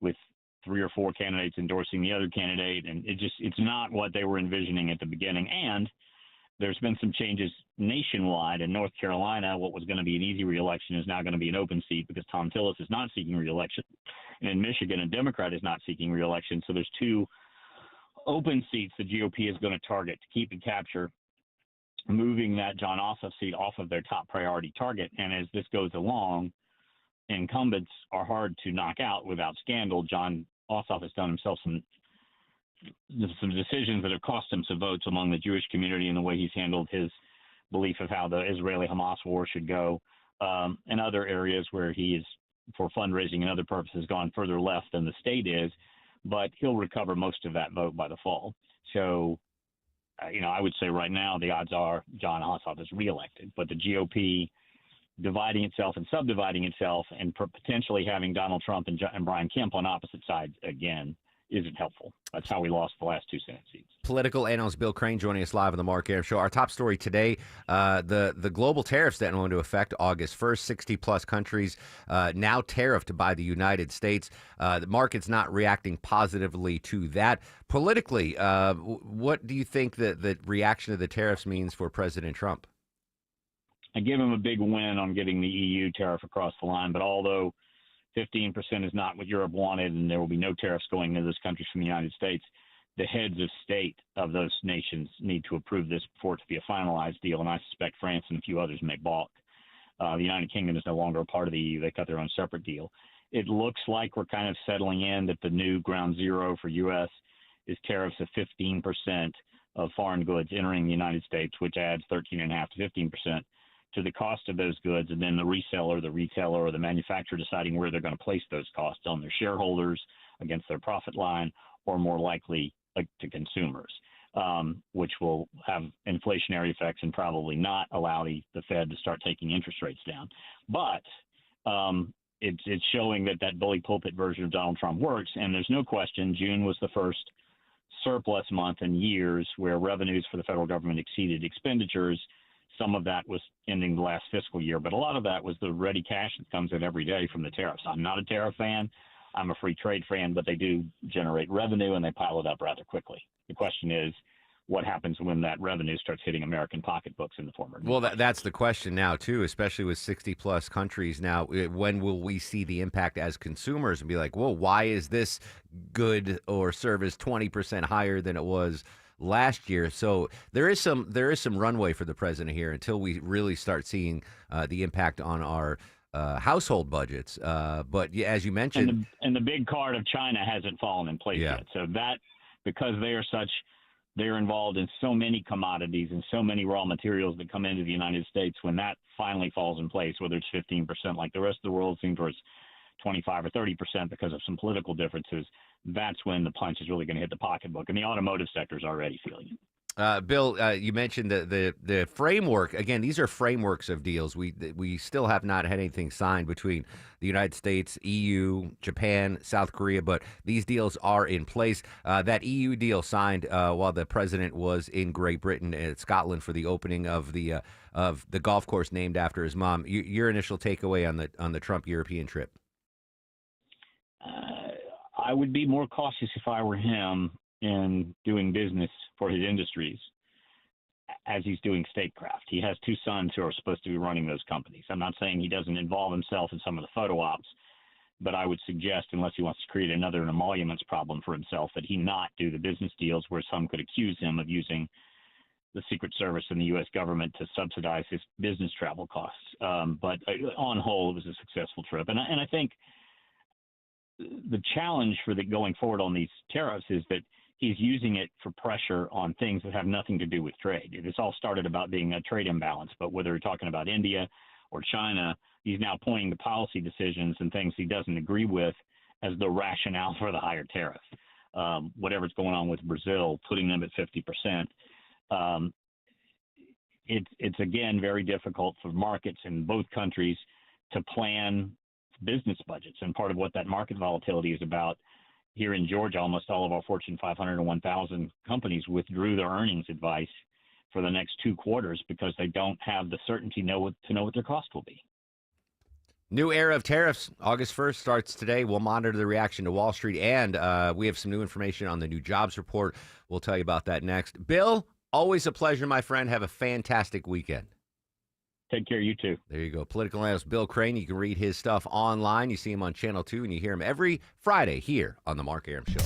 with 3 or 4 candidates endorsing the other candidate. And it's not what they were envisioning at the beginning. And there's been some changes nationwide. In North Carolina, what was going to be an easy reelection is now going to be an open seat because Tom Tillis is not seeking reelection. And in Michigan, a Democrat is not seeking reelection. So there's 2 open seats the GOP is going to target to keep and capture, moving that Jon Ossoff seat off of their top priority target. And as this goes along, incumbents are hard to knock out without scandal. Jon Ossoff has done himself some some decisions that have cost him some votes among the Jewish community in the way he's handled his belief of how the Israeli-Hamas war should go, and other areas where he is, for fundraising and other purposes, gone further left than the state is, but he'll recover most of that vote by the fall. So, I would say right now the odds are John Ossoff is reelected, but the GOP dividing itself and subdividing itself and potentially having Donald Trump and Brian Kemp on opposite sides again isn't helpful. That's how we lost the last 2 Senate seats. Political analyst Bill Crane joining us live on the Mark Arum Show. Our top story today, the global tariffs that went into effect August 1st, 60-plus countries now tariffed by the United States. The market's not reacting positively to that. Politically, what do you think that the reaction to the tariffs means for President Trump? I give him a big win on getting the EU tariff across the line, but although 15% is not what Europe wanted, and there will be no tariffs going into those countries from the United States, the heads of state of those nations need to approve this for it to be a finalized deal, and I suspect France and a few others may balk. The United Kingdom is no longer a part of the EU. They cut their own separate deal. It looks like we're kind of settling in that the new ground zero for U.S. is tariffs of 15% of foreign goods entering the United States, which adds 13.5% to 15% to the cost of those goods, and then the reseller, the retailer, or the manufacturer deciding where they're going to place those costs, on their shareholders, against their profit line, or more likely to consumers, which will have inflationary effects and probably not allow the Fed to start taking interest rates down. But it's showing that bully pulpit version of Donald Trump works, and there's no question June was the first surplus month in years where revenues for the federal government exceeded expenditures. Some of that was ending the last fiscal year, but a lot of that was the ready cash that comes in every day from the tariffs. I'm not a tariff fan. I'm a free trade fan, but they do generate revenue and they pile it up rather quickly. The question is, what happens when that revenue starts hitting American pocketbooks in the form of? Well, that's the question now, too, especially with 60-plus countries now. When will we see the impact as consumers and be like, whoa, why is this good or service 20% higher than it was last year? So there is some runway for the president here until we really start seeing the impact on our household budgets. But as you mentioned, and the big card of China hasn't fallen in place yet. So that, because they're involved in so many commodities and so many raw materials that come into the United States, when that finally falls in place, whether it's 15% like the rest of the world seems, or it's 25 or 30% because of some political differences, that's when the punch is really going to hit the pocketbook. And the automotive sector is already feeling it. Bill, you mentioned the framework. Again, these are frameworks of deals. We still have not had anything signed between the United States, EU, Japan, South Korea, but these deals are in place. That EU deal signed while the president was in Great Britain and Scotland for the opening of the golf course named after his mom. Your initial takeaway on the Trump European trip? I would be more cautious if I were him in doing business for his industries as he's doing statecraft. He has 2 sons who are supposed to be running those companies. I'm not saying he doesn't involve himself in some of the photo ops, but I would suggest, unless he wants to create another emoluments problem for himself, that he not do the business deals where some could accuse him of using the Secret Service and the U.S. government to subsidize his business travel costs. But on whole, it was a successful trip. And I think the challenge for going forward on these tariffs is that he's using it for pressure on things that have nothing to do with trade. This all started about being a trade imbalance, but whether you're talking about India or China, he's now pointing to policy decisions and things he doesn't agree with as the rationale for the higher tariff. Whatever's going on with Brazil, putting them at 50%. It's again very difficult for markets in both countries to plan business budgets, and part of what that market volatility is about. Here in Georgia, almost all of our Fortune 500 and 1,000 companies withdrew their earnings advice for the next 2 quarters because they don't have the certainty to know what their cost will be. New era of tariffs, August 1st starts today. We'll monitor the reaction to Wall Street, and we have some new information on the new jobs report. We'll tell you about that next. Bill, always a pleasure, my friend. Have a fantastic weekend. Take care, you too. There you go. Political analyst Bill Crane. You can read his stuff online. You see him on Channel 2, and you hear him every Friday here on The Mark Arum Show.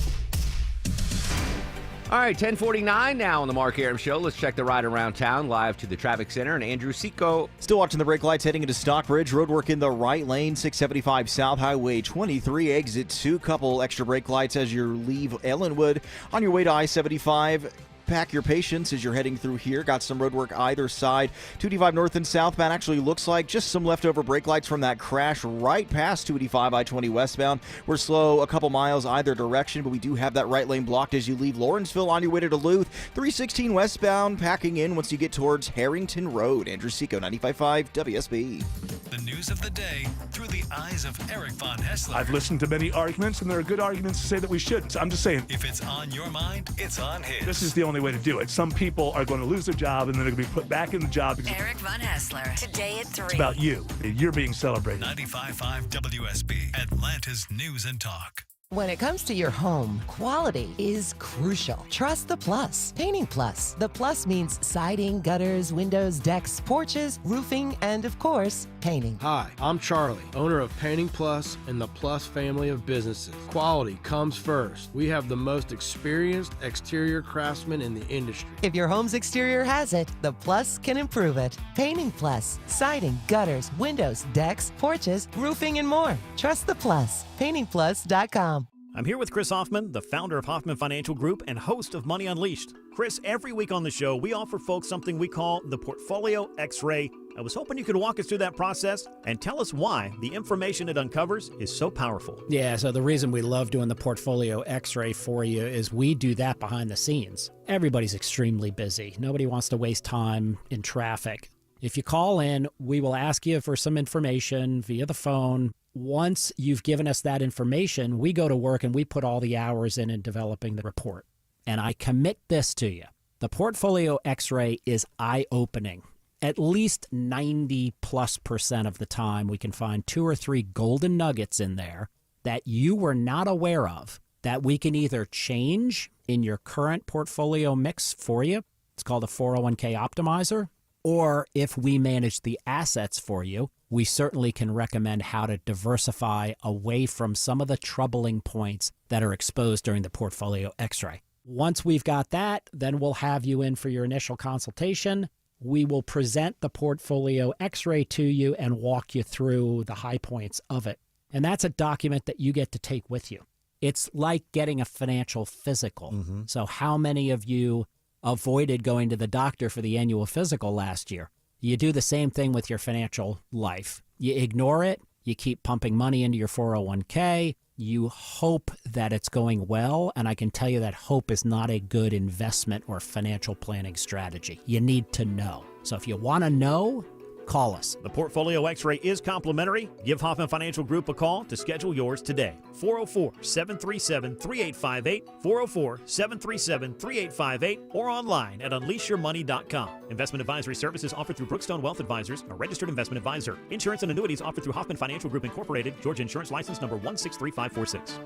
All right, 10:49 now on the Mark Arum Show. Let's check the ride around town live to the traffic center. And Andrew Seco. Still watching the brake lights heading into Stockbridge. Roadwork in the right lane, 675 South Highway 23, exit 2. Couple extra brake lights as you leave Ellenwood on your way to I-75. Pack your patience as you're heading through here. Got some roadwork either side. 285 north and southbound actually looks like just some leftover brake lights from that crash right past 285 I-20 westbound. We're slow a couple miles either direction, but we do have that right lane blocked as you leave Lawrenceville on your way to Duluth. 316 westbound packing in once you get towards Harrington Road. Andrew Seco, 95.5 WSB. The news of the day through the eyes of Eric Von Hessler. I've listened to many arguments, and there are good arguments to say that we shouldn't. I'm just saying. If it's on your mind, it's on his. This is the only way to do it. Some people are going to lose their job, and then they're going to be put back in the job. Eric Von Hessler, today at 3. It's about you. You're being celebrated. 95.5 WSB, Atlanta's News and Talk. When it comes to your home, quality is crucial. Trust the Plus. Painting Plus. The Plus means siding, gutters, windows, decks, porches, roofing, and of course, painting. Hi, I'm Charlie, owner of Painting Plus and the Plus family of businesses. Quality comes first. We have the most experienced exterior craftsmen in the industry. If your home's exterior has it, the Plus can improve it. Painting Plus. Siding, gutters, windows, decks, porches, roofing, and more. Trust the Plus. PaintingPlus.com. I'm here with Chris Hoffman, the founder of Hoffman Financial Group and host of Money Unleashed. Chris, every week on the show, we offer folks something we call the Portfolio X-Ray. I was hoping you could walk us through that process and tell us why the information it uncovers is so powerful. Yeah, so the reason we love doing the Portfolio X-Ray for you is we do that behind the scenes. Everybody's extremely busy. Nobody wants to waste time in traffic. If you call in, we will ask you for some information via the phone. Once you've given us that information, we go to work and we put all the hours in developing the report. And I commit this to you. The Portfolio X-Ray is eye-opening. At least 90+% of the time, we can find 2 or 3 golden nuggets in there that you were not aware of that we can either change in your current portfolio mix for you. It's called a 401k optimizer. Or if we manage the assets for you, we certainly can recommend how to diversify away from some of the troubling points that are exposed during the Portfolio X-ray. Once we've got that, then we'll have you in for your initial consultation. We will present the Portfolio X-ray to you and walk you through the high points of it. And that's a document that you get to take with you. It's like getting a financial physical. Mm-hmm. So how many of you avoided going to the doctor for the annual physical last year? You do the same thing with your financial life. You ignore it. You keep pumping money into your 401k. You hope that it's going well. And I can tell you that hope is not a good investment or financial planning strategy. You need to know. So if you want to know, call us. The Portfolio X-Ray is complimentary. Give Hoffman Financial Group a call to schedule yours today. 404-737-3858, 404-737-3858, or online at unleashyourmoney.com. Investment advisory services offered through Brookstone Wealth Advisors, a registered investment advisor. Insurance and annuities offered through Hoffman Financial Group Incorporated, Georgia Insurance License number 163546.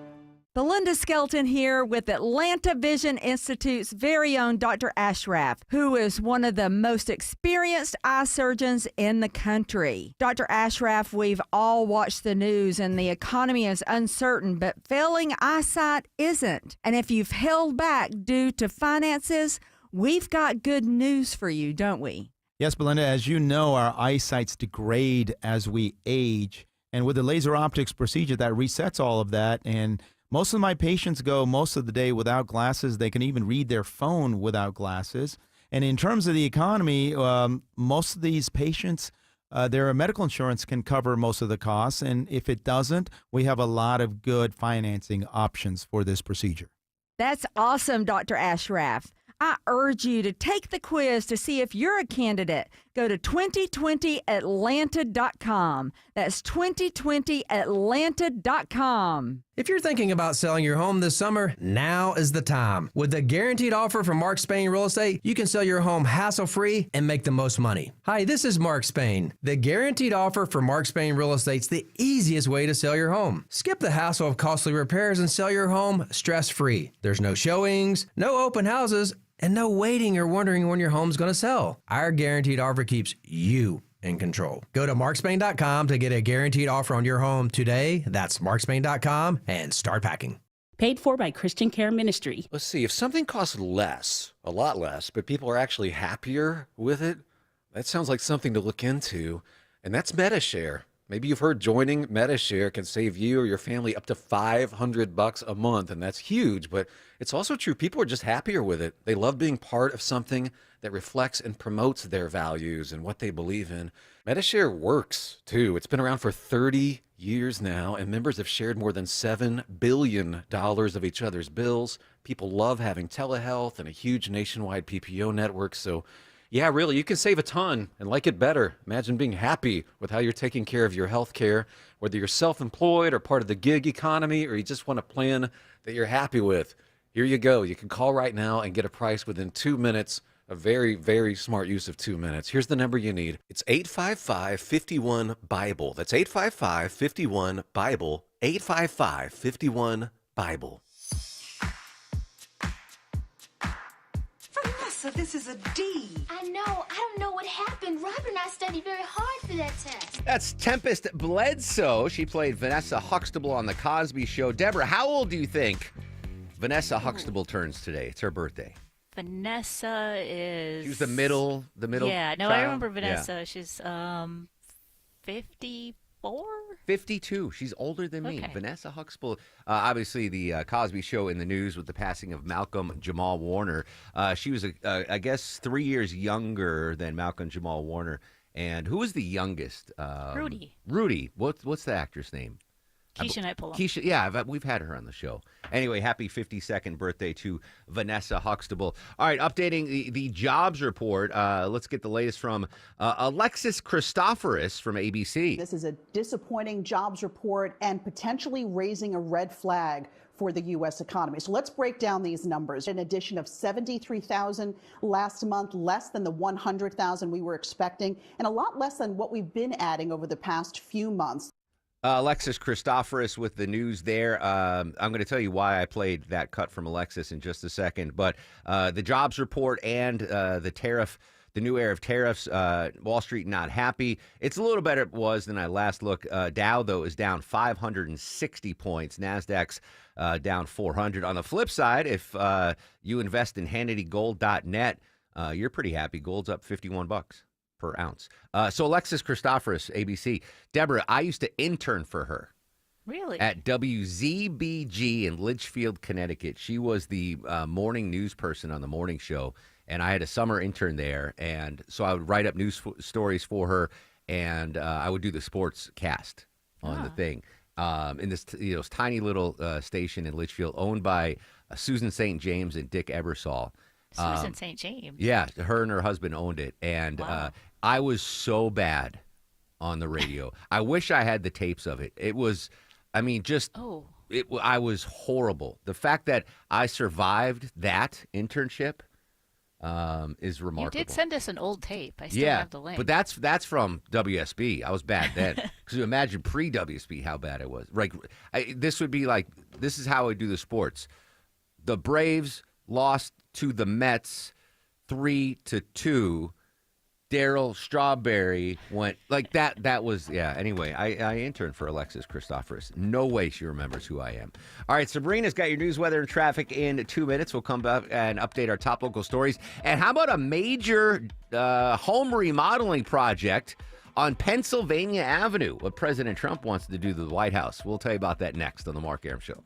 Belinda Skelton here with Atlanta Vision Institute's very own Dr. Ashraf, who is one of the most experienced eye surgeons in the country. Dr. Ashraf, we've all watched the news and the economy is uncertain, but failing eyesight isn't. And if you've held back due to finances, we've got good news for you, don't we? Yes, Belinda, as you know, our eyesights degrade as we age. And with the laser optics procedure, that resets all of that. And most of my patients go most of the day without glasses. They can even read their phone without glasses. And in terms of the economy, most of these patients, their medical insurance can cover most of the costs. And if it doesn't, we have a lot of good financing options for this procedure. That's awesome, Dr. Ashraf. I urge you to take the quiz to see if you're a candidate. Go to 2020atlanta.com. That's 2020atlanta.com. If you're thinking about selling your home this summer, now is the time. With the guaranteed offer from Mark Spain Real Estate, you can sell your home hassle-free and make the most money. Hi, this is Mark Spain. The guaranteed offer for Mark Spain Real Estate's the easiest way to sell your home. Skip the hassle of costly repairs and sell your home stress-free. There's no showings, no open houses, and no waiting or wondering when your home's going to sell. Our guaranteed offer keeps you in control. Go to markspain.com to get a guaranteed offer on your home today. That's markspain.com and start packing. paid for by Christian Care Ministry. Let's see, if something costs less, a lot less, but people are actually happier with it, that sounds like something to look into. And that's MediShare. Maybe you've heard joining MediShare can save you or your family up to $500 a month, and that's huge. But it's also true. People are just happier with it. They love being part of something that reflects and promotes their values and what they believe in. MediShare works, too. It's been around for 30 years now, and members have shared more than $7 billion of each other's bills. People love having telehealth and a huge nationwide PPO network, so yeah, really, you can save a ton and like it better. Imagine being happy with how you're taking care of your health care, whether you're self-employed or part of the gig economy, or you just want a plan that you're happy with. Here you go. You can call right now and get a price within 2 minutes. A very, very smart use of 2 minutes. Here's the number you need. It's 855-51-BIBLE. That's 855-51-BIBLE. 855-51-BIBLE. So this is a D. I know. I don't know what happened. Robert and I studied very hard for that test. That's Tempest Bledsoe. She played Vanessa Huxtable on The Cosby Show. Deborah, how old do you think Vanessa Huxtable turns today? It's her birthday. Vanessa is... She was the middle Yeah, no, child? I remember Vanessa. Yeah. She's 54? 52. She's older than me. Okay. Vanessa Huxtable. Obviously, the Cosby Show in the news with the passing of Malcolm Jamal Warner. She was, I guess, 3 years younger than Malcolm Jamal Warner. And who was the youngest? Rudy. Rudy. What's the actress name? Keisha Knight Pulliam. Keisha, yeah, we've had her on the show. Anyway, happy 52nd birthday to Vanessa Huxtable. All right, updating the jobs report. Let's get the latest from Alexis Christoforous from ABC. This is a disappointing jobs report and potentially raising a red flag for the U.S. economy. So let's break down these numbers. An addition of 73,000 last month, less than the 100,000 we were expecting, and a lot less than what we've been adding over the past few months. Alexis Christoforous with the news there. I'm going to tell you why I played that cut from Alexis in just a second. But the jobs report and the new era of tariffs, Wall Street not happy. It's a little better it was than I last looked. Dow, though, is down 560 points. NASDAQ's down 400. On the flip side, if you invest in HannityGold.net, you're pretty happy. Gold's up $51 per ounce. So Alexis Christoforous, ABC. Deborah, I used to intern for her. Really? At WZBG in Litchfield, Connecticut. She was the morning news person on the morning show, and I had a summer intern there. And so I would write up news stories for her, and I would do the sports cast on the thing. In this tiny little station in Litchfield, owned by Susan St. James and Dick Ebersol. Susan St. James. Yeah, her and her husband owned it. And I was so bad on the radio. I wish I had the tapes of it. It was, I was horrible. The fact that I survivived that internship is remarkable. You did send us an old tape. I still have the link. But that's from WSB. I was bad then. Because you imagine pre-WSB how bad it was. Like, this would be like, this is how I do the sports. The Braves lost to the Mets 3-2. Daryl Strawberry went like that. That was, yeah. Anyway, I interned for Alexis Christoforous. No way she remembers who I am. All right, Sabrina's got your news, weather, and traffic in 2 minutes. We'll come back and update our top local stories. And how about a major home remodeling project on Pennsylvania Avenue? What President Trump wants to do to the White House. We'll tell you about that next on The Mark Arum Show.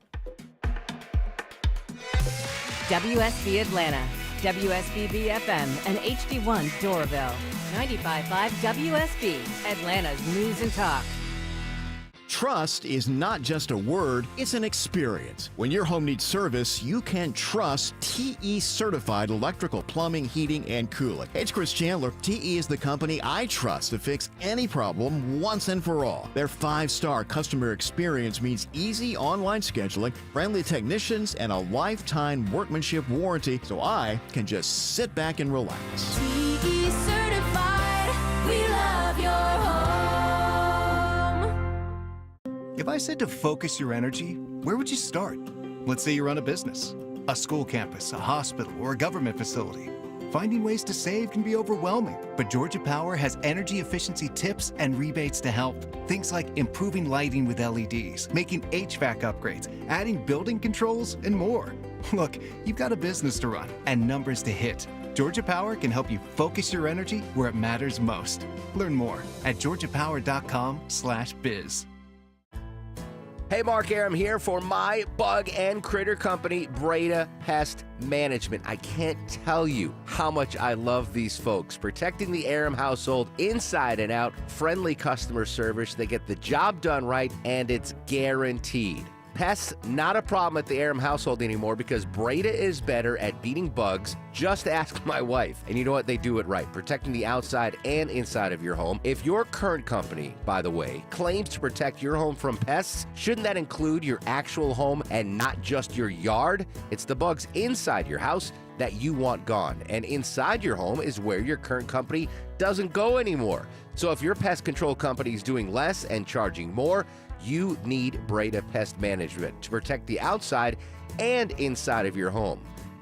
WSB Atlanta, WSB BFM, and HD1 Doraville. 95.5 WSB, Atlanta's News and Talk. Trust is not just a word, it's an experience. When your home needs service, you can trust TE certified electrical, plumbing, heating, and cooling. Hey, it's Chris Chandler. TE is the company I trust to fix any problem once and for all. Their 5-star customer experience means easy online scheduling, friendly technicians, and a lifetime workmanship warranty, so I can just sit back and relax. TE certified, we love your home. If I said to focus your energy, where would you start? Let's say you run a business, a school campus, a hospital, or a government facility. Finding ways to save can be overwhelming, but Georgia Power has energy efficiency tips and rebates to help. Things like improving lighting with LEDs, making HVAC upgrades, adding building controls, and more. Look, you've got a business to run and numbers to hit. Georgia Power can help you focus your energy where it matters most. Learn more at georgiapower.com/biz. Hey, Mark Aram here for my bug and critter company, Breda Pest Management. I can't tell you how much I love these folks. Protecting the Aram household inside and out, friendly customer service. They get the job done right, and it's guaranteed. Pests, not a problem at the Aram household anymore because Breda is better at beating bugs. Just ask my wife. And you know what? They do it right, protecting the outside and inside of your home. If your current company, by the way, claims to protect your home from pests, shouldn't that include your actual home and not just your yard? It's the bugs inside your house that you want gone. And inside your home is where your current company doesn't go anymore. So if your pest control company is doing less and charging more, you need Breda Pest Management to protect the outside and inside of your home.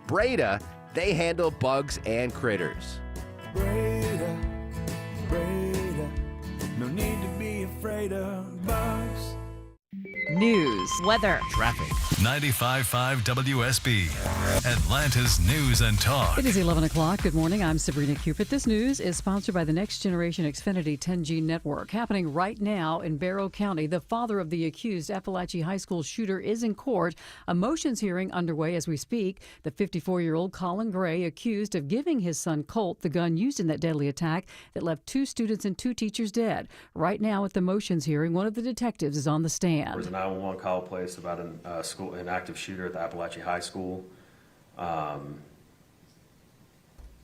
Breda, they handle bugs and critters. Breda, no need to be afraid of bugs. News, weather, traffic. 95.5 WSB, Atlanta's News and Talk. It is 11 o'clock. Good morning. I'm Sabrina Cupid. This news is sponsored by the Next Generation Xfinity 10G network. Happening right now in Barrow County, the father of the accused Appalachia High School shooter is in court. A motions hearing underway as we speak. The 54-year-old Colin Gray accused of giving his son Colt the gun used in that deadly attack that left 2 students and 2 teachers dead. Right now at the motions hearing, one of the detectives is on the stand. There was a 911 call placed about an active shooter at the Appalachia High School.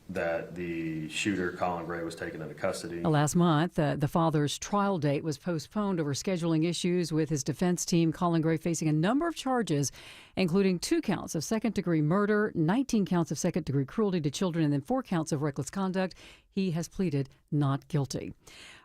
That the shooter, Colin Gray, was taken into custody. Last month, the father's trial date was postponed over scheduling issues with his defense team. Colin Gray facing a number of charges, including 2 counts of second-degree murder, 19 counts of second-degree cruelty to children, and then 4 counts of reckless conduct. He has pleaded not guilty.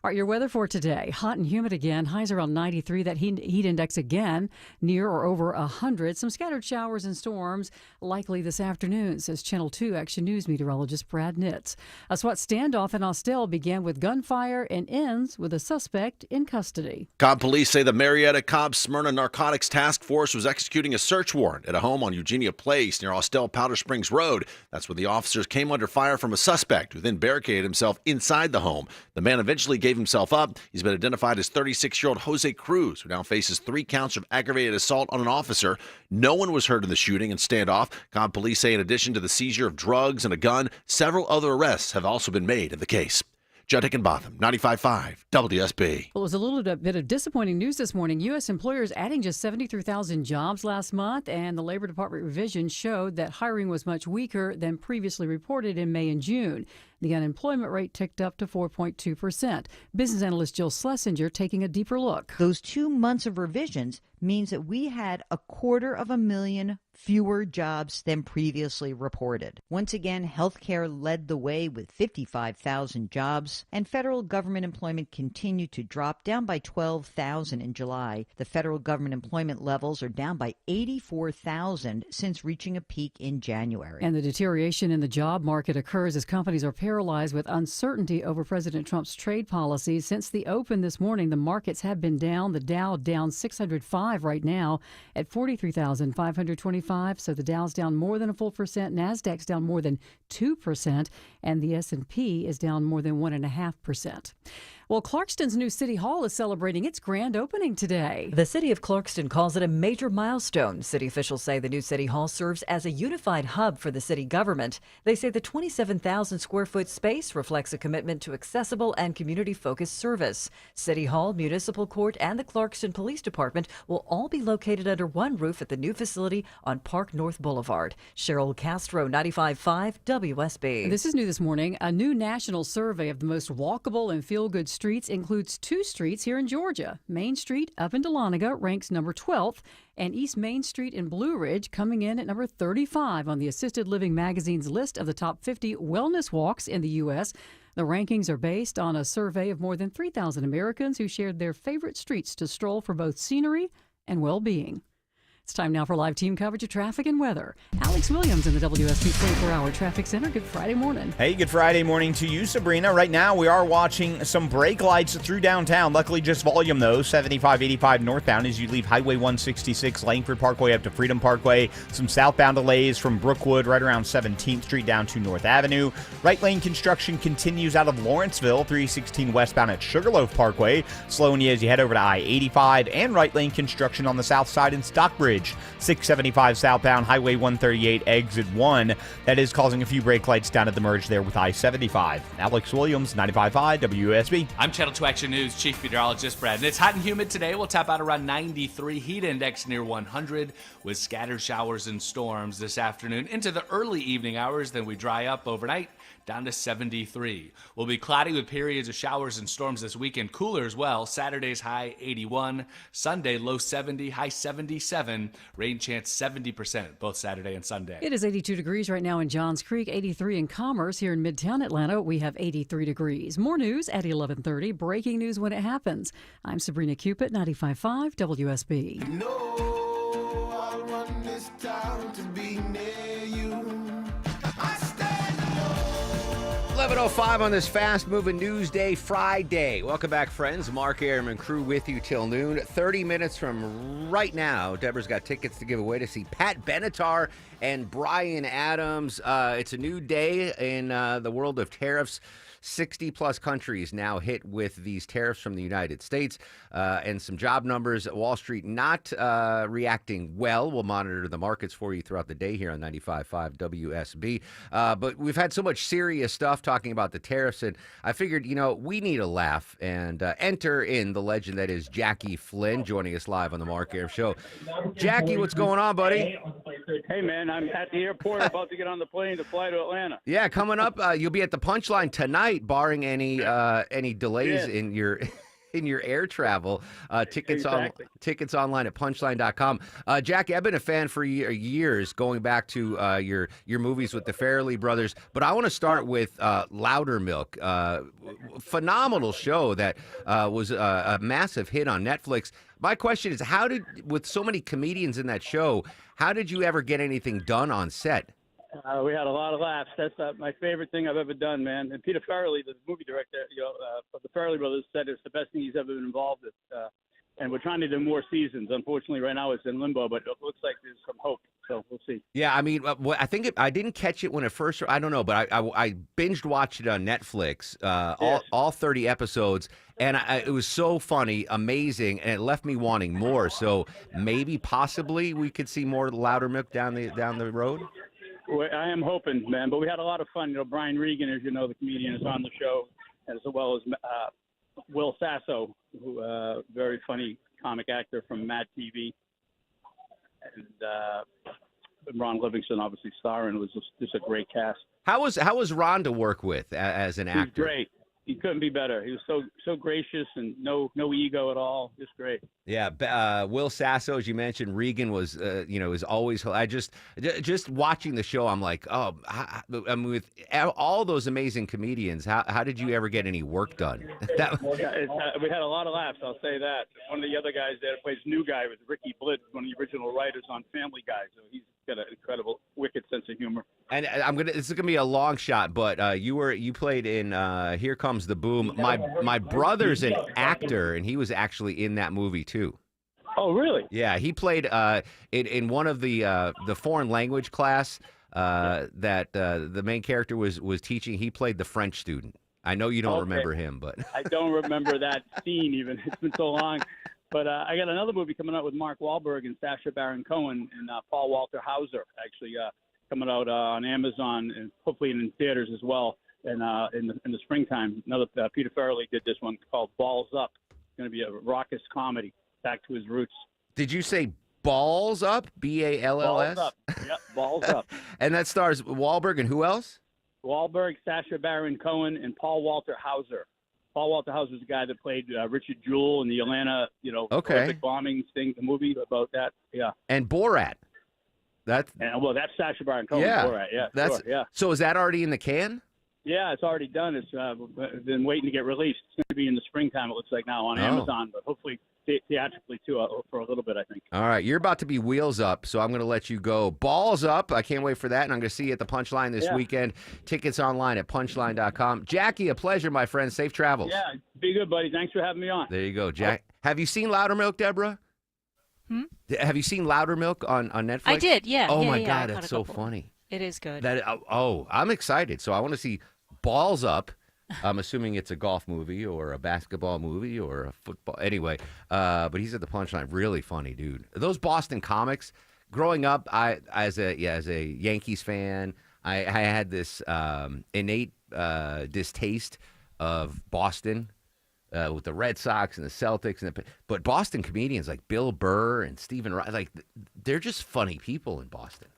All right, your weather for today. Hot and humid again. Highs around 93. That heat index again near or over 100. Some scattered showers and storms likely this afternoon, says Channel 2 Action News meteorologist Brad Nitz. A SWAT standoff in Austell began with gunfire and ends with a suspect in custody. Cobb police say the Marietta Cobb Smyrna Narcotics Task Force was executing a search warrant at a home on Eugenia Place near Austell Powder Springs Road. That's when the officers came under fire from a suspect who then barricaded himself inside the home. The man eventually gave himself up. He's been identified as 36-year-old Jose Cruz, who now faces 3 counts of aggravated assault on an officer. No one was hurt in the shooting and standoff. Cobb police say in addition to the seizure of drugs and a gun, several other arrests have also been made in the case. Judd Hickenbotham, 95.5 WSB. Well, it was a little bit of disappointing news this morning. U.S. employers adding just 73,000 jobs last month, and the Labor Department revision showed that hiring was much weaker than previously reported in May and June. The unemployment rate ticked up to 4.2%. Business analyst Jill Schlesinger taking a deeper look. Those 2 months of revisions means that we had 250,000 fewer jobs than previously reported. Once again, healthcare led the way with 55,000 jobs, and federal government employment continued to drop, down by 12,000 in July. The federal government employment levels are down by 84,000 since reaching a peak in January. And the deterioration in the job market occurs as companies are paralyzed with uncertainty over President Trump's trade policies. Since the open this morning, the markets have been down. The Dow down 605 right now at 43,525. So the Dow's down more than a full percent. NASDAQ's down more than 2%, and the S&P is down more than 1.5%. Well, Clarkston's new City Hall is celebrating its grand opening today. The city of Clarkston calls it a major milestone. City officials say the new City Hall serves as a unified hub for the city government. They say the 27,000 square foot space reflects a commitment to accessible and community-focused service. City Hall, Municipal Court, and the Clarkston Police Department will all be located under one roof at the new facility on Park North Boulevard. Cheryl Castro, 95.5 WSB. This is new this morning. A new national survey of the most walkable and feel-good streets includes 2 streets here in Georgia. Main Street up in Dahlonega ranks number 12th, and East Main Street in Blue Ridge coming in at number 35 on the Assisted Living magazine's list of the top 50 wellness walks in the U.S. The rankings are based on a survey of more than 3,000 Americans who shared their favorite streets to stroll for both scenery and well-being. It's time now for live team coverage of traffic and weather. Alex Williams in the WSB 24-hour traffic center. Good Friday morning. Hey, good Friday morning to you, Sabrina. Right now, we are watching some brake lights through downtown. Luckily, just volume, though. 75-85 northbound as you leave Highway 166, Langford Parkway up to Freedom Parkway. Some southbound delays from Brookwood right around 17th Street down to North Avenue. Right lane construction continues out of Lawrenceville, 316 westbound at Sugarloaf Parkway. Slowing you as you head over to I-85, and right lane construction on the south side in Stockbridge. 675 southbound Highway 138 exit 1. That is causing a few brake lights down at the merge there with I-75. Alex Williams, 95.5 WSB. I'm Channel 2 Action News Chief Meteorologist Brad. And it's hot and humid today. We'll tap out around 93. Heat index near 100 with scattered showers and storms this afternoon into the early evening hours. Then we dry up overnight down to 73. We'll be cloudy with periods of showers and storms this weekend. Cooler as well. Saturday's high 81. Sunday low 70, high 77. Rain chance 70% both Saturday and Sunday. It is 82 degrees right now in Johns Creek, 83 in Commerce. Here in Midtown Atlanta, we have 83 degrees. More news at 11:30. Breaking news when it happens. I'm Sabrina Cupid, 95.5 WSB. I want this town to be near you. 11:05 on this fast-moving news day, Friday. Welcome back, friends. Mark Arum and crew with you till noon. 30 minutes from right now, Deborah's got tickets to give away to see Pat Benatar and Bryan Adams. It's a new day in the world of tariffs. 60-plus countries now hit with these tariffs from the United States, and some job numbers. Wall Street not reacting well. We'll monitor the markets for you throughout the day here on 95.5 WSB. But we've had so much serious stuff talking about the tariffs, and I figured, we need a laugh, and enter in the legend that is Jackie Flynn, joining us live on the Mark Arum Show. Jackie, what's going on, buddy? Hey, man, I'm at the airport about to get on the plane to fly to Atlanta. Yeah, coming up, you'll be at the Punchline tonight, barring any delays in your air travel. Tickets online at punchline.com. Jackie, I've been a fan for years, going back to your movies with the Farrelly brothers. But I want to start with Loudermilk, phenomenal show that was a massive hit on Netflix. My question is, with so many comedians in that show, how did you ever get anything done on set? We had a lot of laughs. That's my favorite thing I've ever done, man. And Peter Farrelly, the movie director, of the Farrelly brothers, said it's the best thing he's ever been involved with. And we're trying to do more seasons. Unfortunately, right now it's in limbo, but it looks like there's some hope. So we'll see. Yeah, I mean, I think I didn't catch it when it first. I don't know, but I binged watched it on Netflix, all 30 episodes, and it was so funny, amazing, and it left me wanting more. So maybe, possibly, we could see more Loudermilk down the road. Well, I am hoping, man. But we had a lot of fun. Brian Regan, as you know, the comedian, is on the show, as well as Will Sasso, who very funny comic actor from Mad TV, and Ron Livingston, obviously starring. It was just a great cast. How was Ron to work with as an actor? He was great. He couldn't be better. He was so gracious and no ego at all. Just great. Yeah, Will Sasso, as you mentioned, Regan was, is always. I just watching the show, I'm like, I mean, with all those amazing comedians, how did you ever get any work done? We had a lot of laughs. I'll say that. One of the other guys there plays New Guy with Ricky Blitz, one of the original writers on Family Guy. So he's got an incredible, wicked sense of humor. And this is gonna be a long shot, but you played in Here Comes the Boom. My brother's an actor, and he was actually in that movie too. Oh, really? Yeah, he played in one of the foreign language class that the main character was teaching. He played the French student. I know you don't remember him, but I don't remember that scene even. It's been so long. But I got another movie coming out with Mark Wahlberg and Sacha Baron Cohen and Paul Walter Hauser, actually coming out on Amazon and hopefully in theaters as well. And in the springtime, another Peter Farrelly did this one called Balls Up. It's going to be a raucous comedy, back to his roots. Did you say Balls Up? BALLS? Balls Up. Yep, Balls Up. And that stars Wahlberg and who else? Wahlberg, Sacha Baron Cohen, and Paul Walter Hauser. Paul Walter Hauser is the guy that played Richard Jewell in the Atlanta, horrific bombings thing, the movie about that. Yeah. And Borat. That's Sacha Baron Cohen. Yeah. Borat. Yeah. That's sure, yeah. So is that already in the can? Yeah, it's already done. It's been waiting to get released. It's going to be in the springtime. It looks like now on Amazon, but hopefully theatrically too for a little bit, I think. All right, you're about to be wheels up, so I'm going to let you go. Balls up. I can't wait for that, and I'm going to see you at the Punchline this weekend. Tickets online at punchline.com. Jackie, a pleasure, my friend. Safe travels. Yeah, be good, buddy. Thanks for having me on. There you go, Jack. Have you seen Loudermilk, Deborah? Have you seen Loudermilk on Netflix? I did, yeah. Oh, yeah, my yeah, God, I that's caught a so couple. funny. It is good. I'm excited. So I want to see Balls Up. I'm assuming it's a golf movie or a basketball movie or a football. Anyway, but he's at the Punchline. Really funny, dude. Those Boston comics. Growing up, as a Yankees fan, I had this innate distaste of Boston with the Red Sox and the Celtics, but Boston comedians like Bill Burr and Stephen Wright, like they're just funny people in Boston.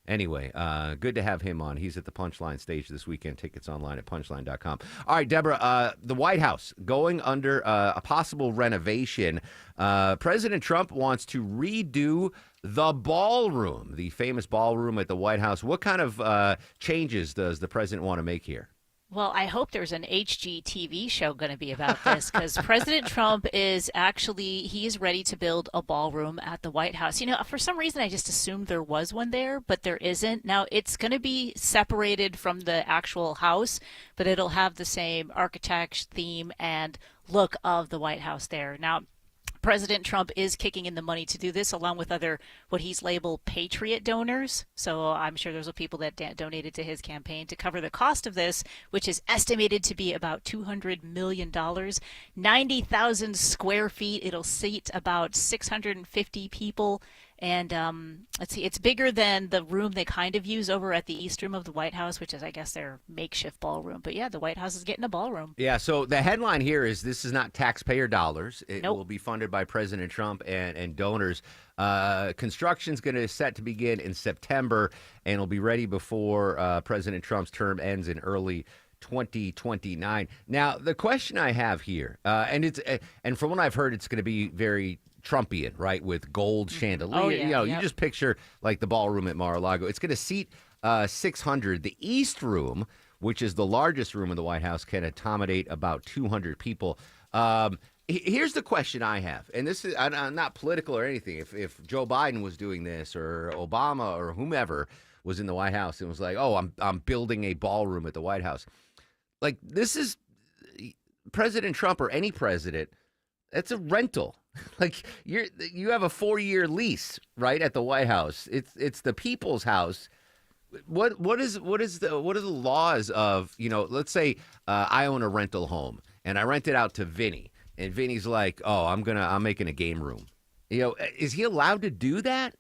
Anyway, good to have him on. He's at the Punchline stage this weekend. Tickets online at punchline.com. All right, Deborah, the White House going under a possible renovation. President Trump wants to redo the ballroom, the famous ballroom at the White House. What kind of changes does the president want to make here? Well, I hope there's an HGTV show going to be about this because President Trump is ready to build a ballroom at the White House. You know, for some reason, I just assumed there was one there, but there isn't. Now, it's going to be separated from the actual house, but it'll have the same architect, theme, and look of the White House there. Now, President Trump is kicking in the money to do this, along with other what he's labeled patriot donors. So I'm sure there's people that donated to his campaign to cover the cost of this, which is estimated to be about $200 million. 90,000 square feet. It'll seat about 650 people. And let's see, it's bigger than the room they kind of use over at the East Room of the White House, which is, I guess, their makeshift ballroom. But yeah, the White House is getting a ballroom. Yeah, so the headline here is this is not taxpayer dollars. It will be funded by President Trump and donors. Construction's going to set to begin in September, and it'll be ready before President Trump's term ends in early 2029. Now, the question I have here, and from what I've heard, it's going to be very Trumpian, right, with gold chandelier. Oh, yeah, you just picture like the ballroom at Mar-a-Lago. It's going to seat 600. The East Room, which is the largest room in the White House, can accommodate about 200 people. Here's the question I have, and this is I'm not political or anything. If Joe Biden was doing this, or Obama, or whomever was in the White House and was like, "Oh, I'm building a ballroom at the White House," like this is President Trump or any president. It's a rental. Like you have a 4-year lease, right, at the White House. It's the people's house. What are the laws of, let's say I own a rental home and I rent it out to Vinny, and Vinny's like, "Oh, I'm making a game room." Is he allowed to do that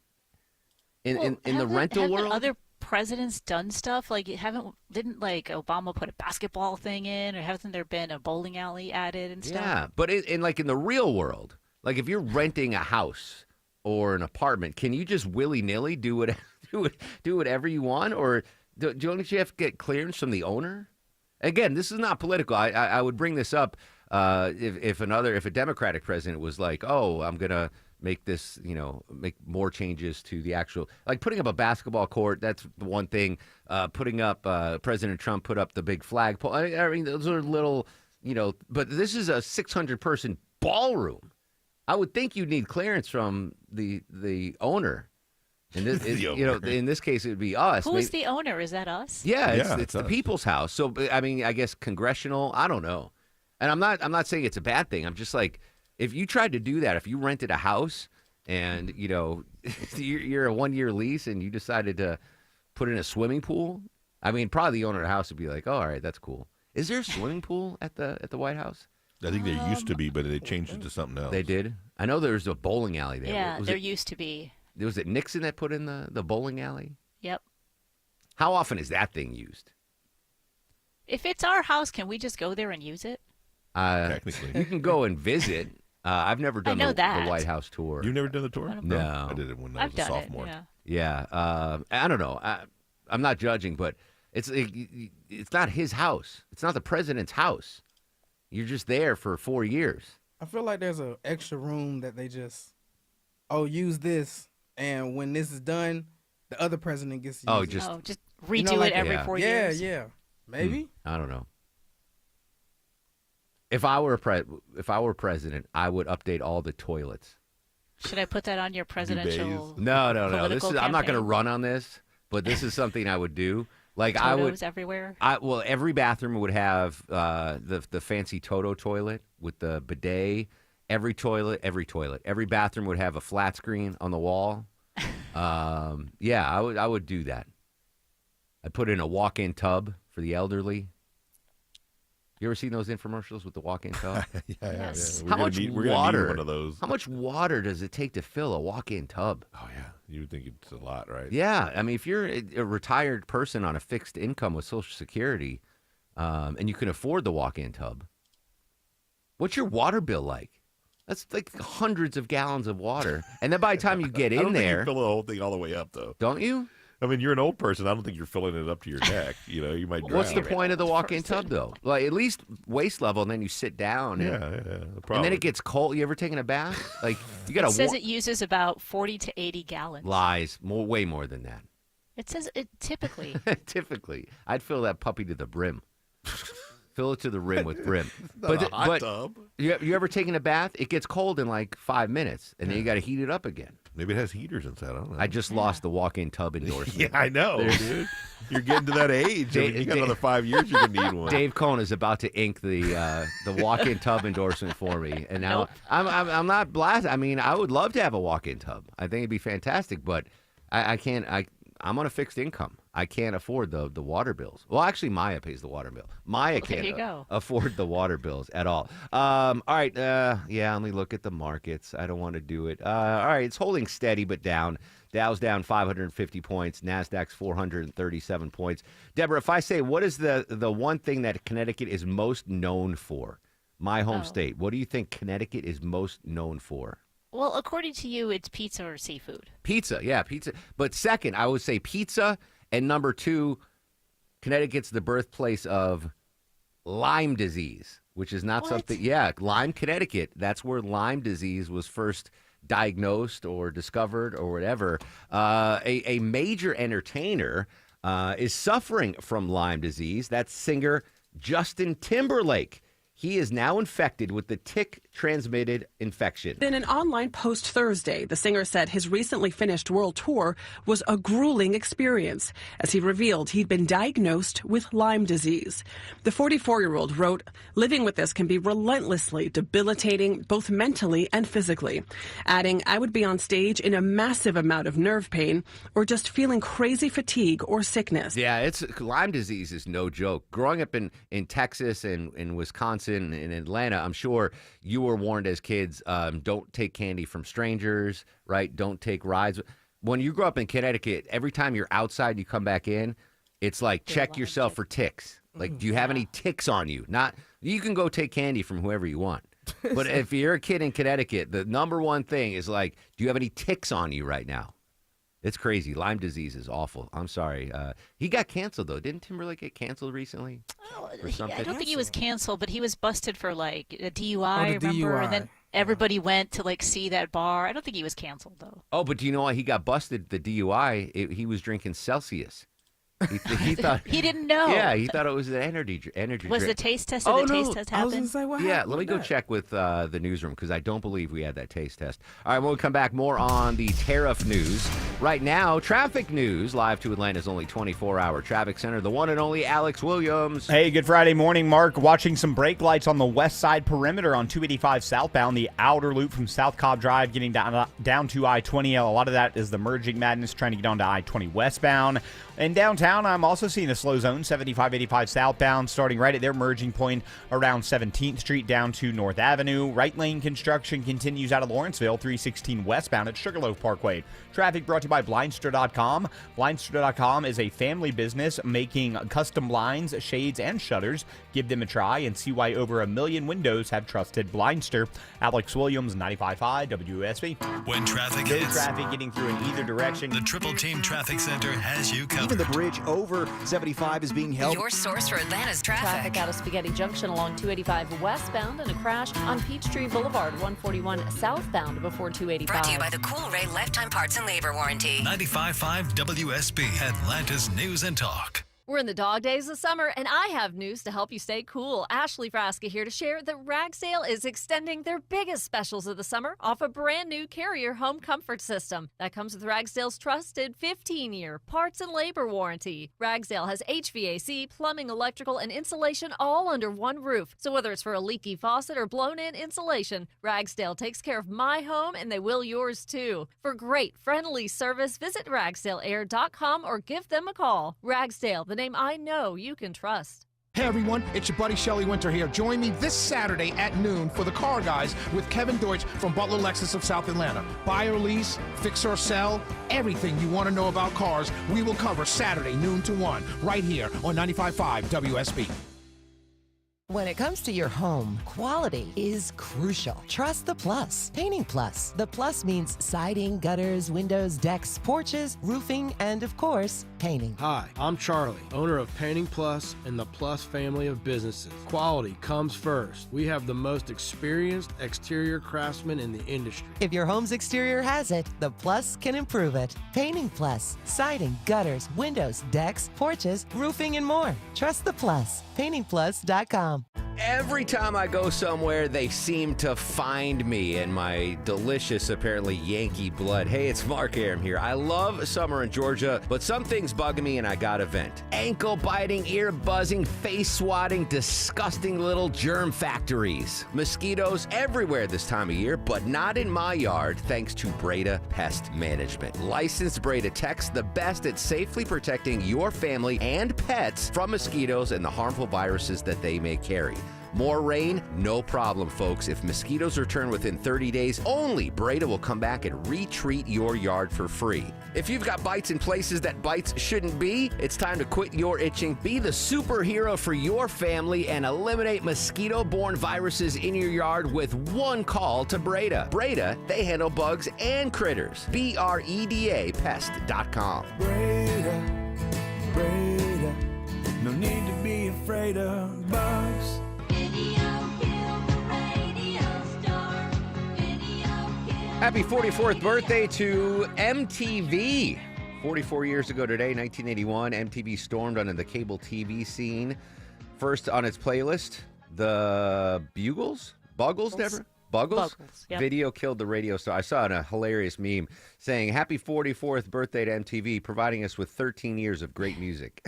in the rental world? Other presidents done stuff like didn't Obama put a basketball thing in, or hasn't there been a bowling alley added and stuff? Yeah, but in the real world, like if you're renting a house or an apartment, can you just willy-nilly do whatever you want, or don't you have to get clearance from the owner? Again, this is not political. I would bring this up if a Democratic president was like, "Oh, I'm gonna make this, make more changes to the actual, like putting up a basketball court." That's the one thing. Putting up, President Trump put up the big flagpole. I mean, those are little, but this is a 600-person ballroom. I would think you'd need clearance from the owner. In this, in this case, it would be us. Who is the owner? Is that us? Yeah, it's the people's house. So, I mean, I guess congressional. I don't know. And I'm not saying it's a bad thing. I'm just like, if you tried to do that, if you rented a house and, you're a 1-year lease and you decided to put in a swimming pool, I mean, probably the owner of the house would be like, "Oh, all right, that's cool." Is there a swimming pool at the White House? I think there used to be, but they changed it to something else. They did? I know there's a bowling alley there. Yeah, there used to be. Was it Nixon that put in the bowling alley? Yep. How often is that thing used? If it's our house, can we just go there and use it? Technically. You can go and visit. I've never done the White House tour. You've never done the tour? No. I did it when I was a sophomore. Yeah. I don't know. I'm not judging, but it's not his house. It's not the president's house. You're just there for 4 years. I feel like there's an extra room that they just, use this, and when this is done, the other president gets to use it. Just redo it every 4 years? Yeah. Maybe. I don't know. If I were president, I would update all the toilets. Should I put that on your presidential? No. This is. political I'm not going to campaign? run on this, but this is something I would do. Like Totos I would. everywhere. Well, every bathroom would have the fancy Toto toilet with the bidet. Every bathroom would have a flat screen on the wall. Yeah, I would do that. I'd put in a walk-in tub for the elderly. You ever seen those infomercials with the walk-in tub? Yeah. How much We're gonna water? need one of those. How much water does it take to fill a walk-in tub? Oh yeah, you would think it's a lot, right? Yeah, I mean, if you're a retired person on a fixed income with Social Security, and you can afford the walk-in tub, what's your water bill like? That's like hundreds of gallons of water, and then by the time you get I in don't think there, you fill the whole thing all the way up, though. Don't you? I mean, you're an old person. I don't think you're filling it up to your neck. You might drown. What's the point of the walk-in tub, though? Like, at least waist level, and then you sit down. Yeah. And then it gets cold. You ever taken a bath? Like, you got It to says it uses about 40 to 80 gallons. Lies. Way more than that. It says it typically. Typically. I'd fill that puppy to the brim. Fill it to the rim with brim. Not a hot tub. You ever taken a bath? It gets cold in like 5 minutes, and then you got to heat it up again. Maybe it has heaters inside. I don't know. I just lost the walk-in tub endorsement. Yeah, I know, dude. You're getting to that age. You got another 5 years, you're going to need one. Dave Cohn is about to ink the walk-in tub endorsement for me, and now I'm not blasted. I mean, I would love to have a walk-in tub. I think it'd be fantastic, but I can't. I'm on a fixed income. I can't afford the water bills. Well, actually, Maya pays the water bill. Maya can't afford the water bills at all. All right. Let me look at the markets. I don't want to do it. All right. It's holding steady but down. Dow's down 550 points. NASDAQ's 437 points. Deborah, if I say, what is the one thing that Connecticut is most known for? My home state. What do you think Connecticut is most known for? Well, according to you, it's pizza or seafood. Pizza, yeah, pizza. But second, I would say pizza. And number two, Connecticut's the birthplace of Lyme disease, which is not something. Yeah, Lyme, Connecticut. That's where Lyme disease was first diagnosed or discovered or whatever. A major entertainer is suffering from Lyme disease. That's singer Justin Timberlake. He is now infected with the tick-transmitted infection. In an online post Thursday, the singer said his recently finished world tour was a grueling experience, as he revealed he'd been diagnosed with Lyme disease. The 44-year-old wrote, "Living with this can be relentlessly debilitating, both mentally and physically," adding, "I would be on stage in a massive amount of nerve pain or just feeling crazy fatigue or sickness." Yeah, Lyme disease is no joke. Growing up in Texas and in Wisconsin, in Atlanta, I'm sure you were warned as kids, don't take candy from strangers, right? Don't take rides. When you grow up in Connecticut, every time you're outside, you come back in, it's like, check yourself for ticks. Like, do you have any ticks on you? You can go take candy from whoever you want. But if you're a kid in Connecticut, the number one thing is like, do you have any ticks on you right now? It's crazy. Lyme disease is awful. I'm sorry. He got canceled, though. Didn't Timberlake get canceled recently? Or something? I don't think he was canceled, but he was busted for like a DUI, remember? DUI. And then everybody went to like see that bar. I don't think he was canceled, though. Oh, but do you know why he got busted? The DUI, he was drinking Celsius. He thought he didn't know. Yeah, he thought it was an energy Was drink. the taste test? Did the taste test happen? I was gonna say, what Yeah, happened let me with go that? check with the newsroom because I don't believe we had that taste test. All right, when we come back, more on the tariff news. Right now, traffic news live to Atlanta's only 24-hour traffic center, the one and only Alex Williams. Hey, good Friday morning, Mark. Watching some brake lights on the west side perimeter on 285 southbound, the outer loop from South Cobb Drive getting down to I-20. A lot of that is the merging madness trying to get onto I-20 westbound. In downtown, I'm also seeing a slow zone, 75-85 southbound, starting right at their merging point around 17th Street down to North Avenue. Right lane construction continues out of Lawrenceville, 316 westbound at Sugarloaf Parkway. Traffic brought to you by Blindster.com. Blindster.com is a family business making custom blinds, shades, and shutters. Give them a try and see why over 1 million windows have trusted Blindster. Alex Williams, 95.5 WSB. When traffic Good hits, traffic getting through in either direction. the Triple Team Traffic Center has you covered. Even the bridge over 75 is being held. Your source for Atlanta's traffic. Traffic out of Spaghetti Junction along 285 westbound and a crash on Peachtree Boulevard 141 southbound before 285. Brought to you by the Cool Ray Lifetime Parts and Labor Warranty. 95.5 WSB, Atlanta's News and Talk. We're in the dog days of summer, and I have news to help you stay cool. Ashley Frasca here to share that Ragsdale is extending their biggest specials of the summer off a brand new Carrier home comfort system that comes with Ragsdale's trusted 15-year parts and labor warranty. Ragsdale has HVAC, plumbing, electrical, and insulation all under one roof. So whether it's for a leaky faucet or blown-in insulation, Ragsdale takes care of my home, and they will yours too. For great, friendly service, visit RagsdaleAir.com or give them a call. Ragsdale, the name I know you can trust. Hey everyone, it's your buddy Shelly Winter here. Join me this Saturday at noon for the Car Guys with Kevin Deutsch from Butler Lexus of South Atlanta. Buy or lease, fix or sell, everything you want to know about cars, we will cover Saturday noon to 1 right here on 95.5 WSB. When it comes to your home, quality is crucial. Trust the Plus. Painting Plus. The Plus means siding, gutters, windows, decks, porches, roofing, and of course, painting. Hi, I'm Charlie, owner of Painting Plus and the Plus family of businesses. Quality comes first. We have the most experienced exterior craftsmen in the industry. If your home's exterior has it, the Plus can improve it. Painting Plus. Siding, gutters, windows, decks, porches, roofing, and more. Trust the Plus. PaintingPlus.com. Every time I go somewhere, they seem to find me in my delicious, apparently, Yankee blood. Hey, it's Mark Aram here. I love summer in Georgia, but some things bug me and I gotta vent. Ankle biting, ear buzzing, face swatting, disgusting little germ factories. Mosquitoes everywhere this time of year, but not in my yard, thanks to Breda Pest Management. Licensed Breda techs, the best at safely protecting your family and pets from mosquitoes and the harmful viruses that they may carry. More rain? No problem, folks. If mosquitoes return within 30 days, only Breda will come back and retreat your yard for free. If you've got bites in places that bites shouldn't be, it's time to quit your itching. Be the superhero for your family and eliminate mosquito-borne viruses in your yard with one call to Breda. Breda, they handle bugs and critters. BREDA Pest.com. Breda, Breda, no need to be afraid of bugs. Happy 44th birthday to MTV. 44 years ago today, 1981, MTV stormed onto the cable TV scene. First on its playlist, the Buggles, Deborah? Buggles? Yep. Video killed the radio star. I saw a hilarious meme saying, happy 44th birthday to MTV, providing us with 13 years of great music.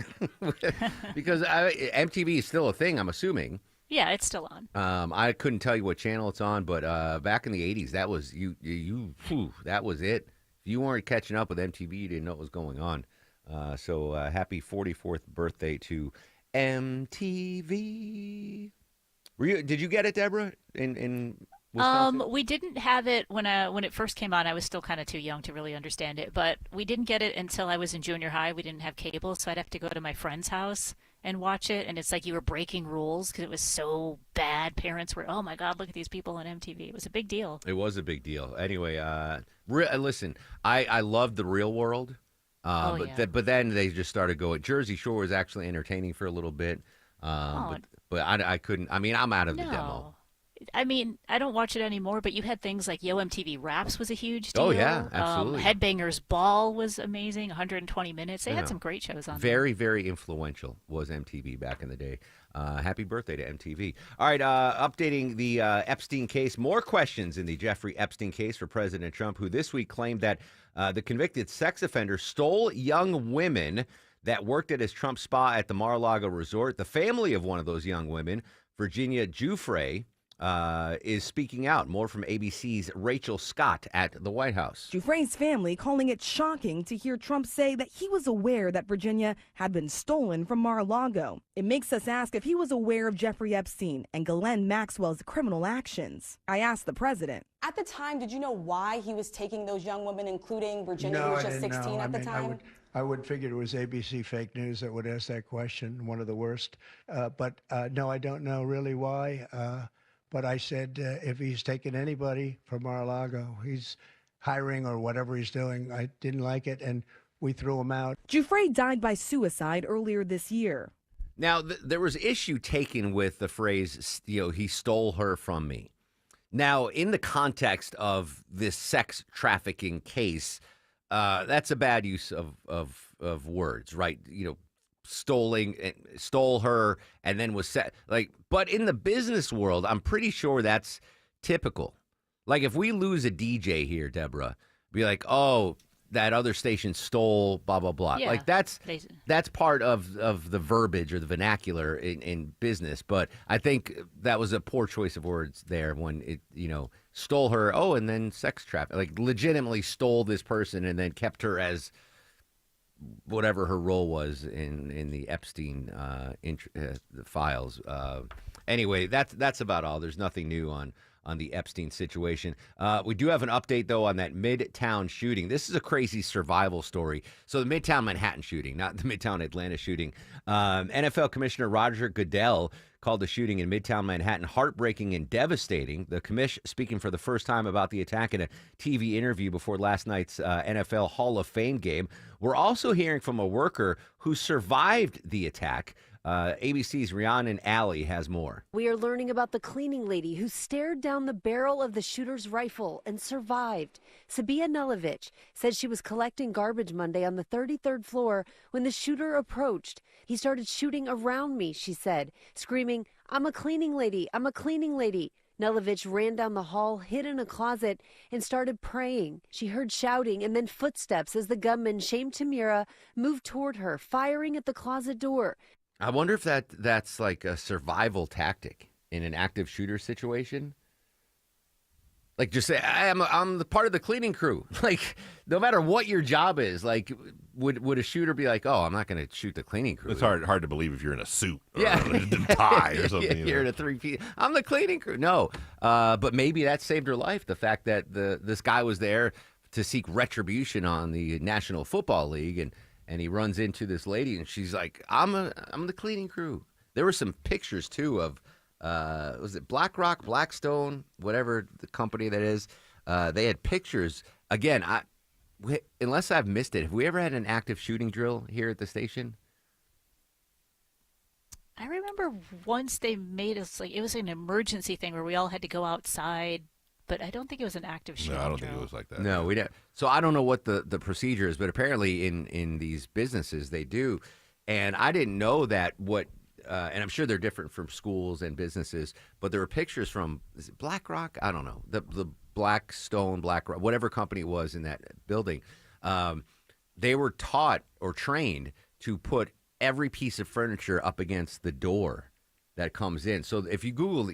Because MTV is still a thing, I'm assuming. Yeah, it's still on. I couldn't tell you what channel it's on, but back in the 80s, that was that was it. If you weren't catching up with MTV, you didn't know what was going on. So happy 44th birthday to MTV. Did you get it, Deborah, in Wisconsin? We didn't have it when it first came on. I was still kind of too young to really understand it, but we didn't get it until I was in junior high. We didn't have cable, so I'd have to go to my friend's house and watch it, and it's like you were breaking rules because it was so bad. Parents were, oh my God, look at these people on MTV. It was a big deal. It was a big deal. Anyway, listen, I loved The Real World, but then they just started going. Jersey Shore was actually entertaining for a little bit, but I couldn't. I mean, I'm out of the demo. I mean, I don't watch it anymore, but you had things like Yo MTV Raps was a huge deal. Oh, yeah, absolutely. Headbangers Ball was amazing, 120 minutes. They had some great shows on Very, very influential was MTV back in the day. Happy birthday to MTV. All right, updating the Epstein case. More questions in the Jeffrey Epstein case for President Trump, who this week claimed that the convicted sex offender stole young women that worked at his Trump spa at the Mar-a-Lago resort. The family of one of those young women, Virginia Giuffre, is speaking out. More from ABC's Rachel Scott at the White House. Giuffre's family calling it shocking to hear Trump say that he was aware that Virginia had been stolen from Mar-a-Lago. It makes us ask if he was aware of Jeffrey Epstein and Ghislaine Maxwell's criminal actions. I asked the president. At the time, did you know why he was taking those young women, including Virginia, who was just 16 at the time? I would figure it was ABC fake news that would ask that question, one of the worst. But no, I don't know really why. But I said, if he's taking anybody from Mar-a-Lago, he's hiring or whatever he's doing. I didn't like it, and we threw him out. Giuffre died by suicide earlier this year. Now, there was issue taken with the phrase, he stole her from me. Now, in the context of this sex trafficking case, that's a bad use of words, right? stole her and then was set like. But in the business world, I'm pretty sure that's typical. Like if we lose a DJ here, Deborah, be like, oh, that other station stole blah blah blah. Yeah, like that's part of the verbiage or the vernacular in business. But I think that was a poor choice of words there when it stole her. Oh, and then sex traffic, like legitimately stole this person and then kept her as whatever her role was in the Epstein the files. Anyway, that's about all. There's nothing new on the Epstein situation. We do have an update, though, on that Midtown shooting. This is a crazy survival story. So the Midtown Manhattan shooting, not the Midtown Atlanta shooting. NFL Commissioner Roger Goodell called the shooting in Midtown Manhattan heartbreaking and devastating. The commish speaking for the first time about the attack in a TV interview before last night's NFL Hall of Fame game. We're also hearing from a worker who survived the attack. ABC's Rhiannon Alley has more. We are learning about the cleaning lady who stared down the barrel of the shooter's rifle and survived. Sabia Nulovich said she was collecting garbage Monday on the 33rd floor when the shooter approached. He started shooting around me, she said, screaming, "I'm a cleaning lady, I'm a cleaning lady." Nulovich ran down the hall, hid in a closet, and started praying. She heard shouting and then footsteps as the gunman, Shame Tamira, moved toward her, firing at the closet door. I wonder if that's like a survival tactic in an active shooter situation. Like just say, I'm the part of the cleaning crew. Like no matter what your job is, like would a shooter be like, oh, I'm not going to shoot the cleaning crew? It's hard to believe if you're in a suit or a tie or something. You're in a 3-piece. I'm the cleaning crew. No, but maybe that saved her life. The fact that this guy was there to seek retribution on the National Football League and he runs into this lady, and she's like, I'm the cleaning crew. There were some pictures, too, of, was it BlackRock, Blackstone, whatever the company that is? They had pictures. Again, unless I've missed it, have we ever had an active shooting drill here at the station? I remember once they made us, it was an emergency thing where we all had to go outside. But I don't think it was an active shooting. No, I don't think it was like that. No, we don't. So I don't know what the procedure is, but apparently in these businesses they do. And I didn't know that and I'm sure they're different from schools and businesses, but there were pictures from, is it BlackRock? I don't know. The Blackstone, BlackRock, whatever company it was in that building. They were taught or trained to put every piece of furniture up against the door that comes in. So if you Google,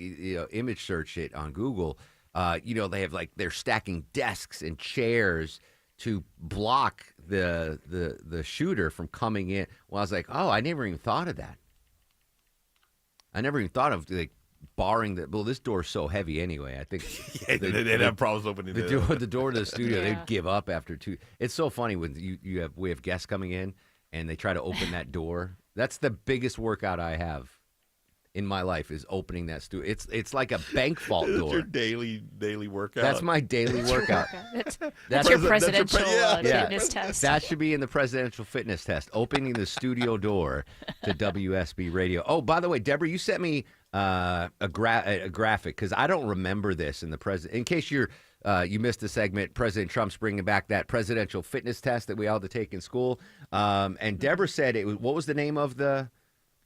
image search it on Google, they have they're stacking desks and chairs to block the shooter from coming in. Well, I was like, oh, I never even thought of that. I never even thought of barring the. Well, this door's so heavy anyway. I think they'd have problems opening the door to the studio. They'd give up after 2. It's so funny when we have guests coming in and they try to open that door. That's the biggest workout I have in my life is opening that studio. It's like a bank vault door. Your daily workout. That's my daily workout. That's your presidential fitness test. That should be in the presidential fitness test. Opening the studio door to WSB Radio. Oh, by the way, Deborah, you sent me a graphic because I don't remember this in the president. In case you missed the segment, President Trump's bringing back that presidential fitness test that we all had to take in school. And Deborah said it was. What was the name of the?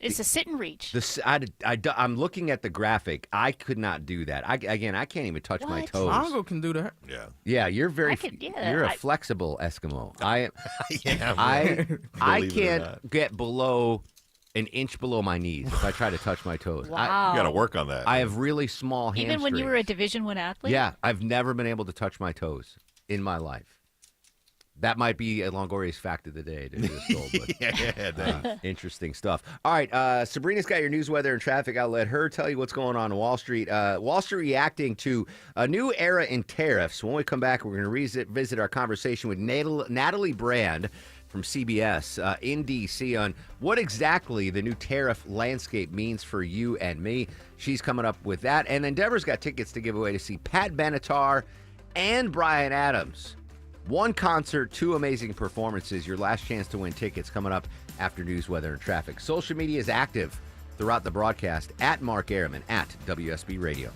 It's a sit and reach. I'm looking at the graphic. I could not do that. I can't even touch my toes. Mongo can do that. Yeah, you're you're a flexible Eskimo. I can't get below an inch below my knees if I try to touch my toes. Wow. You got to work on that. I have really small hamstrings. Even when you were a Division I athlete? Yeah, I've never been able to touch my toes in my life. That might be a Longoria's fact of the day. Interesting stuff. All right, Sabrina's got your news, weather, and traffic. I'll let her tell you what's going on in Wall Street. Wall Street reacting to a new era in tariffs. When we come back, we're going to revisit our conversation with Natalie Brand from CBS in D.C. on what exactly the new tariff landscape means for you and me. She's coming up with that. And then Deborah's got tickets to give away to see Pat Benatar and Bryan Adams. One concert, 2 amazing performances. Your last chance to win tickets coming up after news, weather, and traffic. Social media is active throughout the broadcast at Mark Arum, at WSB Radio.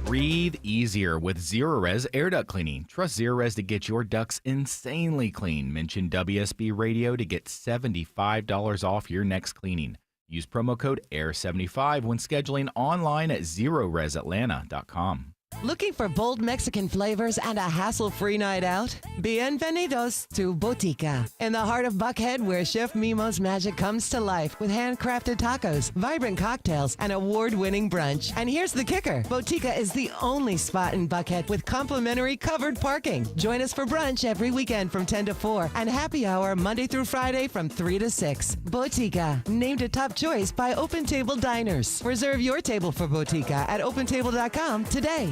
Breathe easier with Zerorez air duct cleaning. Trust Zerorez to get your ducts insanely clean. Mention WSB Radio to get $75 off your next cleaning. Use promo code AIR75 when scheduling online at ZeroResAtlanta.com. Looking for bold Mexican flavors and a hassle-free night out? Bienvenidos to Botica, in the heart of Buckhead, where Chef Mimo's magic comes to life with handcrafted tacos, vibrant cocktails, and award-winning brunch. And here's the kicker. Botica is the only spot in Buckhead with complimentary covered parking. Join us for brunch every weekend from 10 to 4 and happy hour Monday through Friday from 3 to 6. Botica, named a top choice by Open Table Diners. Reserve your table for Botica at OpenTable.com today.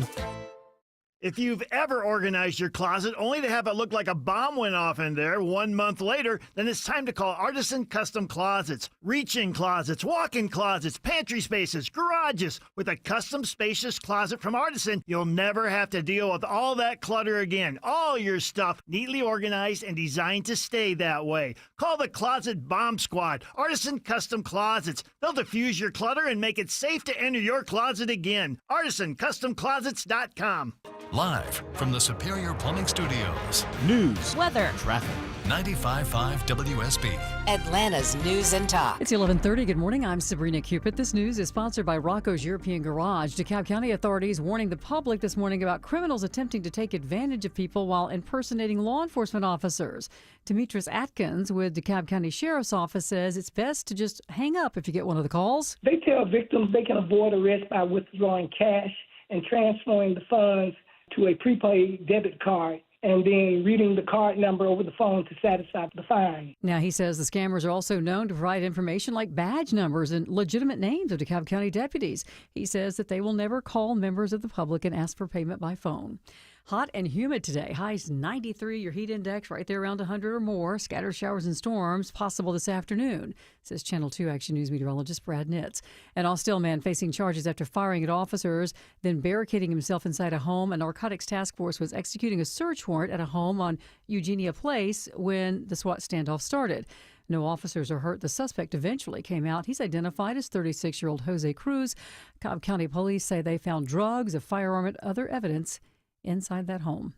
If you've ever organized your closet only to have it look like a bomb went off in there 1 month later, then it's time to call Artisan Custom Closets. Reach-in closets, walk-in closets, pantry spaces, garages. With a custom spacious closet from Artisan, you'll never have to deal with all that clutter again. All your stuff neatly organized and designed to stay that way. Call the Closet Bomb Squad, Artisan Custom Closets. They'll diffuse your clutter and make it safe to enter your closet again. ArtisanCustomClosets.com. Live from the Superior Plumbing Studios. News, weather, traffic. 95.5 WSB. Atlanta's News and Talk. It's 11:30. Good morning. I'm Sabrina Cupid. This news is sponsored by Rocco's European Garage. DeKalb County authorities warning the public this morning about criminals attempting to take advantage of people while impersonating law enforcement officers. Demetris Atkins with DeKalb County Sheriff's Office says it's best to just hang up if you get one of the calls. They tell victims they can avoid arrest by withdrawing cash and transferring the funds to a prepaid debit card and then reading the card number over the phone to satisfy the fine. Now, he says the scammers are also known to provide information like badge numbers and legitimate names of DeKalb County deputies. He says that they will never call members of the public and ask for payment by phone. Hot and humid today. Highs 93. Your heat index right there around 100 or more. Scattered showers and storms possible this afternoon, says Channel 2 Action News meteorologist Brad Nitz. An Austell man facing charges after firing at officers, then barricading himself inside a home. A narcotics task force was executing a search warrant at a home on Eugenia Place when the SWAT standoff started. No officers are hurt. The suspect eventually came out. He's identified as 36-year-old Jose Cruz. Cobb County police say they found drugs, a firearm, and other evidence inside that home.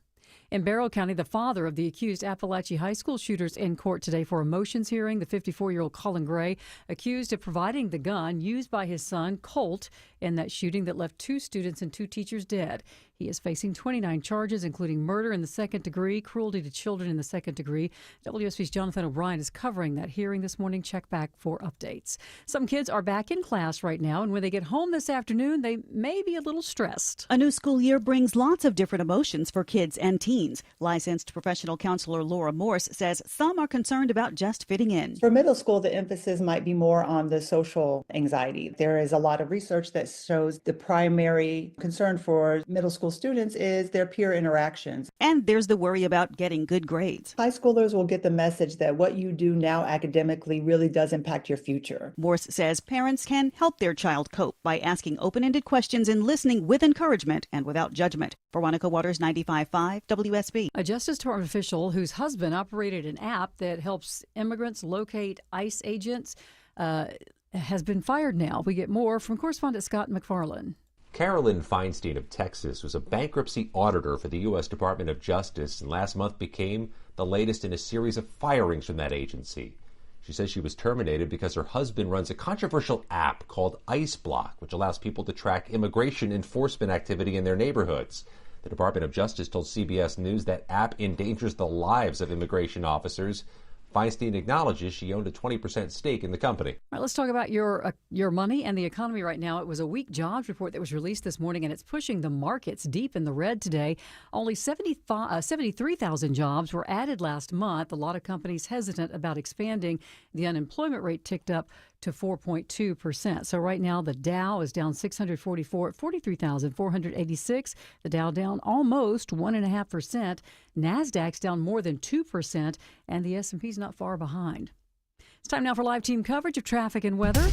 In Barrow County, the father of the accused Appalachia High School shooters in court today for a motions hearing. The 54-year-old Colin Gray, accused of providing the gun used by his son, Colt, in that shooting that left 2 students and 2 teachers dead. He is facing 29 charges, including murder in the second degree, cruelty to children in the second degree. WSB's Jonathan O'Brien is covering that hearing this morning. Check back for updates. Some kids are back in class right now, and when they get home this afternoon, they may be a little stressed. A new school year brings lots of different emotions for kids and teens. Licensed professional counselor Laura Morse says some are concerned about just fitting in. For middle school, the emphasis might be more on the social anxiety. There is a lot of research that shows the primary concern for middle school students is their peer interactions. And there's the worry about getting good grades. High schoolers will get the message that what you do now academically really does impact your future. Morse says parents can help their child cope by asking open-ended questions and listening with encouragement and without judgment. Veronica Waters, 95.5 WSB. A Justice Department official whose husband operated an app that helps immigrants locate ICE agents has been fired now. We get more from correspondent Scott McFarlane. Carolyn Feinstein of Texas was a bankruptcy auditor for the U.S. Department of Justice and last month became the latest in a series of firings from that agency. She says she was terminated because her husband runs a controversial app called ICE Block, which allows people to track immigration enforcement activity in their neighborhoods. The Department of Justice told CBS News that app endangers the lives of immigration officers. Feinstein acknowledges she owned a 20% stake in the company. All right, let's talk about your money and the economy right now. It was a weak jobs report that was released this morning, and it's pushing the markets deep in the red today. Only 73,000 jobs were added last month. A lot of companies hesitant about expanding. The unemployment rate ticked up to 4.2%. So right now the Dow is down 644 at 43,486. The Dow down almost 1.5%. NASDAQ's down more than 2%, and the S&P's not far behind. It's time now for live team coverage of traffic and weather.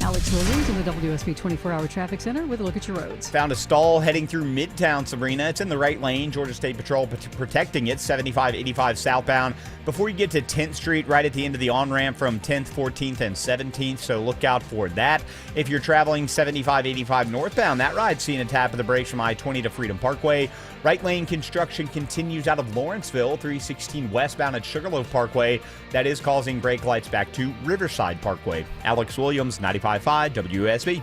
Allie Alex Williams in the WSB 24-hour traffic center with a look at your roads. Found a stall heading through Midtown, Sabrina. It's in the right lane. Georgia State Patrol protecting it, 75-85 southbound. Before you get to 10th Street, right at the end of the on-ramp from 10th, 14th, and 17th, so look out for that. If you're traveling 75-85 northbound, that ride's seeing a tap of the brakes from I-20 to Freedom Parkway. Right lane construction continues out of Lawrenceville, 316 westbound at Sugarloaf Parkway. That is causing brake lights back to Riverside Parkway. Alex Williams, 95.5 WSB.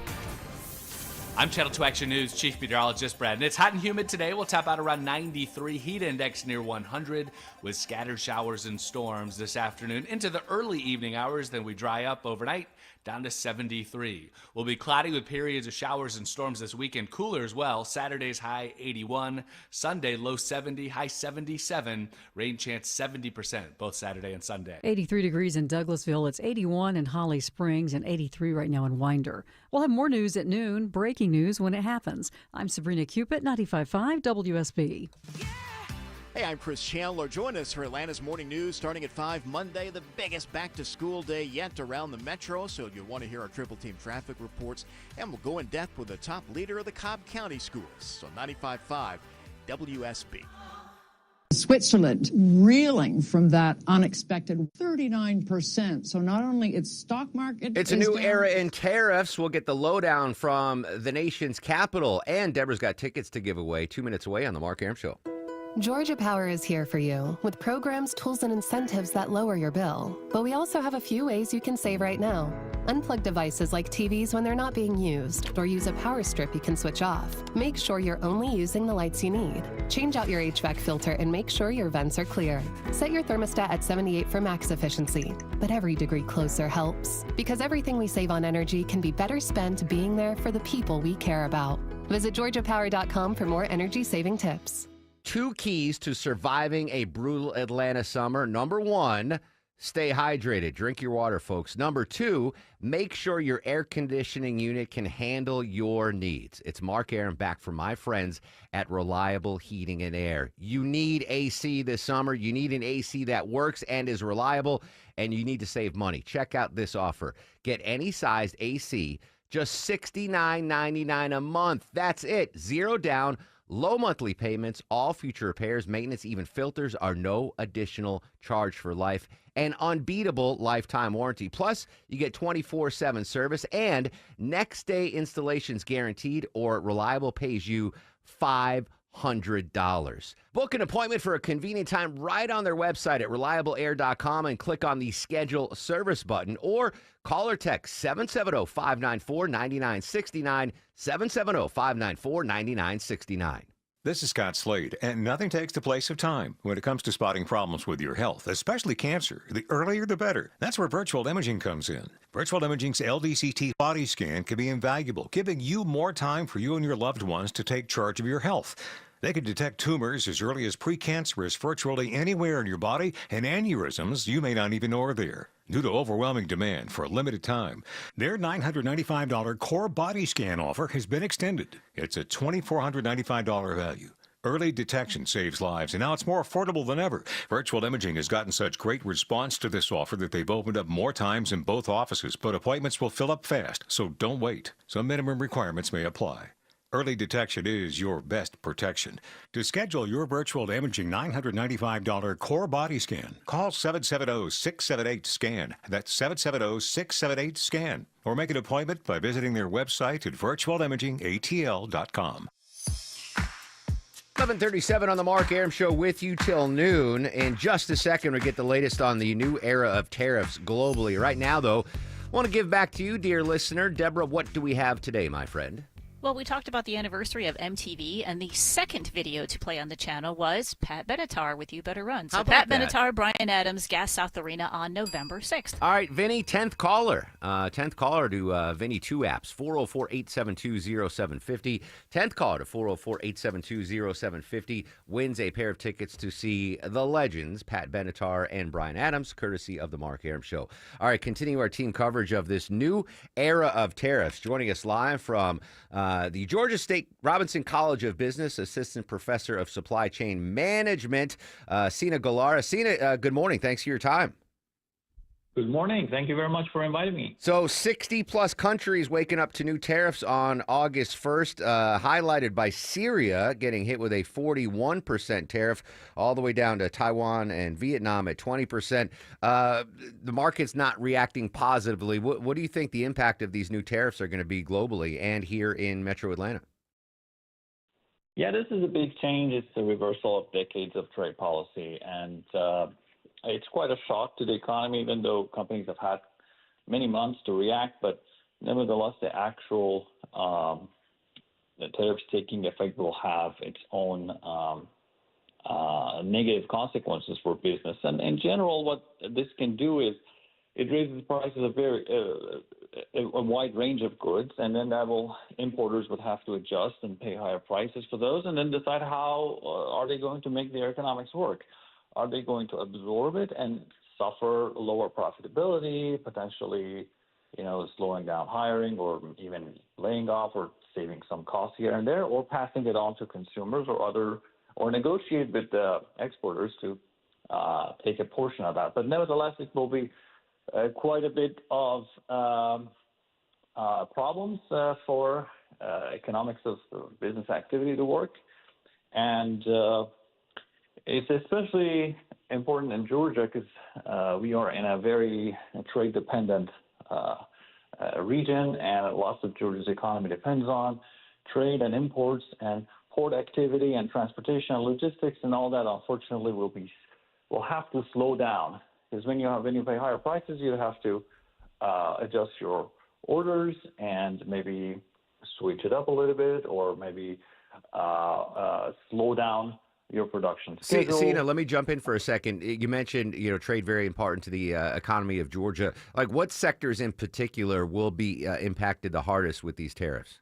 I'm Channel 2 Action News Chief Meteorologist Brad. And it's hot and humid today. We'll top out around 93, heat index near 100 with scattered showers and storms this afternoon into the early evening hours. Then we dry up overnight down to 73. We'll be cloudy with periods of showers and storms this weekend. Cooler as well. Saturday's high 81. Sunday low 70, high 77. Rain chance 70% both Saturday and Sunday. 83 degrees in Douglasville. It's 81 in Holly Springs and 83 right now in Winder. We'll have more news at noon. Breaking news when it happens. I'm Sabrina Cupid, 95.5 WSB. Hey, I'm Chris Chandler. Join us for Atlanta's Morning News starting at 5 Monday, the biggest back-to-school day yet around the metro, so you'll want to hear our Triple Team traffic reports, and we'll go in depth with the top leader of the Cobb County schools. So 95.5 WSB. Switzerland reeling from that unexpected 39%. So not only its stock market It's a new era in tariffs. We'll get the lowdown from the nation's capital. And Deborah's got tickets to give away 2 minutes away on the Mark Arum Show. Georgia Power is here for you with programs, tools, and incentives that lower your bill. But we also have a few ways you can save right now. Unplug devices like TVs when they're not being used, or use a power strip you can switch off. Make sure you're only using the lights you need. Change out your HVAC filter and make sure your vents are clear. Set your thermostat at 78 for max efficiency. But every degree closer helps. Because everything we save on energy can be better spent being there for the people we care about. Visit georgiapower.com for more energy-saving tips. 2 keys to surviving a brutal Atlanta summer. Number 1, stay hydrated. Drink your water, folks. Number 2, make sure your air conditioning unit can handle your needs. It's Mark Arum back from my friends at Reliable Heating and Air. You need AC this summer. You need an AC that works and is reliable, and you need to save money. Check out this offer. Get any sized AC, just $69.99 a month. That's it. 0 down. Low monthly payments, all future repairs, maintenance, even filters are no additional charge for life. An unbeatable lifetime warranty. Plus, you get 24/7 service and next day installations guaranteed, or Reliable pays you $500. Book an appointment for a convenient time right on their website at reliableair.com and click on the schedule service button, or call or text 770-594-9969, 770-594-9969. This is Scott Slade, and nothing takes the place of time when it comes to spotting problems with your health, especially cancer. The earlier, the better. That's where virtual imaging comes in. Virtual imaging's LDCT body scan can be invaluable, giving you more time for you and your loved ones to take charge of your health. They can detect tumors as early as precancerous virtually anywhere in your body, and aneurysms you may not even know are there. Due to overwhelming demand for a limited time, their $995 core body scan offer has been extended. It's a $2,495 value. Early detection saves lives, and now it's more affordable than ever. Virtual imaging has gotten such great response to this offer that they've opened up more times in both offices, but appointments will fill up fast, so don't wait. Some minimum requirements may apply. Early detection is your best protection. To schedule your virtual imaging $995 core body scan, call 770-678-SCAN. That's 770-678-SCAN. Or make an appointment by visiting their website at virtualimagingatl.com. 11:37 on the Mark Arum Show with you till noon. In just a second, we get the latest on the new era of tariffs globally. Right now, though, I want to give back to you, dear listener. Deborah, what do we have today, my friend? Well, we talked about the anniversary of MTV, and the second video to play on the channel was Pat Benatar with You Better Run. So Pat Benatar, Bryan Adams, Gas South Arena on November 6th. All right, Vinny, 10th caller. 10th caller to Vinny 2 apps, 404-872-0750. 10th caller to 404-872-0750 wins a pair of tickets to see the legends, Pat Benatar and Bryan Adams, courtesy of the Mark Arum Show. All right, continue our team coverage of this new era of tariffs. Joining us live from the Georgia State Robinson College of Business, Assistant Professor of Supply Chain Management, Sina Gallara. Sina, good morning. Thanks for your time. Good morning. Thank you very much for inviting me. So 60-plus countries waking up to new tariffs on August 1st, highlighted by Syria getting hit with a 41% tariff, all the way down to Taiwan and Vietnam at 20%. The market's not reacting positively. What do you think the impact of these new tariffs are going to be globally and here in Metro Atlanta? Yeah, this is a big change. It's a reversal of decades of trade policy, and it's quite a shock to the economy, even though companies have had many months to react. But nevertheless, the actual the tariffs taking effect will have its own negative consequences for business. And in general, what this can do is it raises prices of a wide range of goods, and then importers would have to adjust and pay higher prices for those, and then decide how are they going to make their economics work. Are they going to absorb it and suffer lower profitability, potentially, slowing down hiring or even laying off or saving some costs here and there, or passing it on to consumers or negotiate with the exporters to take a portion of that. But nevertheless, it will be quite a bit of problems for economics of business activity to work. And it's especially important in Georgia because we are in a very trade-dependent region, and lots of Georgia's economy depends on trade and imports and port activity and transportation and logistics, and all that, unfortunately, will have to slow down. Because when you pay higher prices, you have to adjust your orders and maybe switch it up a little bit, or maybe slow down your production schedule. Sina, let me jump in for a second. You mentioned, trade very important to the economy of Georgia. Like, what sectors in particular will be impacted the hardest with these tariffs?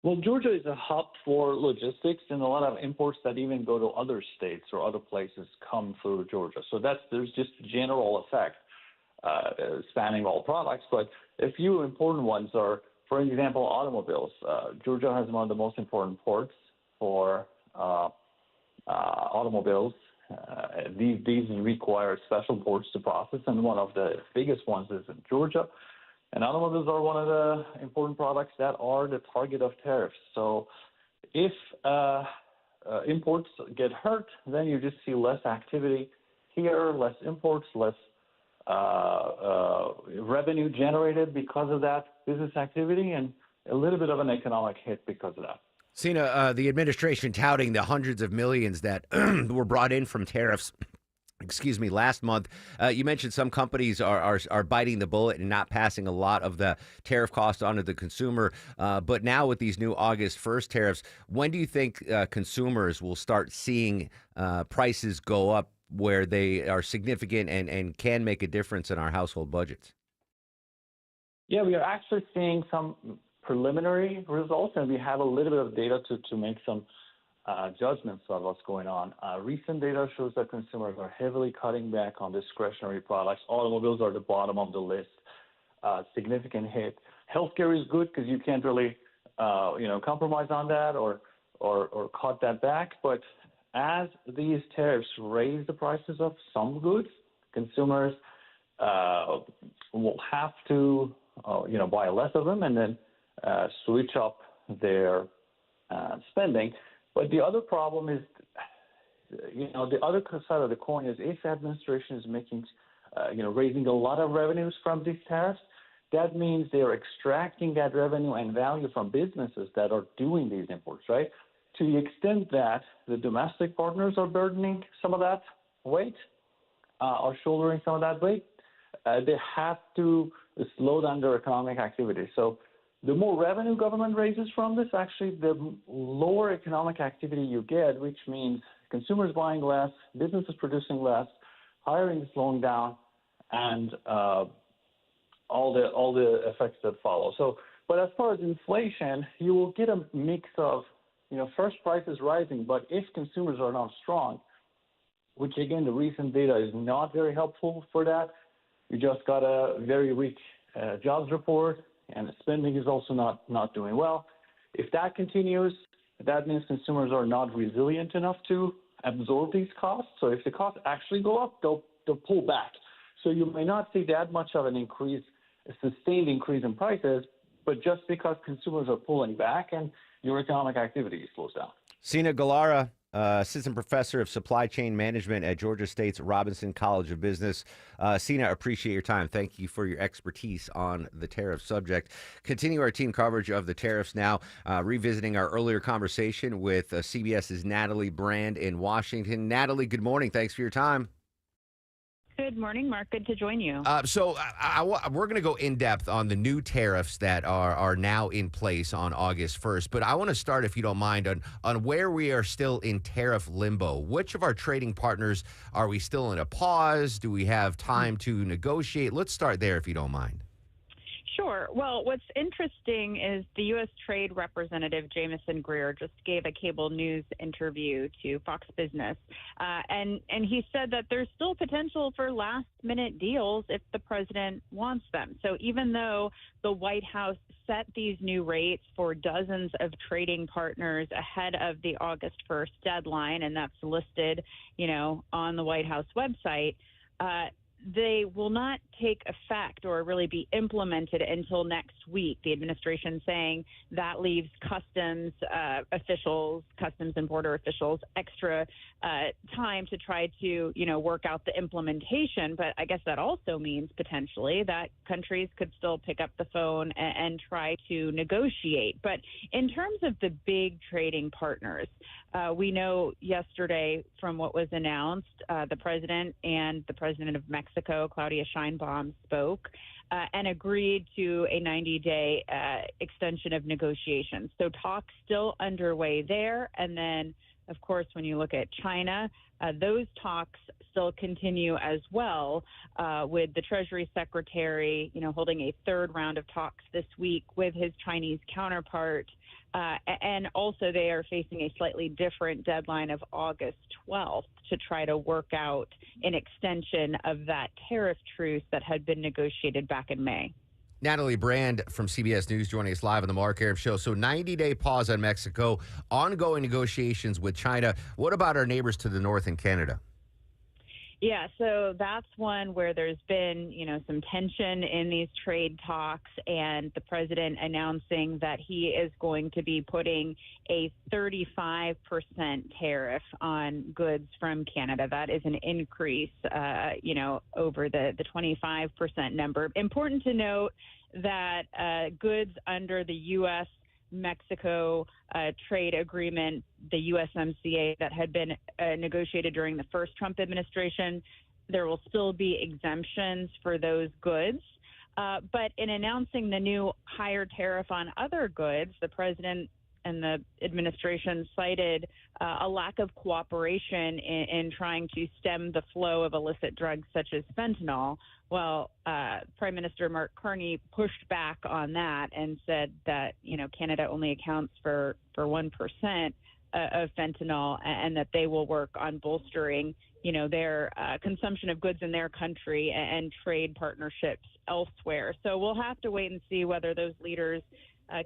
Well, Georgia is a hub for logistics, and a lot of imports that even go to other states or other places come through Georgia. So there's just general effect spanning all products. But a few important ones are, for example, automobiles. Georgia has one of the most important ports for automobiles. These require special ports to process, and one of the biggest ones is in Georgia. And automobiles are one of the important products that are the target of tariffs. So if imports get hurt, then you just see less activity here, less imports, less revenue generated because of that business activity, and a little bit of an economic hit because of that. Sina, the administration touting the hundreds of millions that were brought in from tariffs, last month. You mentioned some companies are biting the bullet and not passing a lot of the tariff cost onto the consumer. But now with these new August 1st tariffs, when do you think consumers will start seeing prices go up where they are significant and can make a difference in our household budgets? Yeah, we are actually seeing some preliminary results, and we have a little bit of data to make some judgments of what's going on. Recent data shows that consumers are heavily cutting back on discretionary products. Automobiles are the bottom of the list. Significant hit. Healthcare is good because you can't really, compromise on that or cut that back. But as these tariffs raise the prices of some goods, consumers will have to, buy less of them and then switch up their spending. But the other problem is, the other side of the coin is if the administration is making, raising a lot of revenues from these tariffs, that means they're extracting that revenue and value from businesses that are doing these imports, right? To the extent that the domestic partners are burdening some of that weight, are shouldering some of that weight, they have to slow down their economic activity. So the more revenue government raises from this, actually, the lower economic activity you get, which means consumers buying less, businesses producing less, hiring is slowing down, and all the effects that follow. So, but as far as inflation, you will get a mix of, first prices rising, but if consumers are not strong, which again, the recent data is not very helpful for that. You just got a very weak jobs report, and spending is also not doing well. If that continues, that means consumers are not resilient enough to absorb these costs. So if the costs actually go up, they'll pull back. So you may not see that much of a sustained increase in prices, but just because consumers are pulling back and your economic activity slows down. Sina Gallara, assistant professor of supply chain management at Georgia State's Robinson College of Business. Sina, appreciate your time. Thank you for your expertise on the tariff subject. Continue our team coverage of the tariffs now, revisiting our earlier conversation with CBS's Natalie Brand in Washington. Natalie, good morning. Thanks for your time. Good morning, Mark. Good to join you. So we're going to go in depth on the new tariffs that are now in place on August 1st. But I want to start, if you don't mind, on where we are still in tariff limbo. Which of our trading partners are we still in a pause? Do we have time to negotiate? Let's start there, if you don't mind. Sure. Well, what's interesting is the U.S. Trade Representative Jamieson Greer just gave a cable news interview to Fox Business, and he said that there's still potential for last-minute deals if the president wants them. So even though the White House set these new rates for dozens of trading partners ahead of the August 1st deadline, and that's listed, on the White House website, they will not take effect or really be implemented until next week. The administration saying that leaves customs officials, customs and border officials, extra time to try to, work out the implementation. But I guess that also means potentially that countries could still pick up the phone and try to negotiate. But in terms of the big trading partners, we know yesterday from what was announced, the president and the president of Mexico, Claudia Sheinbaum, spoke and agreed to a 90-day extension of negotiations. So talks still underway there. And then, of course, when you look at China, those talks still continue as well, with the Treasury Secretary, holding a third round of talks this week with his Chinese counterpart. And also they are facing a slightly different deadline of August 12th to try to work out an extension of that tariff truce that had been negotiated back in May. Natalie Brand from CBS News joining us live on the Mark Arum Show. So 90-day pause on Mexico, ongoing negotiations with China. What about our neighbors to the north in Canada? Yeah, so that's one where there's been, some tension in these trade talks, and the president announcing that he is going to be putting a 35% tariff on goods from Canada. That is an increase, over the 25% number. Important to note that goods under the U.S. Mexico trade agreement, the USMCA, that had been negotiated during the first Trump administration, there will still be exemptions for those goods. But in announcing the new higher tariff on other goods, the president and the administration cited a lack of cooperation in trying to stem the flow of illicit drugs such as fentanyl. Well, Prime Minister Mark Carney pushed back on that and said that, Canada only accounts for 1% of fentanyl, and that they will work on bolstering, their consumption of goods in their country and trade partnerships elsewhere. So we'll have to wait and see whether those leaders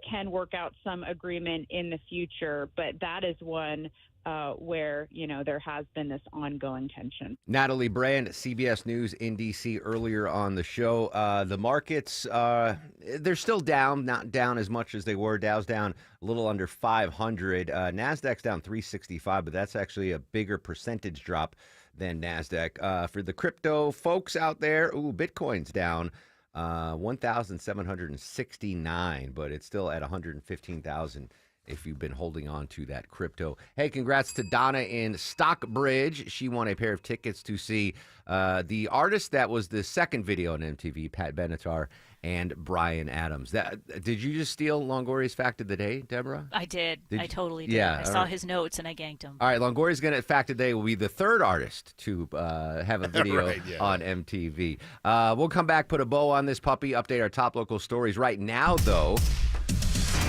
can work out some agreement in the future, but that is one where, there has been this ongoing tension. Natalie Brand, CBS News in D.C. earlier on the show. The markets, they're still down, not down as much as they were. Dow's down a little under 500. NASDAQ's down 365, but that's actually a bigger percentage drop than NASDAQ. For the crypto folks out there, Bitcoin's down 1,769, but it's still at 115,000 if you've been holding on to that crypto. Hey, congrats to Donna in Stockbridge. She won a pair of tickets to see the artist that was the second video on MTV, Pat Benatar and Bryan Adams. Did you just steal Longoria's fact of the day, Deborah? I did. I totally did. Yeah, I saw his notes and I ganked him. All right, Longoria's fact of the day will be the third artist to have a video on MTV. We'll come back, put a bow on this puppy, update our top local stories. Right now, though,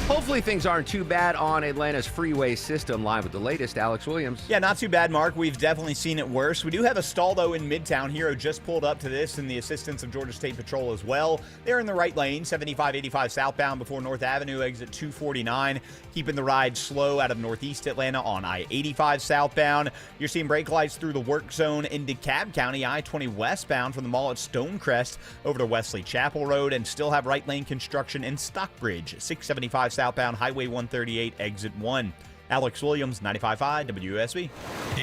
Hopefully things aren't too bad on Atlanta's freeway system. Live with the latest, Alex Williams. Yeah, not too bad, Mark. We've definitely seen it worse. We do have a stall, though, in Midtown. Hero just pulled up to this and the assistance of Georgia State Patrol as well. They're in the right lane, 75-85 southbound before North Avenue, exit 249. Keeping the ride slow out of northeast Atlanta on I-85 southbound. You're seeing brake lights through the work zone in DeKalb County, I-20 westbound from the mall at Stonecrest over to Wesley Chapel Road, and still have right lane construction in Stockbridge, 675 southbound Highway 138, exit 1. Alex Williams, 95.5 WSB.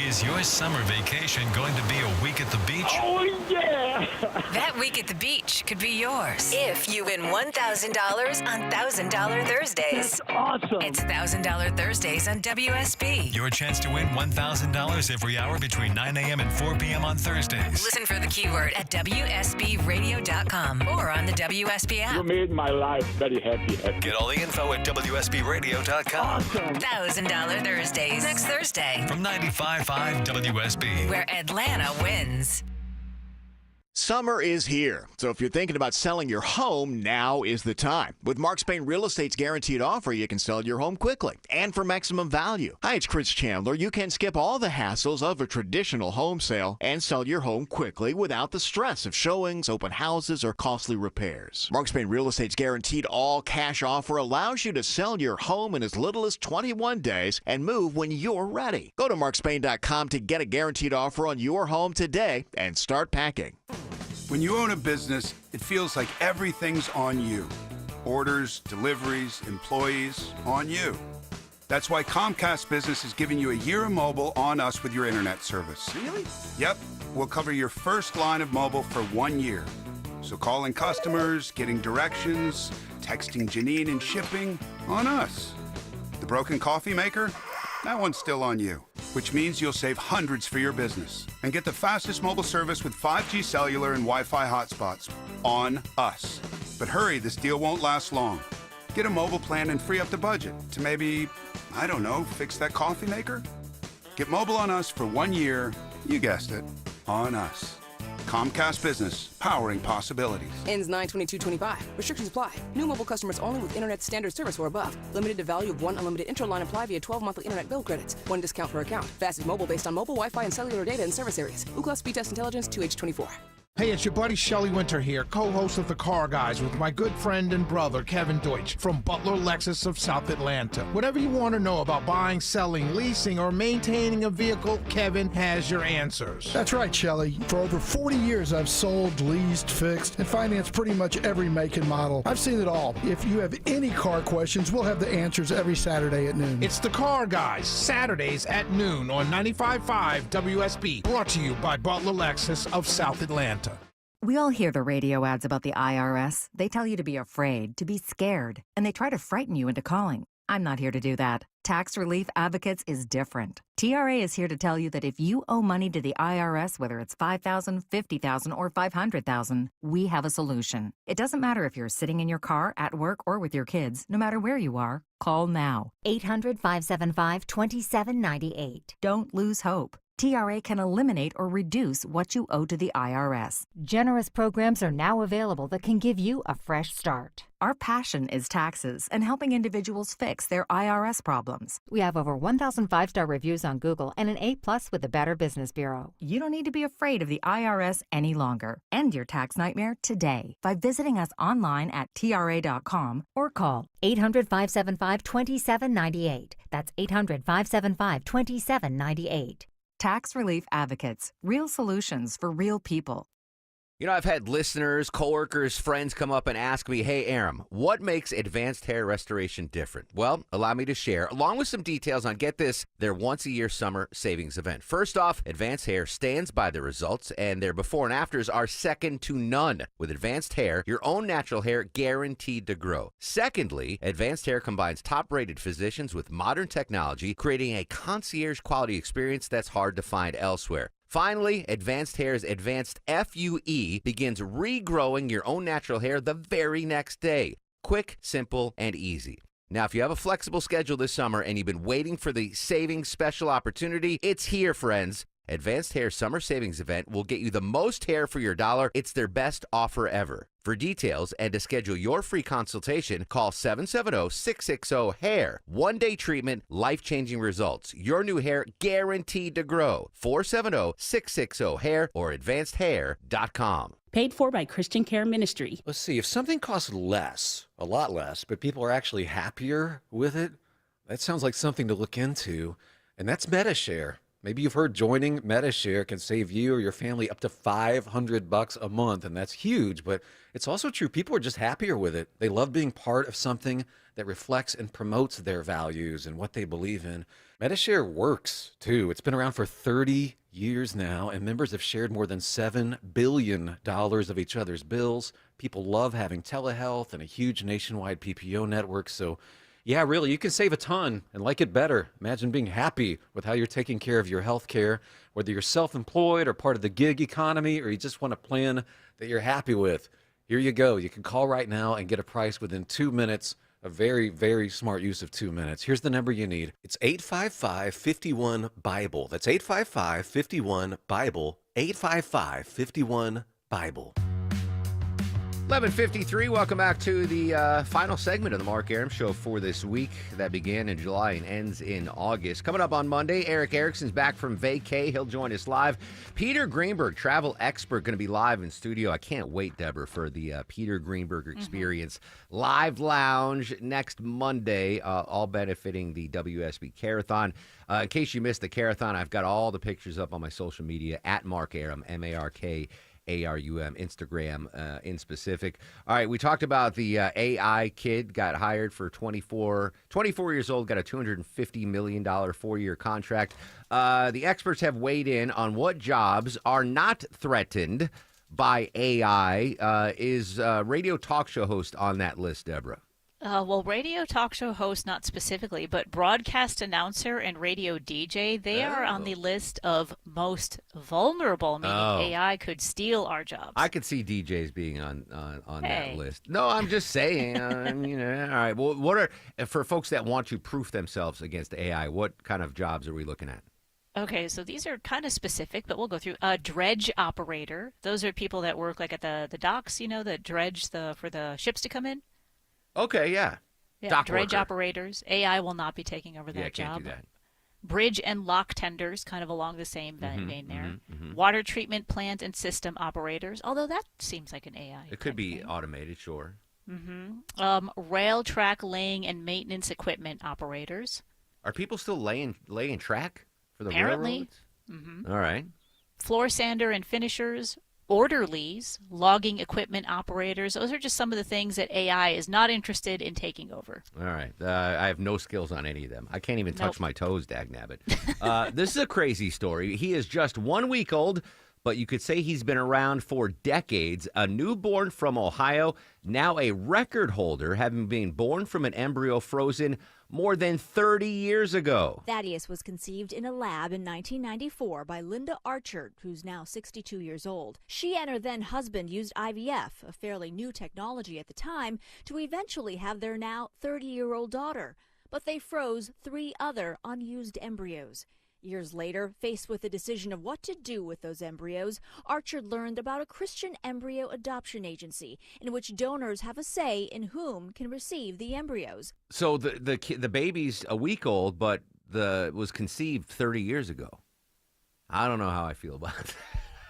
Is your summer vacation going to be a week at the beach? Oh, yeah! That week at the beach could be yours if you win $1,000 on $1,000 Thursdays. That's awesome. It's $1,000 Thursdays on WSB. Your chance to win $1,000 every hour between 9 a.m. and 4 p.m. on Thursdays. Listen for the keyword at WSBradio.com or on the WSB app. You made my life very happy. Get all the info at WSBradio.com. Awesome. $1,000 Thursdays next Thursday From 95.5 WSB. where Atlanta wins. Summer is here, so if you're thinking about selling your home, now is the time. With Mark Spain Real Estate's guaranteed offer, you can sell your home quickly and for maximum value. Hi, it's Chris Chandler. You can skip all the hassles of a traditional home sale and sell your home quickly without the stress of showings, open houses, or costly repairs. Mark Spain Real Estate's guaranteed all-cash offer allows you to sell your home in as little as 21 days and move when you're ready. Go to markspain.com to get a guaranteed offer on your home today and start packing. When you own a business, it feels like everything's on you. Orders, deliveries, employees, on you. That's why Comcast Business is giving you a year of mobile on us with your internet service. Really? Yep. We'll cover your first line of mobile for 1 year. So calling customers, getting directions, texting Janine and shipping, on us. The broken coffee maker? That one's still on you, which means you'll save hundreds for your business and get the fastest mobile service with 5G cellular and Wi-Fi hotspots on us. But hurry, this deal won't last long. Get a mobile plan and free up the budget to maybe, I don't know, fix that coffee maker? Get mobile on us for 1 year, you guessed it, on us. Comcast Business, powering possibilities. Ends 9/22/25. Restrictions apply. New mobile customers only with internet standard service or above. Limited to value of one unlimited interline apply via 12 monthly internet bill credits. One discount per account. Fastest mobile based on mobile Wi-Fi and cellular data in service areas. Ookla Speed Test Intelligence 2H24. Hey, it's your buddy Shelley Winter here, co-host of The Car Guys with my good friend and brother, Kevin Deutsch, from Butler Lexus of South Atlanta. Whatever you want to know about buying, selling, leasing, or maintaining a vehicle, Kevin has your answers. That's right, Shelley. For over 40 years, I've sold, leased, fixed, and financed pretty much every make and model. I've seen it all. If you have any car questions, we'll have the answers every Saturday at noon. It's The Car Guys, Saturdays at noon on 95.5 WSB, brought to you by Butler Lexus of South Atlanta. We all hear the radio ads about the IRS. They tell you to be afraid, to be scared, and they try to frighten you into calling. I'm not here to do that. Tax Relief Advocates is different. TRA is here to tell you that if you owe money to the IRS, whether it's $5,000, $50,000, or $500,000, we have a solution. It doesn't matter if you're sitting in your car, at work, or with your kids. No matter where you are, call now. 800-575-2798. Don't lose hope. TRA can eliminate or reduce what you owe to the IRS. Generous programs are now available that can give you a fresh start. Our passion is taxes and helping individuals fix their IRS problems. We have over 1,000 5-star reviews on Google and an A+ with the Better Business Bureau. You don't need to be afraid of the IRS any longer. End your tax nightmare today by visiting us online at TRA.com or call 800-575-2798. That's 800-575-2798. Tax Relief Advocates. Real solutions for real people. You know, I've had listeners, coworkers, friends come up and ask me, hey, Aram, what makes Advanced Hair Restoration different? Well, allow me to share, along with some details on, get this, their once-a-year summer savings event. First off, Advanced Hair stands by the results, and their before and afters are second to none. With Advanced Hair, your own natural hair guaranteed to grow. Secondly, Advanced Hair combines top-rated physicians with modern technology, creating a concierge-quality experience that's hard to find elsewhere. Finally, Advanced Hair's Advanced FUE begins regrowing your own natural hair the very next day. Quick, simple, and easy. Now, if you have a flexible schedule this summer and you've been waiting for the savings special opportunity, it's here, friends. Advanced Hair Summer Savings Event will get you the most hair for your dollar. It's their best offer ever. For details and to schedule your free consultation, call 770-660-HAIR. One-day treatment, life-changing results. Your new hair guaranteed to grow. 470-660-HAIR or advancedhair.com. Paid for by Christian Care Ministry. Let's see, if something costs less, a lot less, but people are actually happier with it, that sounds like something to look into, and that's MediShare. Maybe you've heard joining MediShare can save you or your family up to $500 a month, and that's huge, but it's also true. People are just happier with it. They love being part of something that reflects and promotes their values and what they believe in. MediShare works, too. It's been around for 30 years now, and members have shared more than $7 billion of each other's bills. People love having telehealth and a huge nationwide PPO network, so yeah, really, you can save a ton and like it better. Imagine being happy with how you're taking care of your health care, whether you're self-employed or part of the gig economy, or you just want a plan that you're happy with. Here you go. You can call right now and get a price within 2 minutes. A very, very smart use of 2 minutes. Here's the number you need. It's 855-51-BIBLE. That's 855-51-BIBLE. 855-51-BIBLE. 11:53. Welcome back to the final segment of the Mark Arum Show for this week that began in July and ends in August. Coming up on Monday, Eric Erickson's back from vacay. He'll join us live. Peter Greenberg, travel expert, going to be live in studio. I can't wait, Deborah, for the Peter Greenberg Experience Live Lounge next Monday, all benefiting the WSB Carathon. In case you missed the Carathon, I've got all the pictures up on my social media at Mark Arum, MARK. ARUM, Instagram in specific. All right, we talked about the AI kid got hired for 24 years old, got a $250 million 4-year contract. The experts have weighed in on what jobs are not threatened by AI. Is radio talk show host on that list, Deborah? Well, radio talk show host, not specifically, but broadcast announcer and radio DJ, they are on the list of most vulnerable, meaning AI could steal our jobs. I could see DJs being on that list. No, I'm just saying. All right. Well, what are, for folks that want to proof themselves against AI, what kind of jobs are we looking at? Okay, so these are kind of specific, but we'll go through. Dredge operator. Those are people that work like at the docks, that dredge for the ships to come in. Okay, yeah. Dock dredge worker. Operators. AI will not be taking over that job. Can't do that. Bridge and lock tenders, kind of along the same vein there. Water treatment plant and system operators, although that seems like an AI. It could be automated, sure. Rail track laying and maintenance equipment operators. Are people still laying track for the Apparently. railroads? All right. Floor sander and finishers. Orderlies, logging equipment operators. Those are just some of the things that AI is not interested in taking over. All right. I have no skills on any of them. I can't even touch my toes, dagnabbit. This is a crazy story. He is just 1 week old, but you could say he's been around for decades. A newborn from Ohio, now a record holder, having been born from an embryo frozen more than 30 years ago. Thaddeus was conceived in a lab in 1994 by Linda Archer, who's now 62 years old. She and her then husband used IVF, a fairly new technology at the time, to eventually have their now 30-year-old daughter. But they froze 3 other unused embryos. Years later, faced with the decision of what to do with those embryos, Archer learned about a Christian embryo adoption agency in which donors have a say in whom can receive the embryos. So the baby's a week old, but was conceived 30 years ago. I don't know how I feel about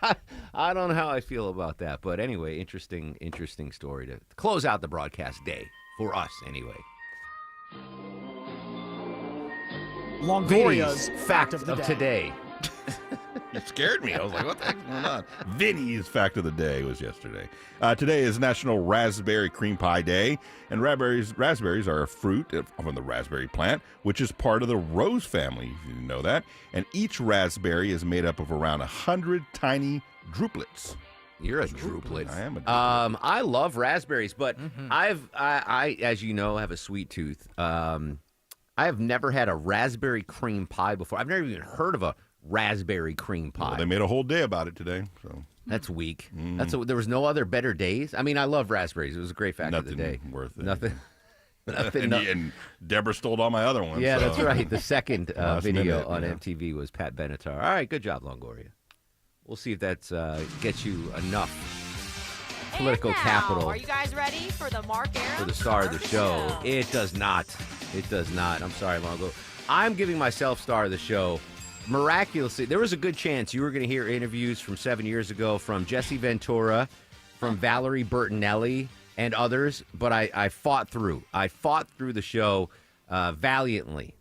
that. I don't know how I feel about that. But anyway, interesting story to close out the broadcast day for us anyway. Longoria's fact of today. You scared me. I was like, what the heck's going on? Vinny's fact of the day was yesterday. Today is National Raspberry Cream Pie Day, and raspberries are a fruit from the raspberry plant, which is part of the rose family, if you didn't know that. And each raspberry is made up of around 100 tiny drupelets. You're a druplet. I am a druplet. I love raspberries, but I, as you know, have a sweet tooth. I have never had a raspberry cream pie before. I've never even heard of a raspberry cream pie. Well, they made a whole day about it today. So that's weak. There was no other better days. I mean, I love raspberries. It was a great fact of the day. Nothing worth it. Nothing. And Deborah stole all my other ones. Yeah, so. that's right. The second Last video minute, on yeah. MTV was Pat Benatar. All right, good job, Longoria. We'll see if that gets you enough political capital. Are you guys ready for the Mark Arum For the star of the show. It does not. It does not. I'm sorry, Longo. I'm giving myself star of the show. Miraculously, there was a good chance you were going to hear interviews from 7 years ago from Jesse Ventura, from Valerie Bertinelli, and others, but I fought through. I fought through the show valiantly.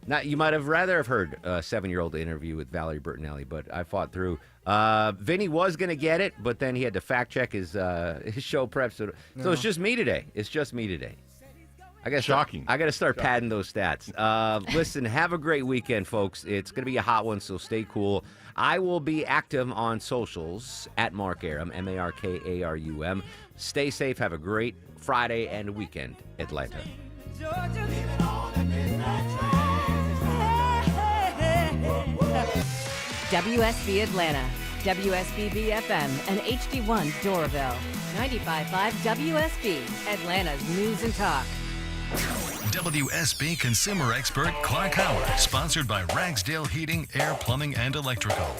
Now, you might have rather have heard a 7-year-old interview with Valerie Bertinelli, but I fought through. Vinny was going to get it, but then he had to fact check his show prep. So it's just me today. It's just me today. Shocking. I got to start padding those stats. Listen, have a great weekend, folks. It's going to be a hot one, so stay cool. I will be active on socials at Mark Arum, MarkArum. Stay safe. Have a great Friday and weekend, Atlanta. WSB Atlanta, WSB FM, and HD1 Doraville. 95.5 WSB, Atlanta's news and talk. WSB consumer expert Clark Howard, sponsored by Ragsdale Heating, Air, Plumbing, and Electrical.